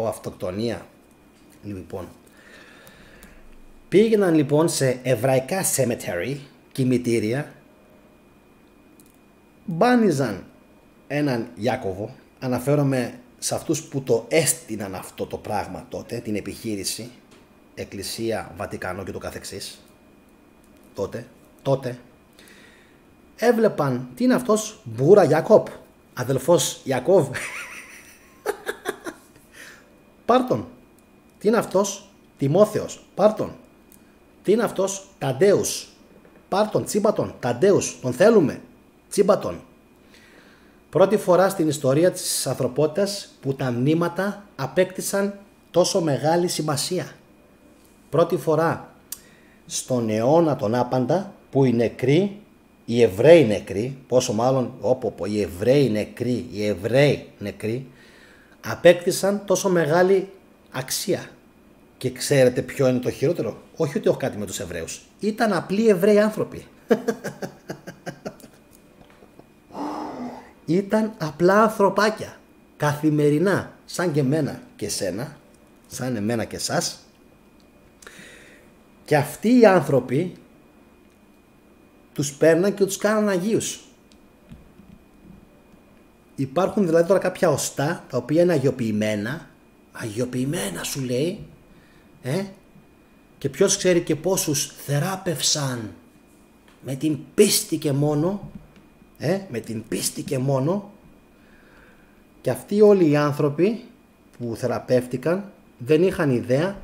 Αυτοκτονία. Λοιπόν, πήγαιναν λοιπόν σε εβραϊκά cemetery, κημητήρια, μπάνιζαν έναν Ιάκωβο. Αναφέρομαι σε αυτούς που το έστειναν αυτό το πράγμα τότε, την επιχείρηση, Εκκλησία, Βατικανό και το καθεξής. Τότε έβλεπαν τι είναι αυτός, Μπούρα Ιακώβ, αδελφός Ιακώβ. Πάρτον. Τι είναι αυτός, Τιμόθεος, πάρτον. Τι είναι αυτός, Ταντέους, πάρτον, τσίμπατον, Ταντέους, τον θέλουμε, τσίμπατον. Πρώτη φορά στην ιστορία της ανθρωπότητας που τα μνήματα απέκτησαν τόσο μεγάλη σημασία. Πρώτη φορά στον αιώνα τον άπαντα που οι νεκροί, οι Εβραίοι νεκροί, πόσο μάλλον οι Εβραίοι νεκροί, απέκτησαν τόσο μεγάλη αξία. Και ξέρετε ποιο είναι το χειρότερο? Όχι ότι έχω κάτι με τους Εβραίους. Ήταν απλοί Εβραίοι άνθρωποι. Ήταν απλά ανθρωπάκια. Καθημερινά. Σαν και εμένα και εσένα. Σαν εμένα και εσάς. Και αυτοί οι άνθρωποι τους παίρναν και τους κάναν αγίους. Υπάρχουν δηλαδή τώρα κάποια οστά τα οποία είναι αγιοποιημένα. Αγιοποιημένα σου λέει. Και ποιος ξέρει και πόσους θεράπευσαν με την πίστη και μόνο. Με την πίστη και μόνο. Και αυτοί όλοι οι άνθρωποι που θεραπεύτηκαν δεν είχαν ιδέα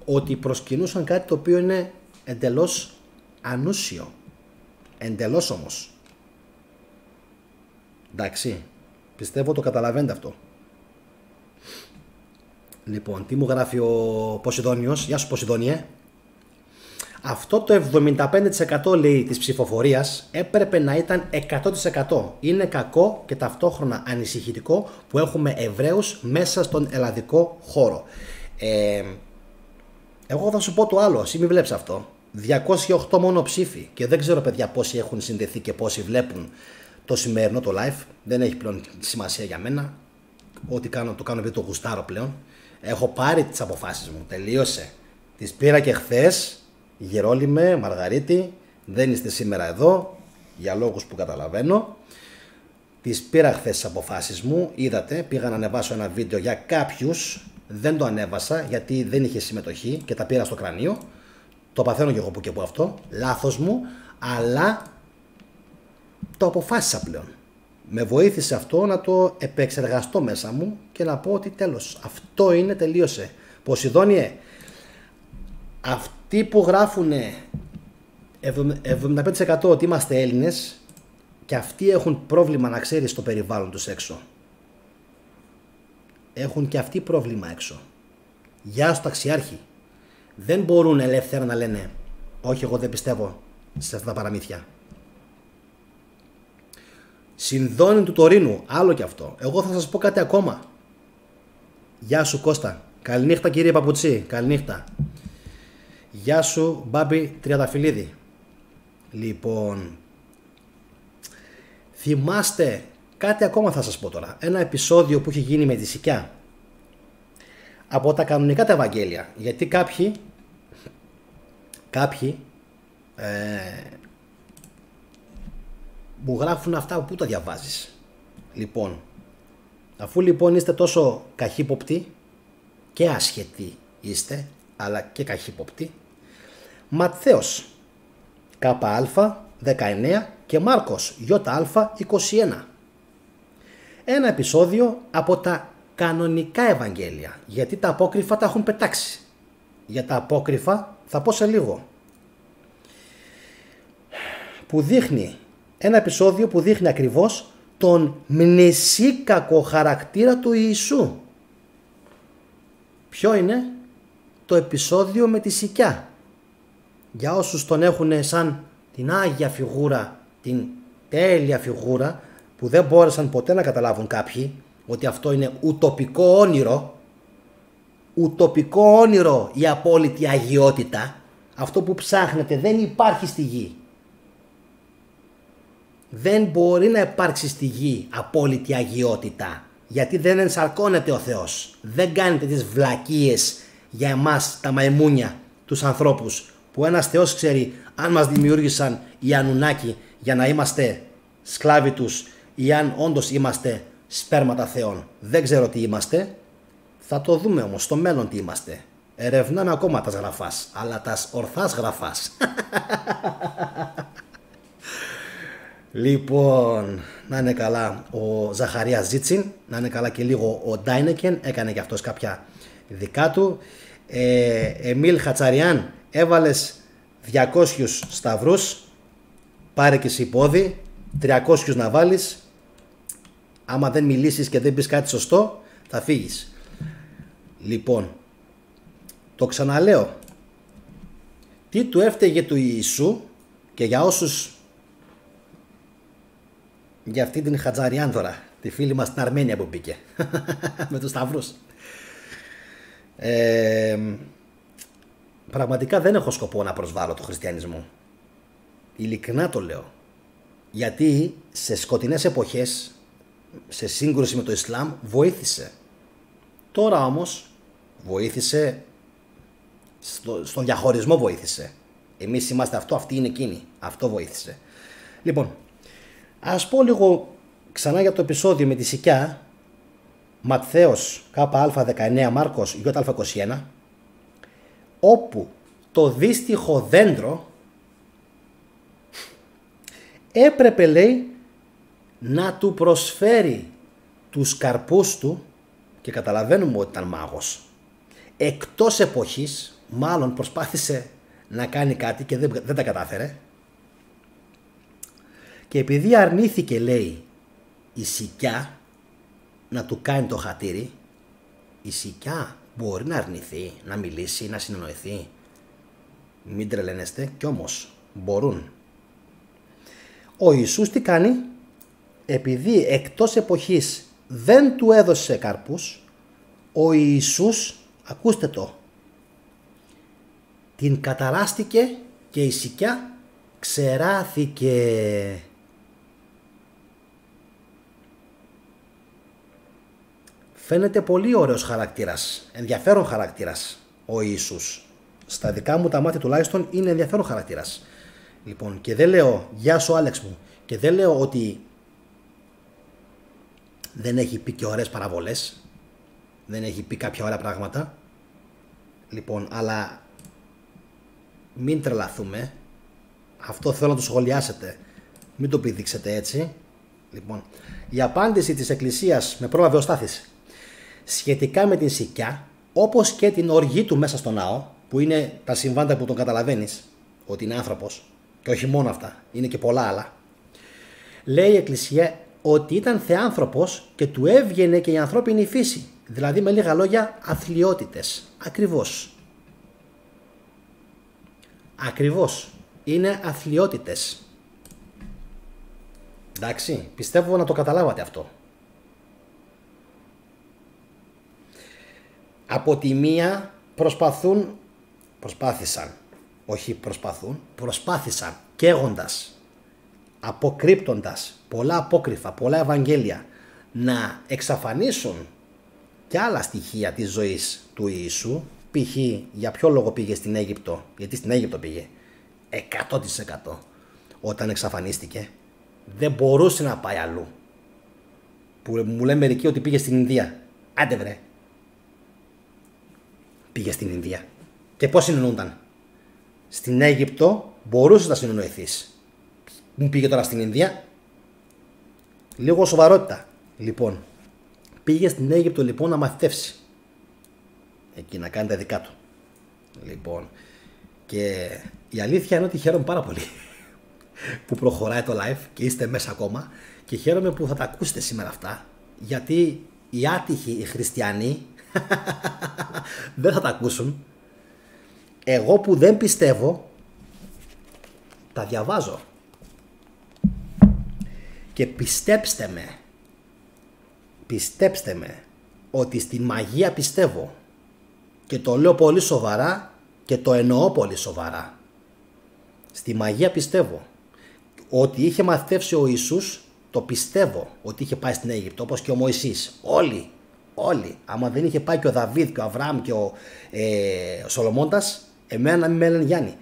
ότι προσκυνούσαν κάτι το οποίο είναι εντελώς ανούσιο. Εντελώς όμως. Εντάξει, πιστεύω το καταλαβαίνετε αυτό. Λοιπόν, τι μου γράφει ο Ποσειδόνιος. Γεια σου Ποσειδόνιε. Αυτό το 75% λέει της ψηφοφορίας έπρεπε να ήταν 100%. Είναι κακό και ταυτόχρονα ανησυχητικό που έχουμε Εβραίους μέσα στον ελλαδικό χώρο. Εγώ θα σου πω το άλλο, εσύ μην βλέπεις αυτό. 208 μόνο ψήφοι και δεν ξέρω παιδιά πόσοι έχουν συνδεθεί και πόσοι βλέπουν το σημερινό το live. Δεν έχει πλέον σημασία για μένα. Ό,τι κάνω το κάνω επειδή το γουστάρω πλέον. Έχω πάρει τις αποφάσεις μου, τελείωσε. Τις πήρα και χθες. Γερόλυμε, Μαργαρίτη, δεν είστε σήμερα εδώ για λόγους που καταλαβαίνω. Τις πήρα χθες τις αποφάσεις μου, είδατε, πήγα να ανεβάσω ένα βίντεο για κάποιους. Δεν το ανέβασα γιατί δεν είχε συμμετοχή και τα πήρα στο κρανίο. Το παθαίνω και εγώ που και που αυτό, λάθος μου, αλλά το αποφάσισα πλέον. Με βοήθησε αυτό να το επεξεργαστώ μέσα μου και να πω ότι τέλος, αυτό είναι, τελείωσε. Ποσειδόνιε, αυτοί που γράφουν 75% ότι είμαστε Έλληνες και αυτοί έχουν πρόβλημα, να ξέρεις, στο περιβάλλον τους έξω. Έχουν και αυτοί πρόβλημα έξω. Γεια σου ταξιάρχη. Δεν μπορούν ελεύθερα να λένε όχι, εγώ δεν πιστεύω σε αυτά τα παραμύθια. Συνδόνι του Τωρίνου, άλλο κι αυτό. Εγώ θα σας πω κάτι ακόμα. Γεια σου Κώστα. Καληνύχτα κύριε Παπουτσί. Καληνύχτα. Γεια σου Μπάμπη Τριανταφυλλίδη. Λοιπόν, θυμάστε κάτι ακόμα, θα σας πω τώρα. Ένα επεισόδιο που είχε γίνει με τη Σικιά από τα κανονικά τα Ευαγγέλια. Γιατί κάποιοι μου γράφουν αυτά που τα διαβάζεις. Λοιπόν, αφού λοιπόν είστε τόσο καχύποπτοι και άσχετοι είστε, αλλά και καχύποπτοι, Ματθαίος ΚΑ 19 και Μάρκος ΙΑ 21. Ένα επεισόδιο από τα κανονικά Ευαγγέλια, γιατί τα απόκριφα τα έχουν πετάξει. Για τα απόκριφα θα πω σε λίγο. Που δείχνει, ένα επεισόδιο που δείχνει ακριβώς τον μνησίκακο χαρακτήρα του Ιησού. Ποιο είναι? Το επεισόδιο με τη Σικιά. Για όσους τον έχουν σαν την άγια φιγούρα, την τέλεια φιγούρα, που δεν μπόρεσαν ποτέ να καταλάβουν κάποιοι ότι αυτό είναι ουτοπικό όνειρο. Ουτοπικό όνειρο η απόλυτη αγιότητα. Αυτό που ψάχνετε δεν υπάρχει στη γη. Δεν μπορεί να υπάρξει στη γη απόλυτη αγιότητα, γιατί δεν ενσαρκώνεται ο Θεός. Δεν κάνετε τις βλακίες για εμάς τα μαϊμούνια, τους ανθρώπους, που ένας Θεός ξέρει αν μας δημιούργησαν οι Ανουνάκοι για να είμαστε σκλάβοι τους ή αν όντως είμαστε σπέρματα Θεών. Δεν ξέρω τι είμαστε, θα το δούμε όμως στο μέλλον τι είμαστε. Ερευνάμε ακόμα τας γραφάς, αλλά τας ορθάς γραφάς. Λοιπόν, να είναι καλά ο Ζαχαρίας Ζίτσιν, να είναι καλά και λίγο ο Ντάινεκεν, έκανε και αυτός κάποια δικά του. Εμίλ Χατσαριάν, έβαλες 200 σταυρούς, πάρε και εσύ πόδι, 300 να βάλεις. Άμα δεν μιλήσεις και δεν πεις κάτι σωστό, θα φύγεις. Λοιπόν, το ξαναλέω, τι του έφταιγε του Ιησού, και για όσους, για αυτή την Χατζαριάν τώρα, τη φίλη μας στην Αρμένια που μπήκε με τους σταυρούς, πραγματικά δεν έχω σκοπό να προσβάλλω το χριστιανισμό, ειλικρινά το λέω, γιατί σε σκοτεινές εποχές σε σύγκρουση με το Ισλάμ βοήθησε. Τώρα όμως βοήθησε, στον διαχωρισμό βοήθησε. Εμείς είμαστε αυτό, αυτοί είναι εκείνοι. Αυτό βοήθησε. Λοιπόν, ας πω λίγο ξανά για το επεισόδιο με τη Σικιά. Ματθαίος ΚΑ19, Μάρκος ΙΑ21, όπου το δύστιχο δέντρο έπρεπε, λέει, να του προσφέρει τους καρπούς του, και καταλαβαίνουμε ότι ήταν μάγος, εκτός εποχής, μάλλον προσπάθησε να κάνει κάτι και δεν τα κατάφερε, και επειδή αρνήθηκε, λέει, η Σικιά να του κάνει το χατήρι, η Σικιά μπορεί να αρνηθεί, να μιλήσει, να συνεννοηθεί. Μην τρελαίνεστε, κι όμως μπορούν. Ο Ιησούς τι κάνει? Επειδή εκτός εποχής δεν του έδωσε καρπούς, ο Ιησούς, ακούστε το, την καταράστηκε και η Σικιά ξεράθηκε. Φαίνεται πολύ ωραίος χαρακτήρας, ενδιαφέρον χαρακτήρας ο Ιησούς. Στα δικά μου τα μάτια τουλάχιστον είναι ενδιαφέρον χαρακτήρας. Λοιπόν, και δεν λέω, γεια σου Άλεξ μου, και δεν λέω ότι δεν έχει πει και ωραίες παραβολές, δεν έχει πει κάποια ωραία πράγματα. Λοιπόν, αλλά μην τρελαθούμε, αυτό θέλω να το σχολιάσετε, μην το πηδήξετε έτσι. Λοιπόν, η απάντηση της Εκκλησίας με πρόλαβε ο Στάθης σχετικά με την Σικιά, όπως και την οργή του μέσα στο ναό, που είναι τα συμβάντα που τον καταλαβαίνεις ότι είναι άνθρωπος, και όχι μόνο αυτά, είναι και πολλά άλλα. Λέει η Εκκλησία ότι ήταν θεάνθρωπος και του έβγαινε και η ανθρώπινη φύση, δηλαδή με λίγα λόγια αθλιότητες. Ακριβώς. Ακριβώς. Είναι αθλιότητες. Εντάξει, πιστεύω να το καταλάβατε αυτό. Από τη μία προσπάθησαν καίγοντας, αποκρύπτοντας πολλά απόκριφα, πολλά Ευαγγέλια, να εξαφανίσουν και άλλα στοιχεία της ζωής του Ιησού. Π.χ. για ποιο λόγο πήγε στην Αίγυπτο? Γιατί στην Αίγυπτο πήγε 100%. Όταν εξαφανίστηκε δεν μπορούσε να πάει αλλού. Που μου λένε μερικοί ότι πήγε στην Ινδία. Άντε βρε, πήγε στην Ινδία. Και πώς συνεννοούνταν? Στην Αίγυπτο μπορούσες να συνεννοηθείς. Μου πήγε τώρα στην Ινδία. Λίγο σοβαρότητα. Λοιπόν, πήγε στην Αίγυπτο λοιπόν να μαθητεύσει. Εκεί να κάνει τα δικά του. Λοιπόν, και η αλήθεια είναι ότι χαίρομαι πάρα πολύ που προχωράει το live και είστε μέσα ακόμα, και χαίρομαι που θα τα ακούσετε σήμερα αυτά, γιατί οι άτυχοι, οι χριστιανοί δεν θα τα ακούσουν. Εγώ που δεν πιστεύω τα διαβάζω, και πιστέψτε με ότι στη μαγεία πιστεύω, και το λέω πολύ σοβαρά και το εννοώ πολύ σοβαρά. Στη μαγεία πιστεύω. Ότι είχε μαθητεύσει ο Ιησούς, το πιστεύω ότι είχε πάει στην Αίγυπτο, όπως και ο Μωυσής. Όλοι. Άμα δεν είχε πάει και ο Δαβίδ και ο Αβραάμ και ο Σολομώντας, εμένα να μην με λένε Γιάννη.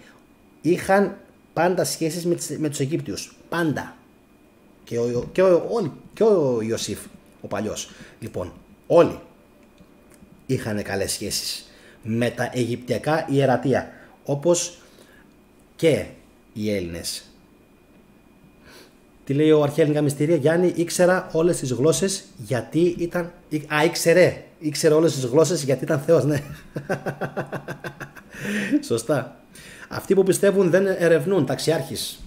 Είχαν πάντα σχέσεις με τους Αιγύπτιους. Πάντα. Και ο Ιωσήφ, ο παλιός. Λοιπόν, όλοι είχαν καλές σχέσεις με τα Αιγυπτιακά ιερατεία, όπως και οι Έλληνες. Τι λέει ο Αρχαίελικα Μυστήρια? Γιάννη, ήξερα όλες τις γλώσσες γιατί ήταν... Ήξερε όλες τις γλώσσες γιατί ήταν Θεός, ναι. Σωστά. Αυτοί που πιστεύουν δεν ερευνούν, ταξιάρχης.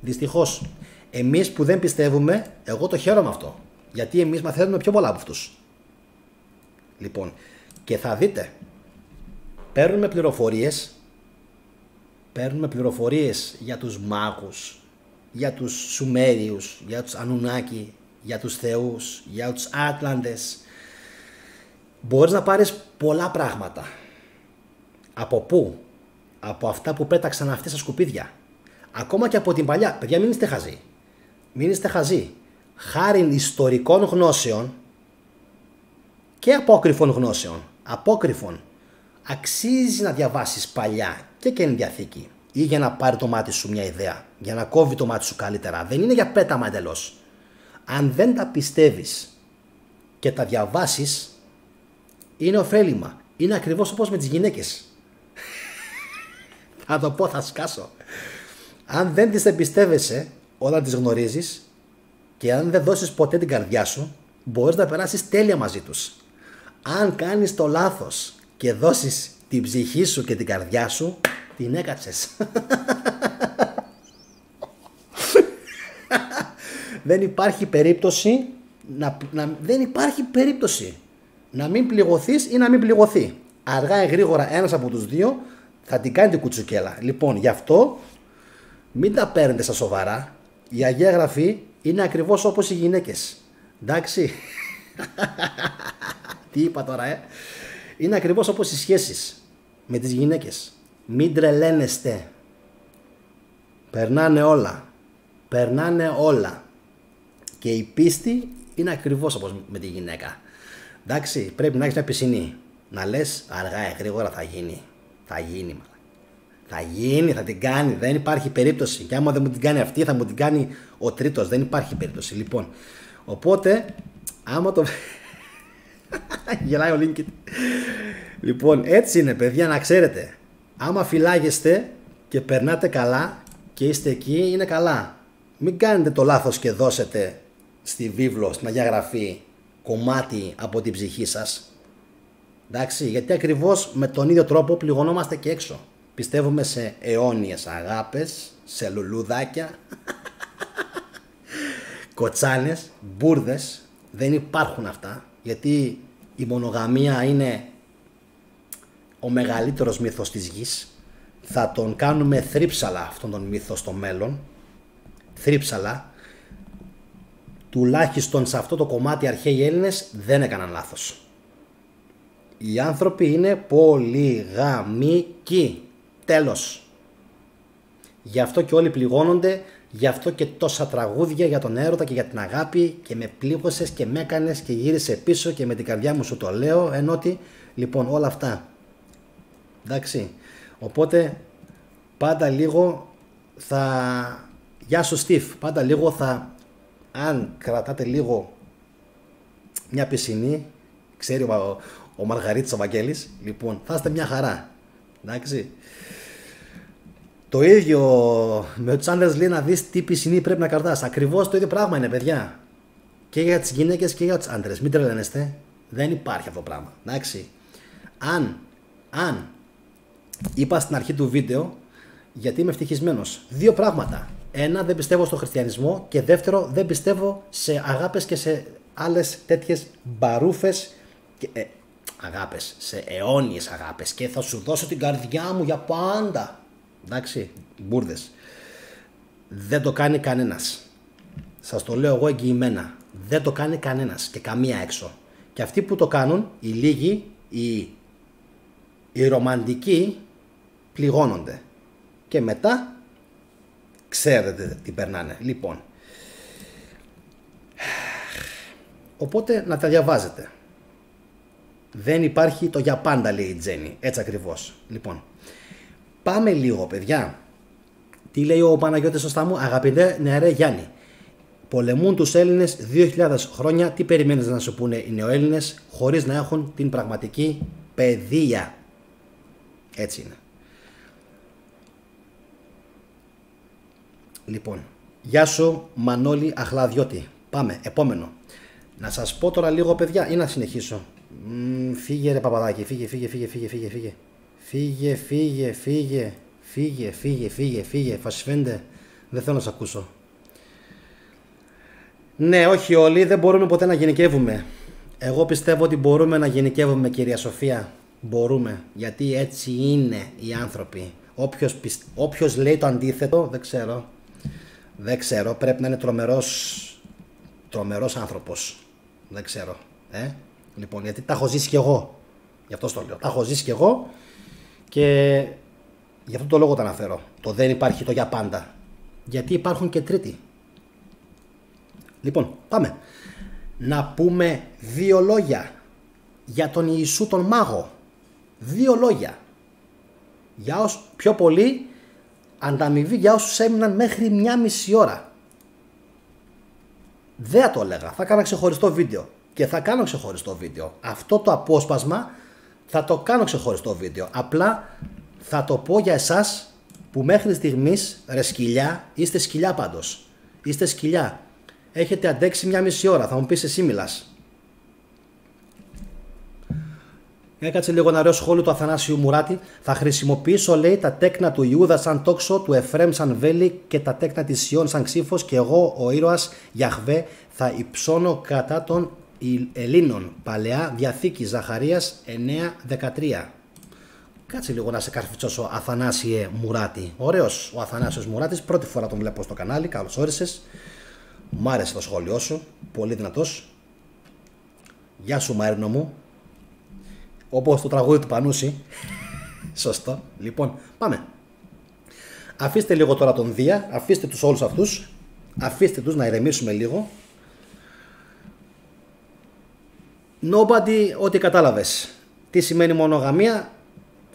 Δυστυχώς. Εμείς που δεν πιστεύουμε, εγώ το χαίρομαι αυτό. Γιατί εμείς μαθαίνουμε πιο πολλά από αυτούς. Λοιπόν, και θα δείτε, παίρνουμε πληροφορίες για τους μάγους, για τους Σουμέριους, για τους Ανουνάκη, για τους θεούς, για τους Άτλαντες. Μπορείς να πάρεις πολλά πράγματα. Από πού? Από αυτά που πέταξαν αυτές τα σκουπίδια. Ακόμα και από την παλιά. Παιδιά, μην είστε χαζοί. χάρη ιστορικών γνώσεων και απόκριφων γνώσεων, απόκριφων, αξίζει να διαβάσεις παλιά και Καινή Διαθήκη, ή για να πάρει το μάτι σου μια ιδέα, για να κόβει το μάτι σου καλύτερα. Δεν είναι για πέταμα εντελώς. Αν δεν τα πιστεύεις και τα διαβάσεις, είναι ωφέλιμα. Είναι ακριβώς όπως με τις γυναίκες. Θα το πω, θα σκάσω. Αν δεν τις εμπιστεύεσαι όταν τις γνωρίζεις και αν δεν δώσεις ποτέ την καρδιά σου, μπορείς να περάσεις τέλεια μαζί τους. Αν κάνεις το λάθος και δώσεις την ψυχή σου και την καρδιά σου, την έκατσες. Δεν υπάρχει περίπτωση δεν υπάρχει περίπτωση να μην πληγωθείς ή να μην πληγωθεί. Αργά ή γρήγορα ένας από τους δύο θα την κάνει την κουτσουκέλα. Λοιπόν, γι' αυτό μην τα παίρνετε στα σοβαρά. Η Αγία Γραφή είναι ακριβώς όπως οι γυναίκες. Εντάξει. Τι είπα τώρα, Είναι ακριβώς όπως οι σχέσεις με τις γυναίκες. Μην τρελαίνεστε. Περνάνε όλα. Περνάνε όλα. Και η πίστη είναι ακριβώς όπως με τη γυναίκα. Εντάξει, πρέπει να έχεις μια πισινή. Να λες αργά ή γρήγορα θα γίνει. Θα γίνει, θα γίνει, θα την κάνει. Δεν υπάρχει περίπτωση. Και άμα δεν μου την κάνει αυτή, θα μου την κάνει ο τρίτος. Δεν υπάρχει περίπτωση. Λοιπόν, οπότε, άμα το... Γελάει ο Λίνκιν. Λοιπόν, έτσι είναι, παιδιά, να ξέρετε. Άμα φυλάγεστε και περνάτε καλά και είστε εκεί, είναι καλά. Μην κάνετε το λάθος και δώσετε στη βίβλο, στην Αγία Γραφή, κομμάτι από την ψυχή σας. Εντάξει, γιατί ακριβώς με τον ίδιο τρόπο πληγωνόμαστε και έξω. Πιστεύουμε σε αιώνιες αγάπες, σε λουλουδάκια, κοτσάνες, μπουρδες. Δεν υπάρχουν αυτά, γιατί η μονογαμία είναι ο μεγαλύτερος μύθος της γης. Θα τον κάνουμε θρύψαλα αυτόν τον μύθο στο μέλλον. Θρύψαλα. Τουλάχιστον σε αυτό το κομμάτι αρχαίοι Έλληνες δεν έκαναν λάθος. Οι άνθρωποι είναι πολυγαμικοί. Τέλος. Γι' αυτό και όλοι πληγώνονται. Γι' αυτό και τόσα τραγούδια για τον έρωτα και για την αγάπη. Και με πλήγωσες και με έκανες και γύρισε πίσω και με την καρδιά μου σου το λέω. Ενώ ότι, λοιπόν, όλα αυτά. Εντάξει. Οπότε πάντα λίγο θα... Γεια σου Στίβ. Πάντα λίγο θα... Αν κρατάτε λίγο μια πισινή, ξέρει ο Μαργαρίτης ο Βαγγέλης, λοιπόν, θα είστε μια χαρά. Εντάξει. Το ίδιο με τους άντρες λέει να δεις τι πισινή πρέπει να κρατάς. Ακριβώς το ίδιο πράγμα είναι, παιδιά. Και για τις γυναίκες και για τους άντρες. Μην τρελαίνεστε. Δεν υπάρχει αυτό το πράγμα. Εντάξει. Αν είπα στην αρχή του βίντεο, γιατί είμαι ευτυχισμένος. Δύο πράγματα. Ένα, δεν πιστεύω στο χριστιανισμό, και δεύτερο, δεν πιστεύω σε αγάπες και σε άλλες τέτοιες μπαρούφες και, αγάπες, σε αιώνιες αγάπες, και θα σου δώσω την καρδιά μου για πάντα. Εντάξει, μπουρδες. Δεν το κάνει κανένας. Σας το λέω εγώ εγγυημένα. Δεν το κάνει κανένας και καμία έξω. Και αυτοί που το κάνουν, οι λίγοι, οι ρομαντικοί, πληγώνονται. Και μετά ξέρετε τι περνάνε. Λοιπόν, οπότε να τα διαβάζετε. Δεν υπάρχει το για πάντα, λέει η Τζέννη. Έτσι ακριβώς. Λοιπόν, πάμε λίγο, παιδιά. Τι λέει ο Παναγιώτης σωστά μου? Αγαπητέ νεαρέ Γιάννη, πολεμούν τους Έλληνες 2.000 χρόνια. Τι περιμένεις να σου πούνε οι νεοέλληνες χωρίς να έχουν την πραγματική παιδεία? Έτσι είναι. Λοιπόν, γεια σου Μανώλη Αχλαδιώτη. Πάμε, επόμενο. Να σας πω τώρα λίγο, παιδιά, ή να συνεχίσω? Φύγε ρε παπαδάκι, φύγε. Φύγε, φασφέντε. Δεν θέλω να σε ακούσω. Ναι, όχι όλοι, δεν μπορούμε ποτέ να γενικεύουμε. Εγώ πιστεύω ότι μπορούμε να γενικεύουμε, κυρία Σοφία. Μπορούμε, γιατί έτσι είναι οι άνθρωποι. Όποιος λέει το αντίθετο, δεν ξέρω, πρέπει να είναι τρομερός άνθρωπος. Δεν ξέρω. Λοιπόν, γιατί τα έχω ζήσει κι εγώ. Γι' αυτό το λέω. Τα έχω ζήσει κι εγώ και γι' αυτό το λόγο το αναφέρω. Το δεν υπάρχει το για πάντα. Γιατί υπάρχουν και τρίτοι. Λοιπόν, πάμε. Να πούμε 2 λόγια για τον Ιησού τον Μάγο. 2 λόγια. Για όσους, πιο πολύ ανταμοιβή για όσους έμειναν μέχρι 1,5 ώρα. Δεν θα το έλεγα. Θα κάνω ξεχωριστό βίντεο. Και θα κάνω ξεχωριστό βίντεο. Αυτό το απόσπασμα θα το κάνω ξεχωριστό βίντεο. Απλά θα το πω για εσάς που μέχρι στιγμής, ρε σκυλιά, είστε σκυλιά πάντως. Είστε σκυλιά. Έχετε αντέξει 1,5 ώρα. Θα μου πεις εσύ μιλάς. Έκατσε λίγο ένα ωραίο σχόλιο του Αθανάσιου Μουράτη. Θα χρησιμοποιήσω, λέει, τα τέκνα του Ιούδα σαν τόξο, του Εφρέμ σαν βέλη και τα τέκνα της Σιών σαν ξύφος, και εγώ, ο ήρωας Γιαχβέ, θα υψώνω κατά των Ελλήνων. Παλαιά Διαθήκη, Ζαχαρίας 9:13. Κάτσε λίγο να σε καρφιτσώσω, Αθανάσιε Μουράτη. Ωραίος ο Αθανάσιος Μουράτης. Πρώτη φορά τον βλέπω στο κανάλι. Καλώς όρισες. Μ' άρεσε το σχόλιο σου. Πολύ δυνατός. Γεια σου, Μαρίνο μου. Όπως το τραγούδι του Πανούση. Σωστό. Λοιπόν, πάμε. Αφήστε λίγο τώρα τον Δία. Αφήστε τους όλους αυτούς. Αφήστε τους να ηρεμήσουμε λίγο. Nobody, ό,τι κατάλαβες. Τι σημαίνει μονογαμία,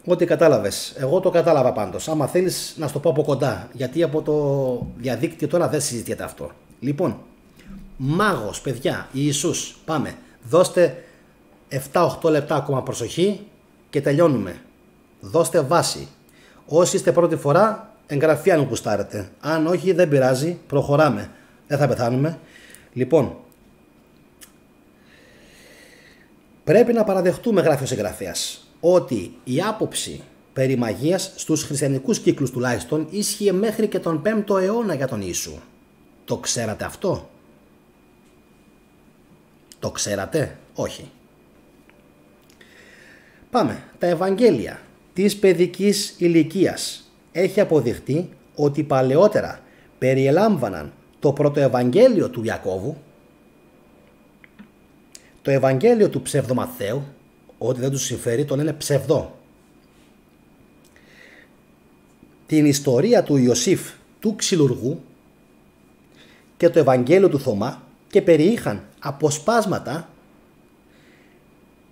ό,τι κατάλαβες. Εγώ το κατάλαβα πάντως. Άμα θέλεις να στο πω από κοντά. Γιατί από το διαδίκτυο τώρα δεν συζητιέται αυτό. Λοιπόν, Μάγος, παιδιά, Ιησούς. Πάμε. Δώστε 7-8 λεπτά ακόμα προσοχή και τελειώνουμε. Δώστε βάση. Όσοι είστε πρώτη φορά, εγγραφή αν κουστάρετε. Αν όχι, δεν πειράζει. Προχωράμε. Δεν θα πεθάνουμε. Λοιπόν, πρέπει να παραδεχτούμε, γράφει ο συγγραφέας, ότι η άποψη περί μαγείας στους χριστιανικούς κύκλους τουλάχιστον ίσχυε μέχρι και τον 5ο αιώνα για τον Ιησού. Το ξέρατε αυτό? Το ξέρατε? Όχι. Πάμε. Τα Ευαγγέλια της παιδικής ηλικίας. Έχει αποδειχτεί ότι παλαιότερα περιελάμβαναν το πρωτοευαγγέλιο του Ιακώβου, το Ευαγγέλιο του ψευδομαθαίου, ότι δεν τους συμφέρει τον λένε ψευδό, την ιστορία του Ιωσήφ του ξυλουργού και το Ευαγγέλιο του Θωμά, και περιείχαν αποσπάσματα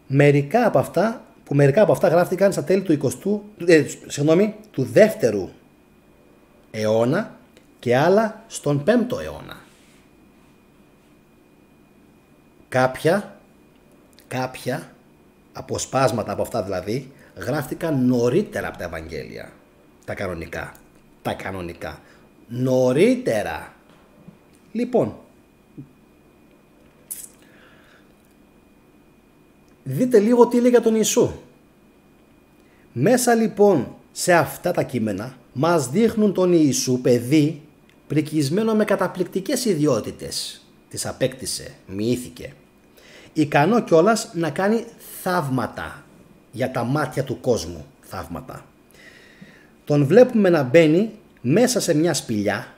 μερικά από αυτά γράφτηκαν στα τέλη του 2ου αιώνα και άλλα στον 5ο αιώνα. Κάποια αποσπάσματα από αυτά δηλαδή γράφτηκαν νωρίτερα από τα Ευαγγέλια, τα κανονικά, νωρίτερα. Λοιπόν, δείτε λίγο τι λέει για τον Ιησού. Μέσα λοιπόν σε αυτά τα κείμενα μας δείχνουν τον Ιησού παιδί πρικισμένο με καταπληκτικές ιδιότητες. Τις απέκτησε, μοιήθηκε. Ικανό κιόλας να κάνει θαύματα για τα μάτια του κόσμου. Θαύματα. Τον βλέπουμε να μπαίνει μέσα σε μια σπηλιά.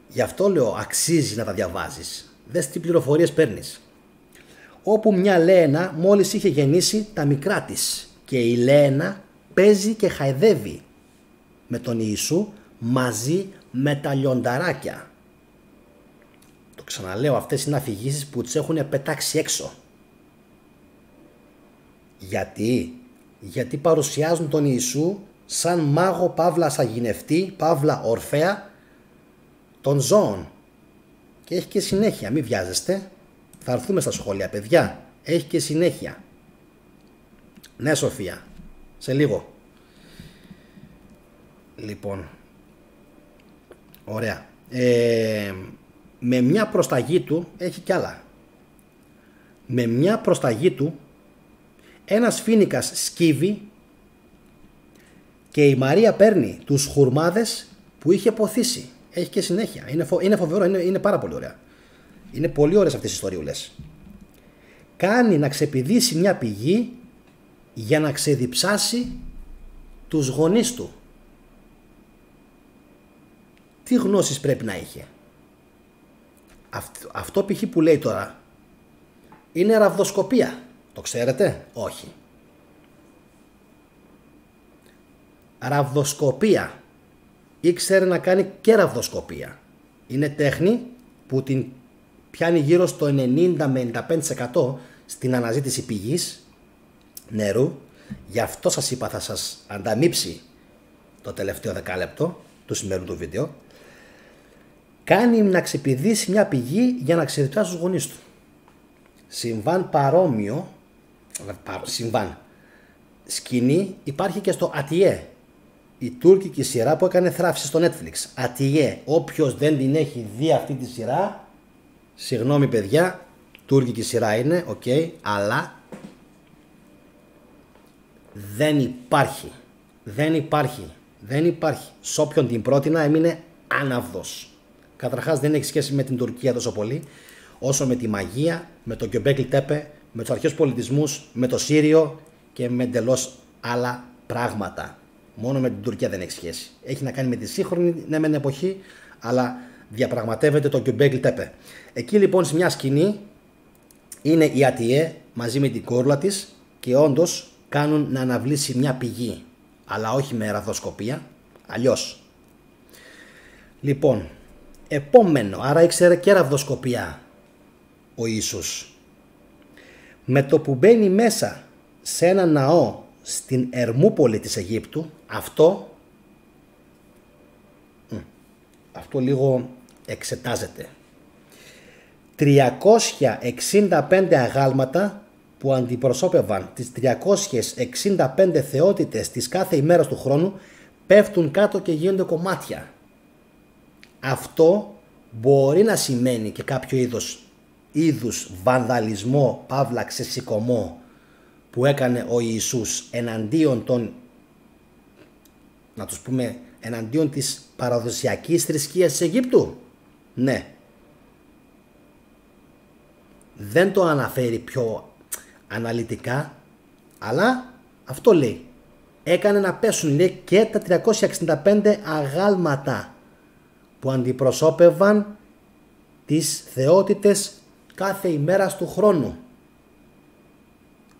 Γι' αυτό λέω αξίζει να τα διαβάζεις. Δες τι πληροφορίες παίρνεις. Όπου μια Λέαινα μόλις είχε γεννήσει τα μικρά της και η Λέαινα παίζει και χαϊδεύει με τον Ιησού μαζί με τα λιονταράκια. Το ξαναλέω, αυτές είναι αφηγήσεις που τις έχουν πετάξει έξω. Γιατί παρουσιάζουν τον Ιησού σαν μάγο παύλα σαγηνευτή, παύλα ορφέα των ζώων. Και έχει και συνέχεια, μην βιάζεστε. Θα έρθουμε στα σχόλια, παιδιά. Έχει και συνέχεια. Ναι, Σοφία. Σε λίγο. Λοιπόν. Ωραία. Με μια προσταγή του, έχει κι άλλα. Με μια προσταγή του, ένας φοίνικας σκύβει και η Μαρία παίρνει τους χουρμάδες που είχε ποθήσει. Έχει και συνέχεια. Είναι φοβερό, είναι πάρα πολύ ωραία. Είναι πολύ ωραίες αυτές οι ιστοριούλες. Κάνει να ξεπηδήσει μια πηγή για να ξεδιψάσει τους γονείς του. Τι γνώσεις πρέπει να είχε? Αυτό π.χ. που λέει τώρα είναι ραβδοσκοπία. Το ξέρετε? Όχι. Ραβδοσκοπία. Ήξερε να κάνει και ραβδοσκοπία. Είναι τέχνη που την πιάνει γύρω στο 90 με 95% στην αναζήτηση πηγής νερού. Γι' αυτό σας είπα θα σας ανταμείψει το τελευταίο δεκάλεπτο του σημερινού του βίντεο. Κάνει να ξεπηδήσει μια πηγή για να ξεδιπλάσει τους γονείς του. Συμβάν παρόμοιο, σκηνή υπάρχει και στο Ατιέ, η τουρκική σειρά που έκανε θράψη στο Netflix. Ατιέ, όποιος δεν την έχει δει αυτή τη σειρά, συγγνώμη παιδιά, τουρκική σειρά είναι, αλλά δεν υπάρχει. Σ' όποιον την πρότεινα έμεινε άναυδος. Καταρχάς δεν έχει σχέση με την Τουρκία τόσο πολύ, όσο με τη μαγεία, με το Göbekli Tepe, με τους αρχαίους πολιτισμούς, με το Σύριο και με εντελώς άλλα πράγματα. Μόνο με την Τουρκία δεν έχει σχέση. Έχει να κάνει με τη σύγχρονη μεν εποχή, αλλά διαπραγματεύεται το Göbekli Tepe. Εκεί λοιπόν σε μια σκηνή είναι η Ατιέ μαζί με την κόρλα της και όντως κάνουν να αναβλήσει μια πηγή, αλλά όχι με ραδοσκοπία, αλλιώς. Λοιπόν, επόμενο, άρα ήξερε και ραδοσκοπία ο Ιησούς. Με το που μπαίνει μέσα σε ένα ναό στην Ερμούπολη της Αιγύπτου, αυτό λίγο εξετάζεται. 365 αγάλματα που αντιπροσώπευαν τις 365 θεότητες της κάθε ημέρας του χρόνου πέφτουν κάτω και γίνονται κομμάτια. Αυτό μπορεί να σημαίνει και κάποιο είδους βανδαλισμό, παύλα ξεσηκωμό που έκανε ο Ιησούς εναντίον των, να τους πούμε, εναντίον της παραδοσιακής θρησκείας της Αιγύπτου. Ναι. Δεν το αναφέρει πιο αναλυτικά, αλλά αυτό λέει. Έκανε να πέσουν, λέει, και τα 365 αγάλματα που αντιπροσώπευαν τις θεότητες κάθε ημέρας του χρόνου.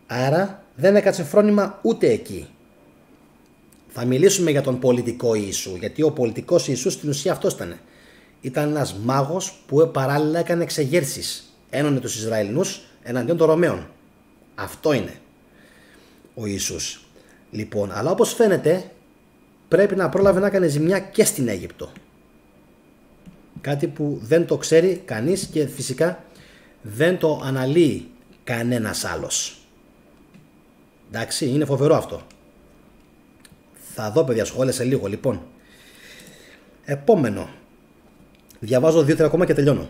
Άρα δεν έκατσε φρόνημα ούτε εκεί. Θα μιλήσουμε για τον πολιτικό Ιησού, γιατί ο πολιτικός Ιησούς στην ουσία αυτός ήταν. Ήταν ένας μάγος που παράλληλα έκανε εξεγέρσεις. Ένωνε τους Ισραηλινούς εναντίον των Ρωμαίων. Αυτό είναι ο Ιησούς. Λοιπόν, αλλά όπως φαίνεται πρέπει να πρόλαβε να έκανε ζημιά και στην Αίγυπτο. Κάτι που δεν το ξέρει κανείς και φυσικά δεν το αναλύει κανένας άλλος. Εντάξει, είναι φοβερό αυτό. Θα δω παιδιά σχόλια σε λίγο λοιπόν. Επόμενο. Διαβάζω 2-3 ακόμα και τελειώνω.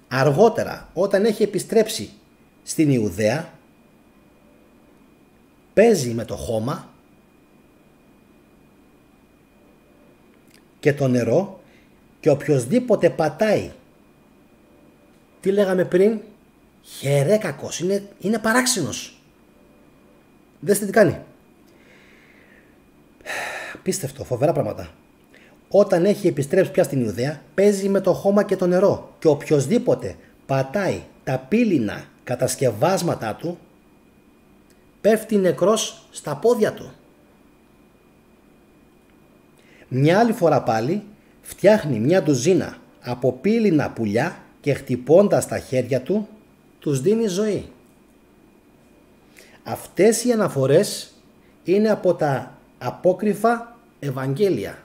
Αργότερα, όταν έχει επιστρέψει στην Ιουδαία, παίζει με το χώμα και το νερό και οποιοσδήποτε πατάει, τι λέγαμε πριν, χερέκακος, είναι παράξενος. Δέστε τι κάνει. Πίστευτο, φοβερά πράγματα. Όταν έχει επιστρέψει πια στην Ιουδαία, παίζει με το χώμα και το νερό και οποιοσδήποτε πατάει τα πύληνα κατασκευάσματα του, πέφτει νεκρός στα πόδια του. Μια άλλη φορά πάλι φτιάχνει μια ντουζίνα από πύληνα πουλιά και χτυπώντας τα χέρια του τους δίνει ζωή. Αυτές οι αναφορές είναι από τα απόκριφα Ευαγγέλια.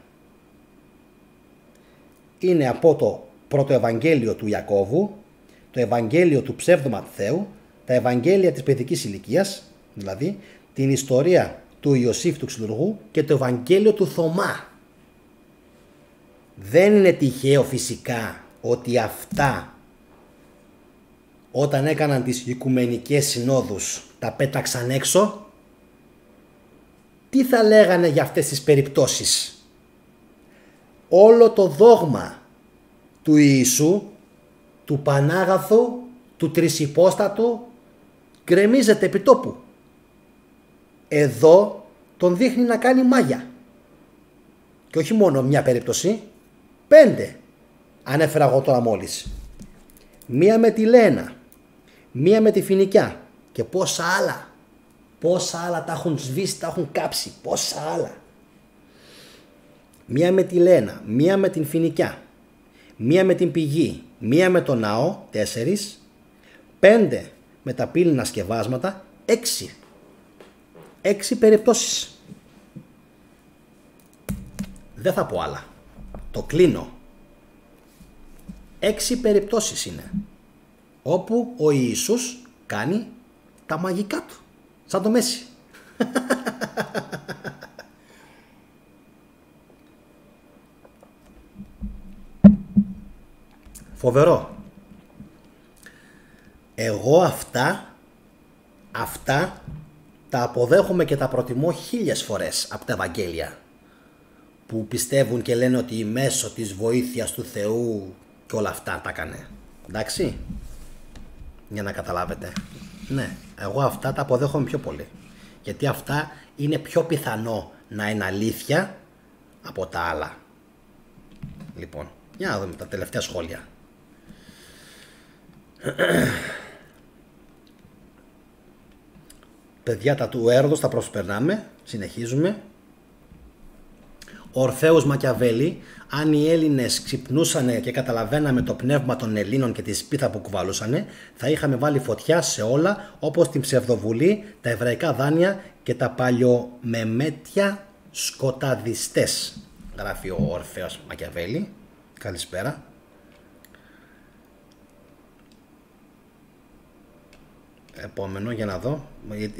Είναι από το πρώτο Ευαγγέλιο του Ιακώβου, το Ευαγγέλιο του ψεύδου Ματθαίου, τα Ευαγγέλια της παιδικής ηλικίας, δηλαδή την ιστορία του Ιωσήφ του Ξυλουργού και το Ευαγγέλιο του Θωμά. Δεν είναι τυχαίο φυσικά ότι αυτά όταν έκαναν τις οικουμενικές συνόδους τα πέταξαν έξω. Τι θα λέγανε για αυτές τις περιπτώσεις? Όλο το δόγμα του Ιησού, του Πανάγαθου, του Τρισυπόστατου γκρεμίζεται επί τόπου. Εδώ τον δείχνει να κάνει μάγια. Και όχι μόνο μια περίπτωση, 5 ανέφερα εγώ τώρα μόλις. Μία με τη Λένα, μία με τη Φινικιά και πόσα άλλα. Πόσα άλλα τα έχουν σβήσει, τα έχουν κάψει, πόσα άλλα. Μία με τη Λένα, μία με την Φινικιά, μία με την πηγή, μία με το ναό, 4, 5 με τα πύληνα σκευάσματα, 6. 6 περιπτώσεις. Δεν θα πω άλλα. Το κλείνω. 6 περιπτώσεις είναι όπου ο Ιησούς κάνει τα μαγικά του. Σαν το Μέση. Φοβερό. Εγώ αυτά τα αποδέχομαι και τα προτιμώ 1000 φορές από τα Ευαγγέλια, που πιστεύουν και λένε ότι μέσω της βοήθειας του Θεού και όλα αυτά τα έκανε. Εντάξει, για να καταλάβετε. Ναι, εγώ αυτά τα αποδέχομαι πιο πολύ, γιατί αυτά είναι πιο πιθανό να είναι αλήθεια από τα άλλα. Λοιπόν, για να δούμε τα τελευταία σχόλια. Παιδιά, τα του έρωτος τα προσπερνάμε. Συνεχίζουμε. Ορφέους Μακιαβέλη. Αν οι Έλληνες ξυπνούσανε και καταλαβαίναμε το πνεύμα των Ελλήνων και τη σπίθα που κουβαλούσανε, θα είχαμε βάλει φωτιά σε όλα, όπως την ψευδοβουλή, τα εβραϊκά δάνεια και τα παλιομεμέτια σκοταδιστές. Γράφει ο Ορφέος Μακιαβέλη. Καλησπέρα. Επόμενο, για να δω.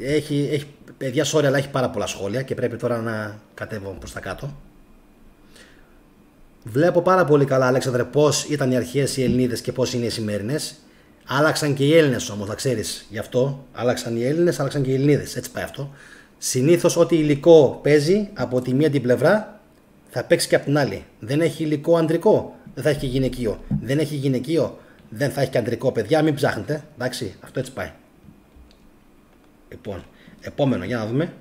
Έχει παιδιά, sorry, αλλά έχει πάρα πολλά σχόλια και πρέπει τώρα να κατέβω προς τα κάτω. Βλέπω πάρα πολύ καλά, Αλέξανδρε, πώς ήταν οι αρχαίες οι Ελληνίδες και πώς είναι οι σημερινές. Άλλαξαν και οι Έλληνες όμως, να ξέρεις. Γι' αυτό άλλαξαν οι Έλληνες, άλλαξαν και οι Ελληνίδες. Έτσι πάει αυτό. Συνήθως ό,τι υλικό παίζει από τη μία την πλευρά θα παίξει και από την άλλη. Δεν έχει υλικό ανδρικό, δεν θα έχει και γυναικείο. Δεν έχει γυναικείο, δεν θα έχει και ανδρικό. Παιδιά, μην ψάχνετε. Εντάξει, αυτό έτσι πάει. Λοιπόν, επόμενο, για να δούμε.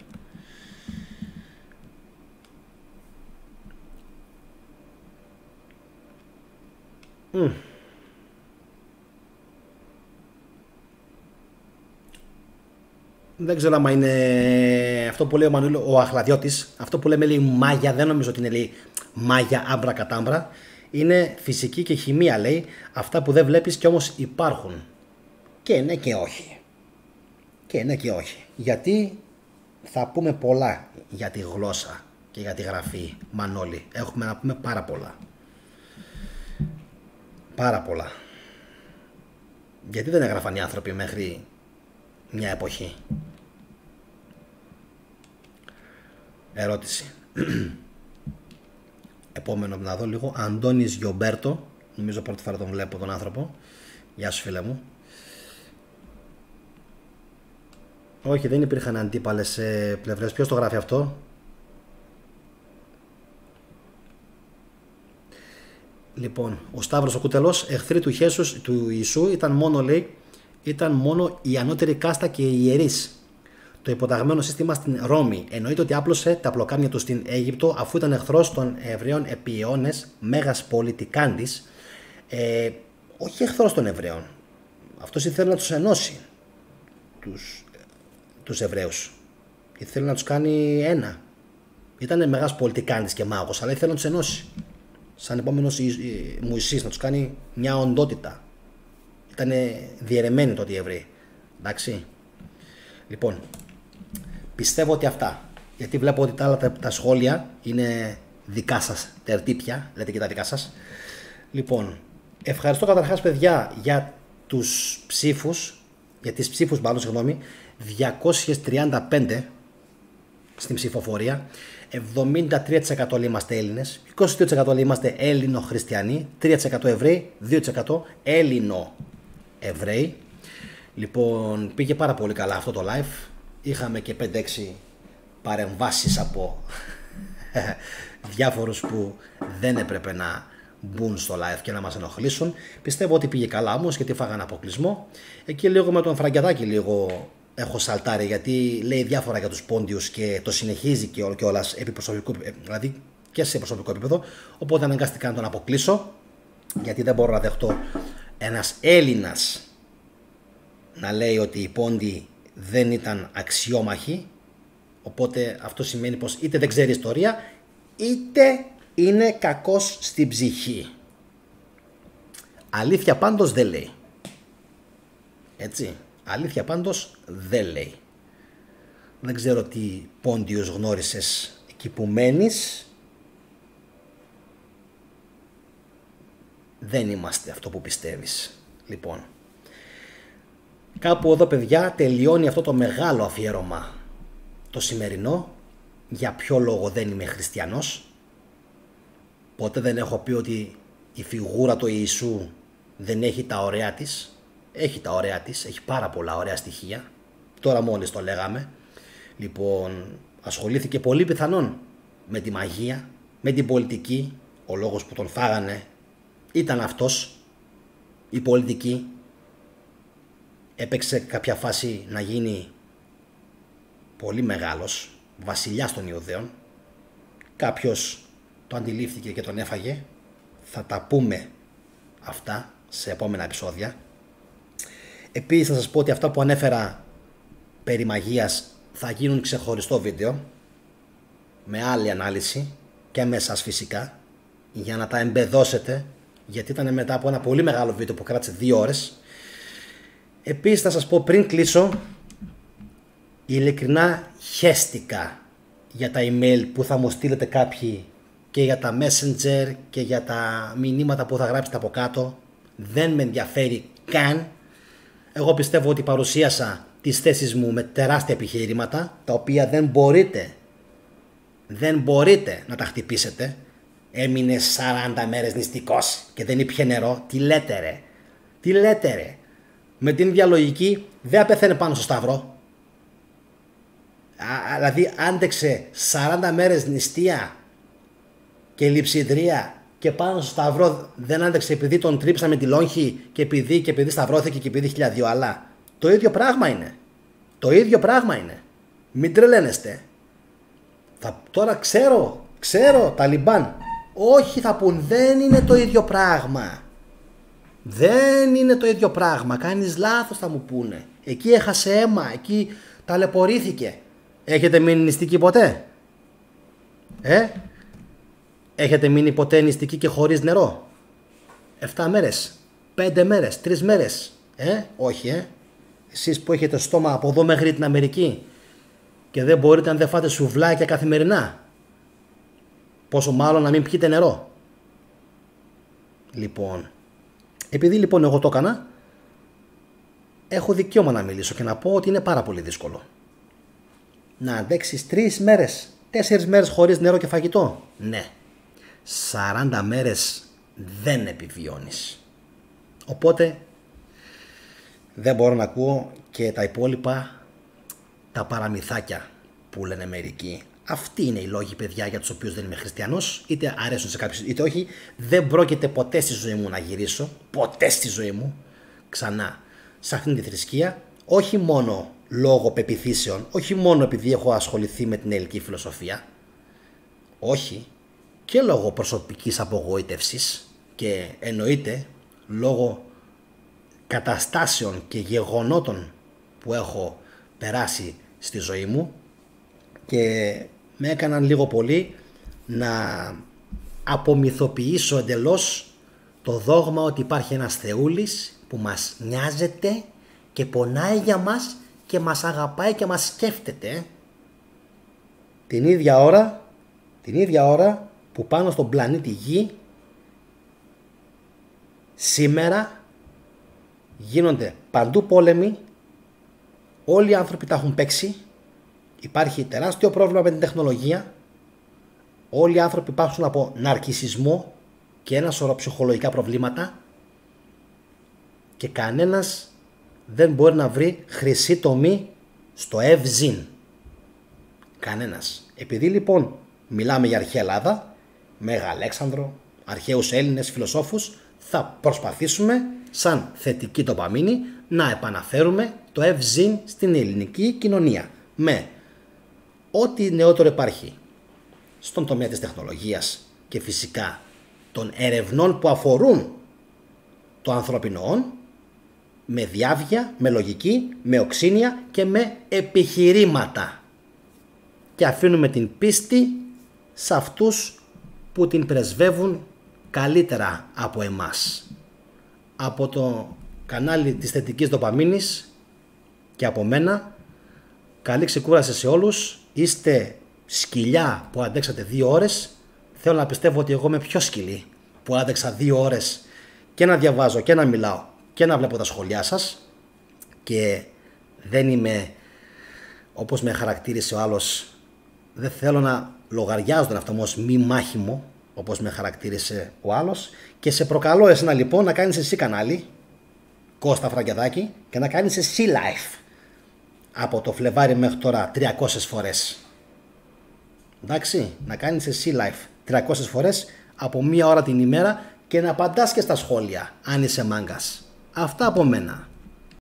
Δεν ξέρω άμα είναι αυτό που λέει ο Αχλαδιώτης. Αυτό που λέμε λέει μάγια, δεν νομίζω ότι είναι λέει μάγια άμπρα κατάμπρα. Είναι φυσική και χημεία, λέει. Αυτά που δεν βλέπεις και όμως υπάρχουν. Και ναι και όχι. Και ναι και όχι. Γιατί θα πούμε πολλά για τη γλώσσα και για τη γραφή, Μανώλη. Έχουμε να πούμε πάρα πολλά. Πάρα πολλά. Γιατί δεν έγραφαν οι άνθρωποι μέχρι μια εποχή. Ερώτηση. Επόμενο να δω λίγο. Αντώνης Γιομπέρτο. Νομίζω πρώτη φορά τον βλέπω τον άνθρωπο. Γεια σου φίλε μου. Όχι, δεν υπήρχαν αντίπαλες πλευρές. Ποιος το γράφει αυτό? Λοιπόν, ο Σταύρος ο Κουτελός, εχθροί του Ιησού ήταν μόνο, λέει, ήταν μόνο η ανώτερη κάστα και οι ιερείς. Το υποταγμένο σύστημα στην Ρώμη. Εννοείται ότι άπλωσε τα πλοκάμια του στην Αίγυπτο αφού ήταν εχθρός των Εβραίων επί αιώνες, μέγας πολιτικάντης. Όχι εχθρός των Εβραίων. Αυτός ήθελε να τους ενώσει, τους Εβραίους. Ήθελε να τους κάνει ένα. Ήταν μεγάλος πολιτικάντης και μάγος, αλλά ήθελε να τους ενώσει. Σαν επόμενος Μωυσής, να τους κάνει μια οντότητα. Ήταν διαιρεμένοι τότε οι Εβραίοι. Εντάξει. Λοιπόν, πιστεύω ότι αυτά. Γιατί βλέπω ότι τα άλλα τα σχόλια είναι δικά σας τερτύπια. Λέτε και τα δικά σας. Λοιπόν, ευχαριστώ καταρχάς παιδιά για τους ψήφους. Για τις ψήφους μάλλον, συγγνώμη. 235 στην ψηφοφορία. 73% είμαστε Έλληνες, 22% είμαστε Έλληνο-Χριστιανοί, 3% Εβραίοι, 2% Έλληνο-Εβραίοι. Λοιπόν, πήγε πάρα πολύ καλά αυτό το live. Είχαμε και 5-6 παρεμβάσεις από διάφορους που δεν έπρεπε να μπουν στο live και να μας ενοχλήσουν. Πιστεύω ότι πήγε καλά όμως, γιατί φάγανε αποκλεισμό. Εκεί λίγο με τον Φραγκιαδάκη λίγο έχω σαλτάρει, γιατί λέει διάφορα για τους Πόντιους και το συνεχίζει και όλας επί προσωπικού, δηλαδή και σε προσωπικό επίπεδο. Οπότε αναγκάστηκα να τον αποκλείσω, γιατί δεν μπορώ να δεχτώ ένας Έλληνας να λέει ότι οι Πόντιοι δεν ήταν αξιόμαχοι. Οπότε αυτό σημαίνει πως είτε δεν ξέρει ιστορία, είτε είναι κακός στην ψυχή. Αλήθεια πάντως δεν λέει. Έτσι, αλήθεια πάντως δεν λέει. Δεν ξέρω τι πόντιος γνώρισες εκεί που μένεις. Δεν είμαστε αυτό που πιστεύεις. Λοιπόν, κάπου εδώ παιδιά τελειώνει αυτό το μεγάλο αφιέρωμα το σημερινό. Για ποιο λόγο δεν είμαι χριστιανός. Ποτέ δεν έχω πει ότι η φιγούρα του Ιησού δεν έχει τα ωραία της. Έχει τα ωραία της, έχει πάρα πολλά ωραία στοιχεία. Τώρα μόλις το λέγαμε. Λοιπόν, ασχολήθηκε πολύ πιθανόν με τη μαγεία, με την πολιτική. Ο λόγος που τον φάγανε ήταν αυτός. Η πολιτική. Έπαιξε κάποια φάση να γίνει πολύ μεγάλος, βασιλιάς των Ιουδαίων. Κάποιος το αντιλήφθηκε και τον έφαγε. Θα τα πούμε αυτά σε επόμενα επεισόδια. Επίσης θα σας πω ότι αυτά που ανέφερα περί μαγείας θα γίνουν ξεχωριστό βίντεο με άλλη ανάλυση και με εσάς φυσικά, για να τα εμπεδώσετε, γιατί ήταν μετά από ένα πολύ μεγάλο βίντεο που κράτησε 2 ώρες. Επίσης θα σας πω πριν κλείσω, ειλικρινά χέστηκα για τα email που θα μου στείλετε κάποιοι και για τα messenger και για τα μηνύματα που θα γράψετε από κάτω. Δεν με ενδιαφέρει καν. Εγώ πιστεύω ότι παρουσίασα τις θέσεις μου με τεράστια επιχειρήματα, τα οποία δεν μπορείτε να τα χτυπήσετε. Έμεινε 40 μέρες νηστικός και δεν ήπιε νερό. Τι λέτε ρε. Με την ίδια λογική δεν απέθανε πάνω στο σταυρό. Δηλαδή άντεξε 40 μέρες νηστεία και λειψιδρία και πάνω στο σταυρό δεν άντεξε επειδή τον τρίψαμε τη λόγχη και επειδή σταυρώθηκε και επειδή 1002 άλλα. Το ίδιο πράγμα είναι. Μην τρελαίνεστε. Τώρα ξέρω Ταλιμπάν. Όχι, θα πουν, δεν είναι το ίδιο πράγμα. Δεν είναι το ίδιο πράγμα. Κάνεις λάθος, θα μου πούνε. Εκεί έχασε αίμα, εκεί ταλαιπωρήθηκε. Έχετε μείνει νηστικοί ποτέ? Έχετε μείνει ποτέ νηστικοί και χωρίς νερό? 7 μέρες, 5 μέρες, 3 μέρες. Όχι. Εσείς που έχετε στόμα από εδώ μέχρι την Αμερική και δεν μπορείτε αν δεν φάτε σουβλάκια καθημερινά, πόσο μάλλον να μην πιείτε νερό. Λοιπόν, επειδή λοιπόν εγώ το έκανα, έχω δικαίωμα να μιλήσω και να πω ότι είναι πάρα πολύ δύσκολο να αντέξεις 3 μέρες, 4 μέρες χωρίς νερό και φαγητό. Ναι, 40 μέρες δεν επιβιώνεις. Οπότε δεν μπορώ να ακούω και τα υπόλοιπα, τα παραμυθάκια που λένε μερικοί. Αυτοί είναι οι λόγοι, παιδιά, για τους οποίους δεν είμαι χριστιανός. Είτε αρέσουν σε κάποιους είτε όχι. Δεν πρόκειται ποτέ στη ζωή μου να γυρίσω, ποτέ στη ζωή μου, ξανά σε αυτήν τη θρησκεία. Όχι μόνο λόγω πεποιθήσεων, όχι μόνο επειδή έχω ασχοληθεί με την ελληνική φιλοσοφία. Όχι, και λόγω προσωπικής απογοήτευσης και εννοείται λόγω καταστάσεων και γεγονότων που έχω περάσει στη ζωή μου και με έκαναν λίγο πολύ να απομυθοποιήσω εντελώς το δόγμα ότι υπάρχει ένας Θεούλης που μας νοιάζεται και πονάει για μας και μας αγαπάει και μας σκέφτεται την ίδια ώρα που πάνω στον πλανήτη Γη σήμερα γίνονται παντού πόλεμοι, όλοι οι άνθρωποι τα έχουν παίξει, υπάρχει τεράστιο πρόβλημα με την τεχνολογία, όλοι οι άνθρωποι πάσχουν από ναρκισσισμό και ένα σωρό ψυχολογικά προβλήματα και κανένας δεν μπορεί να βρει χρυσή τομή στο Ευζήν. Κανένας. Επειδή λοιπόν μιλάμε για αρχαία Ελλάδα, Μέγα Αλέξανδρο, αρχαίους Έλληνες φιλοσόφους, θα προσπαθήσουμε σαν θετική ντοπαμίνη να επαναφέρουμε το Ευζήν στην ελληνική κοινωνία με ό,τι νεότερο υπάρχει στον τομέα της τεχνολογίας και φυσικά των ερευνών που αφορούν το ανθρώπινο όν, με διάβγεια, με λογική, με οξύνια και με επιχειρήματα. Και αφήνουμε την πίστη σε αυτούς που την πρεσβεύουν καλύτερα από εμάς. από το κανάλι της θετικής δοπαμίνης και από μένα. Καλή ξεκούραση σε όλους. Είστε σκυλιά που αντέξατε 2 ώρες. Θέλω να πιστεύω ότι εγώ είμαι πιο σκυλή που άντεξα 2 ώρες και να διαβάζω και να μιλάω και να βλέπω τα σχόλιά σας, και δεν είμαι, όπως με χαρακτήρισε ο άλλος, δεν θέλω να λογαριάζω τον αυτό μου ως μη μάχημο, όπως με χαρακτήρισε ο άλλος, και σε προκαλώ εσένα λοιπόν να κάνεις εσύ κανάλι, Κώστα Φραγκεδάκη, και να κάνεις εσύ live από το Φλεβάρι μέχρι τώρα 300 φορές. Εντάξει, να κάνεις εσύ live 300 φορές από 1 ώρα την ημέρα και να απαντάς και στα σχόλια αν είσαι μάγκας. Αυτά από μένα.